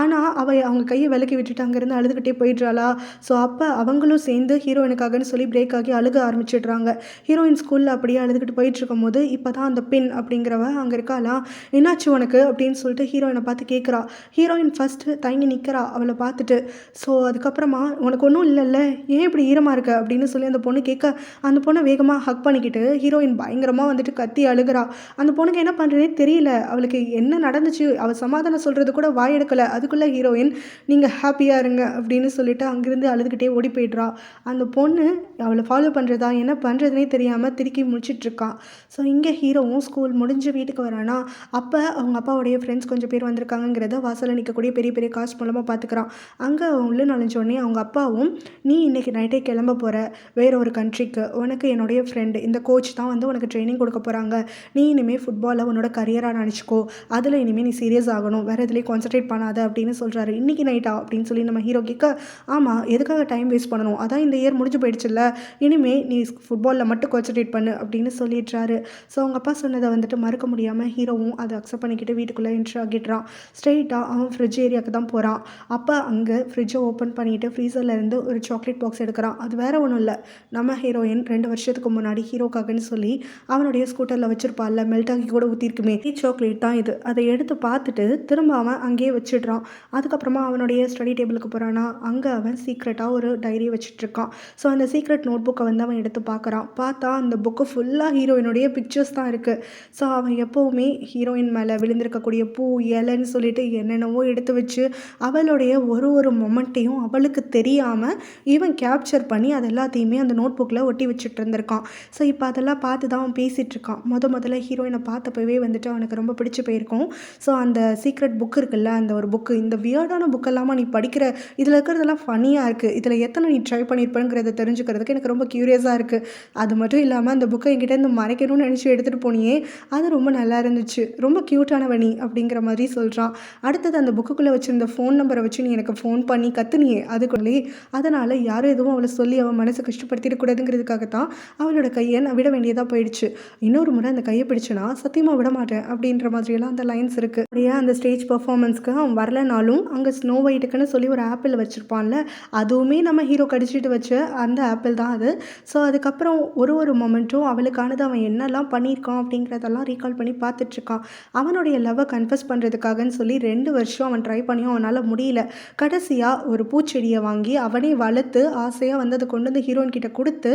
Speaker 1: ஆனால் அவங்க கையை விலக்கி விட்டுட்டு அங்கேருந்து அழுதுகிட்டே போயிடுறாளா. ஸோ அப்போ அவங்களும் சேர்ந்து ஹீரோயினுக்காகன்னு சொல்லி பிரேக் ஆகி அழுக ஆரம்பிச்சிடுறாங்க. ஹீரோயின் ஸ்கூலில் அப்படியே அழுதுகிட்டு போயிட்டு இருக்கும்போது இப்போ தான் அந்த பின் அப்படிங்கிறவ அங்கே இருக்காளா. என்னாச்சு உனக்கு அப்படின்னு சொல்லிட்டு ஹீரோயினை பார்த்து கேட்குறா. ஹீரோயின் ஃபஸ்ட்டு தயங்கி நிற்கிறா அவளை பார்த்துட்டு. ஸோ அதுக்கப்புறமா உனக்கு ஒன்றும் இல்லைல்ல, ஏன் இப்படி ஈரமாக இருக்க அப்படின்னு சொல்லி அந்த பொண்ணு கேட்க அந்த பொண்ணை வேகமாக ஹக் பண்ணிக்கிட்டு ஹீரோயின் பயங்கரமாக வந்துட்டு கத்தி அழுகிறா. அந்த பொண்ணுக்கு என்ன பண்ணுறதே தெரியல, அவளுக்கு என்ன நடந்துச்சு, அவள் சமாதானம் சொல்கிறது கூட வாய் எடுக்கலை. அதுக்குள்ளே ஹீரோயின் நீங்கள் ஹாப்பியாக இருங்க அப்படின்னு சொல்லிட்டு அங்கேருந்து அழுதுகிட்டே ஓடி போய்ட்றா. அந்த பொண்ணு அவளை ஃபாலோ பண்ணுறதா என்ன பண்ணுறதுனே தெரியாமல் திருக்கி முடிச்சிட்ருக்கான். ஸோ இங்கே ஹீரோவும் ஸ்கூல் முடிஞ்சு வீட்டுக்கு வரானா. அப்போ அவங்க அப்பாவுடைய ஃப்ரெண்ட்ஸ் கொஞ்சம் பேர் வந்திருக்காங்கிறத வாசலில் நிற்கக்கூடிய பெரிய பெரிய காசு மூலமாக பார்த்துக்கிறான். அங்கே உள்ள நுழைஞ்சோடனே அவங்க அப்பாவும் நீ இன்றைக்கி நைட்டே கிளம்ப போகிற வேற ஒரு கண்ட்ரிக்கு, உனக்கு என்னுடைய ஃப்ரெண்டு இந்த கோச் தான் வந்து உனக்கு ட்ரைனிங் கொடுக்க போகிறாங்க, நீ இனிமேல் ஃபுட்பாலை உன்னோட கரியராக நினச்சிக்கோ, அதில் இனிமேல் நீ சீரியஸ் ஆகணும், வேறு எதுலேயும் கான்சன்ட்ரேட் பண்ணாத அப்படின்னு சொல்கிறாரு. இன்றைக்கி நைட்டா அப்படின்னு சொல்லி நம்ம ஹீரோ கேட்க ஆமாம் எதுக்காக டைம் வேஸ்ட் பண்ணணும், அதான் இந்த இயர் முடிஞ்சு போயிடுச்சுல்ல, இனிமேல் நீ ஃபுட்பாலில் மட்டும் கான்சன்ட்ரேட் பண்ணு அப்படின்னு சொல்லிடுறாரு. ஸோ அவங்க அப்பா சொன்னதை வந்துட்டு மறக்க முடியாமல் ஹீரோவும் அதை அக்செப்ட் பண்ணிக்கிட்டு வீட்டுக்குள்ளே என்ட்ரி ஆகிடுறான். ஸ்ட்ரெயிட்டாக அவன் ஃப்ரிட்ஜ் ஏரியாவுக்கு தான் போகிறான். அப்போ அங்கே ஃப்ரிட்ஜை ஓப்பன் பண்ணிவிட்டு ஃப்ரீசர்லேருந்து ஒரு சாக்லேட் பாக்ஸ் எடுக்கிறான். அது வேறு ஒன்றும் இல்லை, நம்ம ஹீரோயின் ஹீரோயின் 2 வருஷத்துக்கு முன்னாடி ஹீரோக்காகன்னு சொல்லி அவனுடைய ஸ்கூட்டரில் வச்சிருப்பான்ல, மெல்ட் ஆகி கூட ஊற்றிருக்குமே, சாக்லேட் தான் இது. அதை எடுத்து பார்த்துட்டு திரும்ப அவன் அங்கேயே வச்சிடுறான். அதுக்கப்புறமா அவனுடைய ஸ்டடி டேபிளுக்கு போகிறானா, அங்கே அவன் சீக்ரெட்டாக ஒரு டைரி வச்சிட்ருக்கான். ஸோ அந்த சீக்ரெட் நோட் புக்கை வந்து அவன் எடுத்து பார்க்குறான். பார்த்தா அந்த புக்கு ஃபுல்லாக ஹீரோயினுடைய பிக்சர்ஸ் தான் இருக்குது. ஸோ அவன் எப்போவுமே ஹீரோயின் மேலே விழுந்திருக்கக்கூடிய பூ, இலைன்னு சொல்லிட்டு என்னென்னவோ எடுத்து வச்சு அவளுடைய ஒரு ஒரு மொமெண்ட்டையும் அவளுக்கு தெரியாமல் இவன் கேப்சர் பண்ணி அது எல்லாத்தையுமே அந்த நோட் புக்கில் ஒட்டி வச்சுட்டு இருந்திருக்கான். ஸோ இப்போ அதெல்லாம் பார்த்து தான் அவன் பேசிகிட்டு இருக்கான். முதல்ல ஹீரோயினை பார்த்தப்பவே வந்துட்டு அவனுக்கு ரொம்ப பிடிச்சி போயிருக்கும். ஸோ அந்த சீக்ரெட் புக் இருக்குல்ல, அந்த ஒரு புக்கு, இந்த வியர்டான புக் எல்லாமா நீ படிக்கிற, இதில் இருக்கிறதெல்லாம் ஃபனியாக இருக்குது, இதில் எத்தனை நீ ட்ரை பண்ணியிருப்பேங்கிறத தெரிஞ்சுக்கிறதுக்கு எனக்கு ரொம்ப க்யூரியஸாக இருக்குது. அது மட்டும் இல்லாமல் அந்த புக்கை என்கிட்ட இருந்து மறைக்கணும்னு நினச்சி எடுத்துகிட்டு போனியே, அது ரொம்ப நல்லா இருந்துச்சு, ரொம்ப க்யூட்டானவ நீ அப்படிங்கிற மாதிரி சொல்கிறான். அடுத்தது அந்த புக்குக்குள்ளே வச்சுருந்த ஃபோன் நம்பரை வச்சு நீ எனக்கு ஃபோன் பண்ணி கத்துனியே அதுக்குள்ளே, அதனால் யாரும் எதுவும் அவளை சொல்லி அவன் மனசை கஷ்டப்படுத்திடக்கூடாதுங்கிறதுக்காகத்தான் அவளோட கையை நான் விட வேண்டியதாக போயிடுச்சு. இன்னொரு முறை அந்த கையை பிடிச்சுனா சத்தியமாக விட மாட்டேன் அப்படின்ற மாதிரியெல்லாம் அந்த லைன்ஸ் இருக்குது. அப்படியே அந்த ஸ்டேஜ் பர்ஃபார்மன்ஸ்க்கு அவன் வரலனாலும் அங்கே ஸ்னோ ஒயிட்டுக்குன்னு சொல்லி ஒரு ஆப்பிள் வச்சுருப்பான்ல, அதுவுமே நம்ம ஹீரோ கடிச்சிட்டு வச்ச அந்த ஆப்பிள் தான் அது. ஸோ அதுக்கப்புறம் ஒரு ஒரு மொமெண்ட்டும் அவளுக்கானது அவன் என்னெல்லாம் பண்ணியிருக்கான் அப்படிங்கிறதெல்லாம் ரீகால் பண்ணி பார்த்துட்ருக்கான். அவனுடைய லவ்வை கன்ஃபஸ் பண்ணுறதுக்காகன்னு சொல்லி 2 வருஷம் அவன் ட்ரை பண்ணியும் அவனால் முடியல. கடைசியாக ஒரு பூச்செடியை வாங்கி அவனே வளர்த்து ஆசையாக வந்து அதை கொண்டு வந்து ஹீரோயின் கிட்ட கொடுத்து,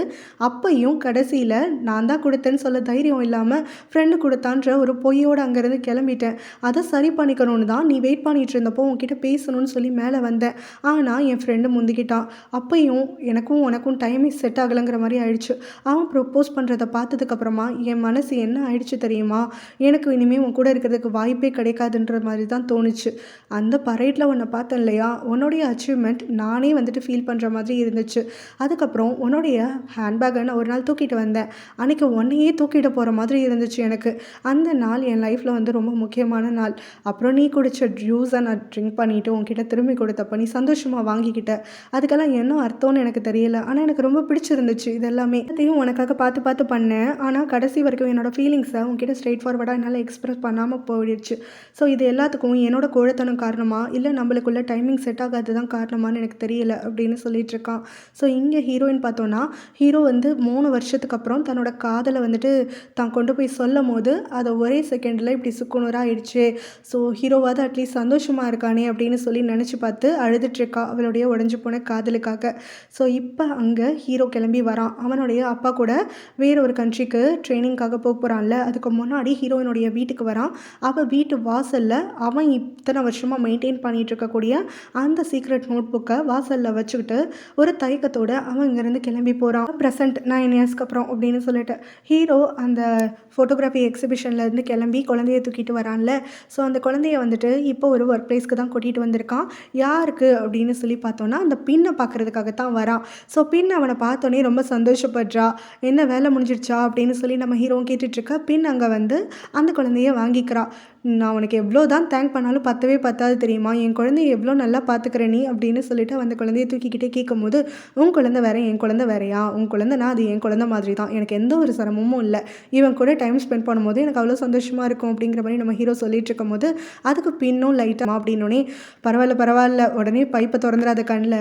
Speaker 1: அப்பையும் கடைசியில் நான் தான் கொடுத்தேன்னு சொல்ல தைரியம் இல்லாமல் ஃப்ரெண்டு கொடுத்தான்ற ஒரு பொய்யோடு அங்கேருந்து கிளம்பிட்டேன். அதை சரி பண்ணிக்கணும்னு தான் நீ வெயிட் பண்ணிகிட்டு இருந்தப்போ உன்கிட்ட பேசணும்னு சொல்லி மேலே வந்தேன். ஆனால் என் ஃப்ரெண்டு முந்திக்கிட்டான். அப்பையும் எனக்கும் உனக்கும் டைமே செட் ஆகலைங்கிற மாதிரி ஆயிடுச்சு. அவன் ப்ரொப்போஸ் பண்ணுறதை பார்த்ததுக்கப்புறமா என் மனசு என்ன ஆயிடுச்சு தெரியுமா, எனக்கு இனிமேல் உன் கூட இருக்கிறதுக்கு வாய்ப்பே கிடைக்காதுன்ற மாதிரி தான் தோணுச்சு. அந்த பரேட்டில் உன்னை பார்த்தேன் இல்லையா, உன்னுடைய அச்சீவ்மெண்ட் நானே வந்துட்டு ஃபீல் பண்ணுற மாதிரி இருந்துச்சு. அதுக்கப்புறம் உன்னுடைய ஹேண்ட்பேக்கை நான் ஒரு நாள் தூக்கிட்டு வந்தேன். அன்றைக்கி உன்னையே தூக்கிட்டு போகிற மாதிரி இருந்துச்சு எனக்கு. அந்த நாள் என் லைஃப்பில் வந்து ரொம்ப முக்கியமான நாள். அப்புறம் நீ குடித்த ஜூஸை நான் ட்ரிங்க் பண்ணிவிட்டு உன்கிட்ட திரும்பி கொடுத்தப்ப நீ சந்தோஷமாக வாங்கிக்கிட்ட. அதுக்கெல்லாம் என்ன அர்த்தம்னு எனக்கு தெரியல, ஆனால் எனக்கு ரொம்ப பிடிச்சிருந்துச்சு. இதெல்லாமே அதையும் உனக்காக பார்த்து பார்த்து பண்ணேன். ஆனால் கடைசி வரைக்கும் என்னோடய ஃபீலிங்ஸை உன்கிட்ட ஸ்ட்ரெயிட் ஃபார்வர்டாக என்னால் எக்ஸ்ப்ரெஸ் பண்ணாமல் போயிடுச்சு. ஸோ இது எல்லாத்துக்கும் என்னோட கோழத்தனம் காரணமா, இல்லை நம்மளுக்குள்ள டைமிங் செட் ஆகாது தான் காரணமானு எனக்கு தெரியல அப்படின்னு சொல்லிட்டு இருக்கான். ஸோ இங்கே ஹீரோயின் பார்த்தோன்னா, ஹீரோ வந்து 3 வருஷத்துக்கு அப்புறம் தன்னோட காதலை வந்துட்டு தான் கொண்டு போய் சொல்லும் போது அதை ஒரே செகண்டில் இப்படி சுக்குநூறாக ஆயிடுச்சு. ஸோ ஹீரோவாவது அட்லீஸ்ட் சந்தோஷமாக இருக்கானே அப்படின்னு சொல்லி நினச்சி பார்த்து அழுதுட்ருக்கா அவளுடைய உடஞ்சி போன காதலுக்காக. ஸோ இப்போ அங்கே ஹீரோ கிளம்பி வரான். அவனுடைய அப்பா கூட வேறு ஒரு கண்ட்ரிக்கு ட்ரைனிங்காக போகிறான்ல, அதுக்கு முன்னாடி ஹீரோயினுடைய வீட்டுக்கு வரான். அவள் வீட்டு வாசலில் அவன் இத்தனை வருஷமாக மெயின்டைன் பண்ணிகிட்டு இருக்கக்கூடிய அந்த சீக்ரெட் நோட் புக்கை வாசலில் வச்சுக்கிட்டு ஒரு தயக்கத்தோடு அவன் இங்கேருந்து கிளம்பி போகிறான். ப்ரெசென்ட் 9 இயர்ஸ்க்கு அப்புறம் அப்படின்னு சொல்லிட்டு ஹீரோ அந்த ஃபோட்டோகிராஃபி எக்ஸிபிஷன்லேருந்து கிளம்பி குழந்தைய தூக்கிட்டு வரான்ல. ஸோ அந்த குழந்தைய வந்துட்டு இப்போ ஒரு ஒர்க் பிளேஸ்க்கு தான் கூட்டிகிட்டு வந்திருக்கான். யாருக்கு அப்படின்னு சொல்லி பார்த்தோன்னா, அந்த பின்னை பார்க்குறதுக்காகத்தான் வரான். ஸோ பின் அவனை பார்த்தோன்னே ரொம்ப சந்தோஷப்படுறா. என்ன வேலை முடிஞ்சிடுச்சா அப்படின்னு சொல்லி நம்ம ஹீரோவும் கேட்டுட்ருக்கா. பின் அங்கே வந்து அந்த குழந்தைய வாங்கிக்கிறா. நான் உனக்கு எவ்வளோ தான் தேங்க் பண்ணாலும் பத்தவே பத்தாது தெரியுமா, என் குழந்தைய எவ்வளோ நல்லா பார்த்துக்கிற நீ அப்படின்னு சொல்லிட்டு அந்த குழந்தைய தூக்கிக்கிட்டே கேட்கும்போது, உன் குழந்தை வேற என் குழந்தை வேறையா, உன் குழந்தைனா அது என் குழந்தை மாதிரி தான், எனக்கு எந்த ஒரு சிரமமும் இல்லை, இவன் கூட டைம் ஸ்பெண்ட் பண்ணும்போது எனக்கு அவ்வளோ சந்தோஷமாக இருக்கும் அப்படிங்கிற மாதிரி நம்ம ஹீரோ சொல்லிட்டு இருக்கும் போது, அதுக்கு பின்னும் லைட்டாக அப்படின்னோடனே பரவாயில்ல உடனே பைப்பை திறந்துடாத கண்ணில்,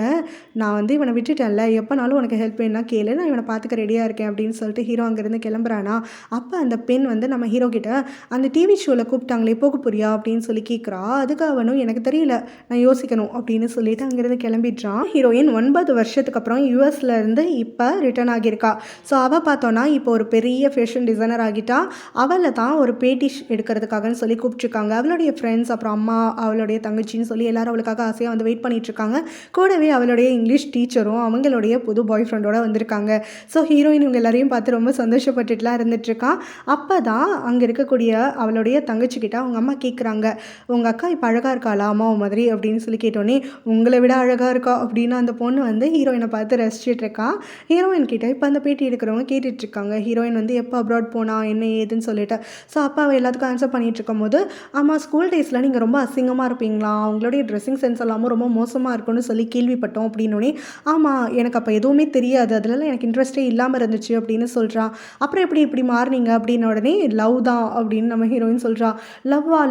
Speaker 1: நான் வந்து இவனை விட்டுட்டேன்ல, எப்போனாலும் உனக்கு ஹெல்ப் வேணும்னா கேளு, நான் இவனை பார்த்துக்க ரெடியாக இருக்கேன் அப்படின்னு சொல்லிட்டு ஹீரோ அங்கேருந்து கிளம்புறானா. அப்போ அந்த பெண் வந்து நம்ம ஹீரோ கிட்ட அந்த டிவி ஷோவில் கூப்பிட்டாங்களே போக போறியா அப்படின்னு சொல்லி கேட்குறா. அதுக்கு அவனும் எனக்கு தெரியல, நான் யோசிக்கணும் அப்படின்னு சொல்லிட்டு அங்கேருந்து கிளம்பிடுறான். ஹீரோயின் 9 வருஷத்துக்கு அப்புறம் யூஎஸ்ல இருந்து இப்போ ரிட்டர்ன் ஆகியிருக்கா. ஸோ அவள் பார்த்தோன்னா இப்போ ஒரு பெரிய ஃபேஷன் டிசைனர் ஆகிட்டா. அவளை தான் ஒரு பேட்டி எடுக்கிறதுக்காகன்னு சொல்லி கூப்பிட்ருக்காங்க. அவளுடைய ஃப்ரெண்ட்ஸ், அப்புறம் அம்மா, அவளுடைய தங்கச்சின்னு சொல்லி எல்லாரும் அவளுக்காக ஆசையாக வந்து வெயிட் பண்ணிட்டு இருக்காங்க. கூடவே அவளுடைய இங்கிலீஷ் டீச்சரும் அவங்களுடைய புது பாய் ஃப்ரெண்டோட வந்திருக்காங்க. ஸோ ஹீரோயின் இவங்க எல்லாரையும் பார்த்து ரொம்ப சந்தோஷப்பட்டுட்டுலாம் இருந்துட்டுருக்கான். அப்போ தான் அங்கே இருக்கக்கூடிய அவளுடைய தங்கச்சிக்கிட்ட அவங்க அம்மா கேட்குறாங்க, உங்கள் அக்கா இப்போ அழகாக இருக்காளா அம்மா மாதிரி அப்படின்னு சொல்லி கேட்டோன்னே, உங்களை விட அழகாக இருக்கா அப்படின்னு அந்த பொண்ணு வந்து ஹீரோயினை பார்த்து ரசிச்சிட்ருக்கா. ஹீரோயின் கிட்ட இப்போ அந்த பேட்டி எடுக்கிறவங்க கேட்டுட்ருக்காங்க, ஹீரோயின் வந்து எப்போ அப்ராட் போனா என்ன ஏதுன்னு சொல்லிட்டு. ஸோ அப்போ அவள் எல்லாத்துக்கும் ஆன்சர் பண்ணிகிட்டு இருக்கும் போது, ஆமாம் ஸ்கூல் டேஸில் நீங்கள் ரொம்ப அசிங்கமாக இருப்பீங்களா, அவங்களுடைய ட்ரெஸ்ஸிங் சென்ஸ் எல்லாமும் ரொம்ப மோசமாக இருக்குன்னு சொல்லி கேள்விப்பட்டோம் அப்படின்னோடனே, ஆமாம் எனக்கு அப்போ எதுவுமே தெரியாது, அதுலலாம் எனக்கு இன்ட்ரெஸ்ட்டே இல்லாமல் இருந்துச்சு அப்படின்னு சொல்கிறான். அப்புறம் எப்படி இப்படி மாறினீங்க அப்படின்ன உடனே, லவ் தான் அப்படின்னு நம்ம ஹீரோயின் சொல்கிறா.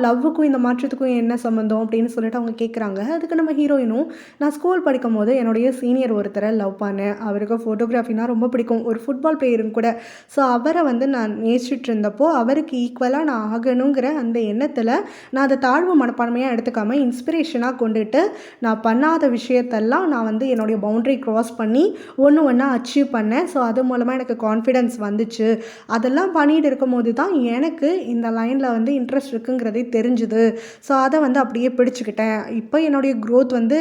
Speaker 1: லவ்வுக்கும் இந்த மாற்றத்துக்கும் என்ன சம்மந்தம் அப்படின்னு சொல்லிட்டு அவங்க கேட்குறாங்க. அதுக்கு நம்ம ஹீரோயினும், நான் ஸ்கூல் படிக்கும் போது என்னுடைய சீனியர் ஒருத்தரை லவ் பண்ணேன், அவருக்கு ஃபோட்டோகிராஃபினா ரொம்ப ரொம்ப பிடிக்கும். ஒரு ஃபுட்பால் பிளேயரும் கூட. ஸோ அவரை வந்து நான் நேசிச்சுட்டு இருந்தப்போ, அவருக்கு ஈக்குவலாக நான் ஆகணுங்கிற அந்த எண்ணத்தில் நான் அதை தாழ்வு மனப்பான்மையாக எடுத்துக்காமல் இன்ஸ்பிரேஷனாக கொண்டுட்டு நான் பண்ணாத விஷயத்தெல்லாம் நான் வந்து என்னுடைய பவுண்ட்ரி க்ராஸ் பண்ணி ஒன்று ஒன்றா அச்சீவ் பண்ணேன். ஸோ அது மூலமாக எனக்கு கான்ஃபிடென்ஸ் வந்துச்சு. அதெல்லாம் பண்ணிகிட்டு இருக்கும்போது தான் எனக்கு இந்த லைனில் வந்து இன்ட்ரெஸ்ட் இருக்குங்கிறதே தெரிஞ்சுது. ஸோ அதை வந்து அப்படியே பிடிச்சிக்கிட்டேன். இப்போ என்னுடைய க்ரோத் வந்து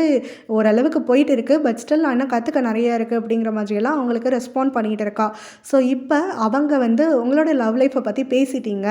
Speaker 1: ஓரளவுக்கு போயிட்டு இருக்குது. பட் ஸ்டில் நான் இன்னும் கற்றுக்க நிறையா இருக்குது அப்படிங்கிற மாதிரியெல்லாம் அவங்களுக்கு ரெஸ்பாண்ட் பண்ணிகிட்டு இருக்கா. ஸோ இப்போ அவங்க வந்து உங்களோட லவ் லைஃப்பை பற்றி பேசிட்டீங்க,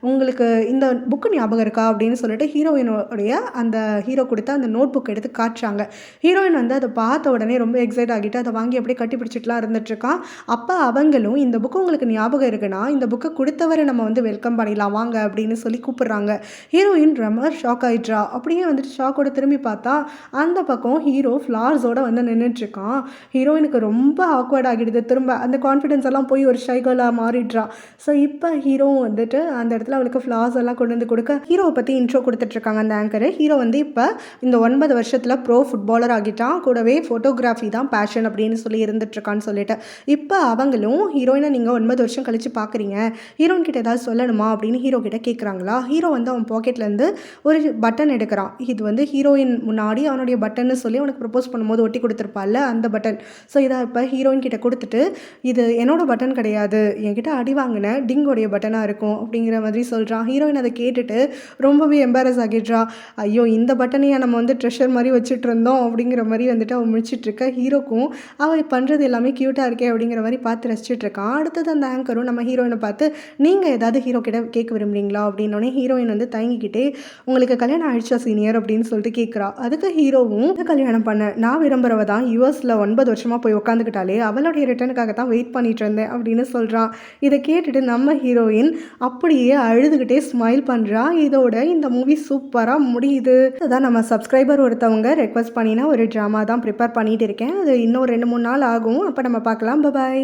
Speaker 1: உங்களுக்கு இந்த புக்கு ஞாபகம் இருக்கா அப்படின்னு சொல்லிட்டு ஹீரோயினுடைய அந்த ஹீரோ கொடுத்த அந்த நோட் புக் எடுத்து காட்டுறாங்க. ஹீரோயின் வந்து அதை பார்த்த உடனே ரொம்ப எக்ஸைட் ஆகிட்டு அதை வாங்கி அப்படியே கட்டி பிடிச்சிட்டுலாம் இருந்துட்டுருக்கான். அப்போ அவங்களும் இந்த புக்கு உங்களுக்கு ஞாபகம் இருக்குன்னா இந்த புக்கை கொடுத்தவரை நம்ம வந்து வெல்கம் பண்ணிடலாம் வாங்க அப்படின்னு சொல்லி கூப்பிடுறாங்க. ஹீரோயின் ரொம்ப ஷாக் ஆகிட்றா. அப்படியே வந்துட்டு ஷாக்கோட திரும்பி பார்த்தா அந்த பக்கம் ஹீரோ ஃப்ளார்ஸோடு வந்து நின்றுட்டுருக்கான். ஹீரோயினுக்கு ரொம்ப ஆக்வர்ட் ஆகிடுது. திரும்ப அந்த கான்ஃபிடென்ஸ் எல்லாம் போய் ஒரு ஷை கேர்ளாக மாறிடுறா. ஸோ இப்போ ஹீரோ வந்துட்டு அந்த இடத்துல அவளுக்கு ஃப்ளார்ஸ் எல்லாம் கொண்டு வந்து கொடுக்க ஹீரோவை பற்றி இன்ட்ரோ கொடுத்துட்ருக்காங்க அந்த ஆங்கரு. ஹீரோ வந்து இப்போ இந்த 9 வருஷத்தில் ப்ரோ ஃபுட்பாலர் ஆகிட்டான். கூடவே ஃபோட்டோகிராஃபி தான் பேஷன் அப்படின்னு சொல்லி இருந்துட்டுருக்கான்னு சொல்லிட்டு இப்போ அவங்களும் ஹீரோயினை நீங்கள் 9 வருஷம் கழித்து பார்க்குறீங்க, ஹீரோயின் கிட்ட ஏதாவது சொல்லணுமா அப்படின்னு ஹீரோ கிட்ட கேட்குறாங்களா. ஹீரோ வந்து அவன் பாக்கெட்லேருந்து ஒரு பட்டன் எடுக்கிறான். இது வந்து ஹீரோயின் முன்னாடி அவனுடைய பட்டன்னு சொல்லி அவனுக்கு ப்ரப்போஸ் பண்ணும்போது ஒட்டி கொடுத்துருப்பால அந்த பட்டன். ஸோ இதை இப்போ ஹீரோயின் கிட்ட கொடுத்துட்டு இது என்னோட பட்டன் கிடையாது, என்கிட்ட அடி வாங்கின டிங்கோடைய பட்டனாக இருக்கும் அப்படிங்கிற மாதிரி சொல்கிறான். ஹீரோயின் அதை கேட்டுட்டு ரொம்பவே எம்பாரஸ் ஆகிடுறா. ஐயோ இந்த பட்டனையா நம்ம வந்து ட்ரெஷர் மாதிரி வச்சுட்டு இருந்தோம் அப்படிங்கிற மாதிரி வந்துட்டு அவன் முடிச்சிட்ருக்க. ஹீரோக்கும் அவள் பண்ணுறது எல்லாமே க்யூட்டாக இருக்கே அப்படிங்கிற மாதிரி பார்த்து ரசிச்சுட்டு இருக்கான். அடுத்தது அந்த ஆங்கரும் நம்ம ஹீரோயினை பார்த்து நீங்கள் ஏதாவது ஹீரோ கிட்ட கேட்க விரும்புறீங்களா அப்படின்னோடனே ஹீரோயின் வந்து தயங்கிக்கிட்டே உங்களுக்கு கல்யாணம் ஆயிடுச்சா சீனியர் அப்படின்னு சொல்லிட்டு கேட்குறா. அதுக்கு ஹீரோவும் கல்யாணம் பண்ண நான் விரும்புகிறவ தான் யூஎஸில் 9 வருஷமாக போய் உட்காந்துக்கிட்டாலே அவளுடைய ரிட்டர்னுக்காக தான் வெயிட் பண்ணிட்டு இருந்தேன் அப்படின்னு சொல்கிறான். இதை கேட்டுட்டு நம்ம ஹீரோயின் அப்படியே அழுதுகிட்டே ஸ்மைல் பண்ணுறா. இதோட இந்த மூவி சூப்பராக முடியுது. அதான் நம்ம சப்ஸ்கிரைபர் ஒருத்தவங்க ரெக்வஸ்ட் பண்ணினா ஒரு ட்ராமா தான் ப்ரிப்பேர் பண்ணிட்டு இருக்கேன். அது இன்னும் 2-3 நாள் ஆகும். அப்போ நம்ம பார்க்கலாம். பாய்.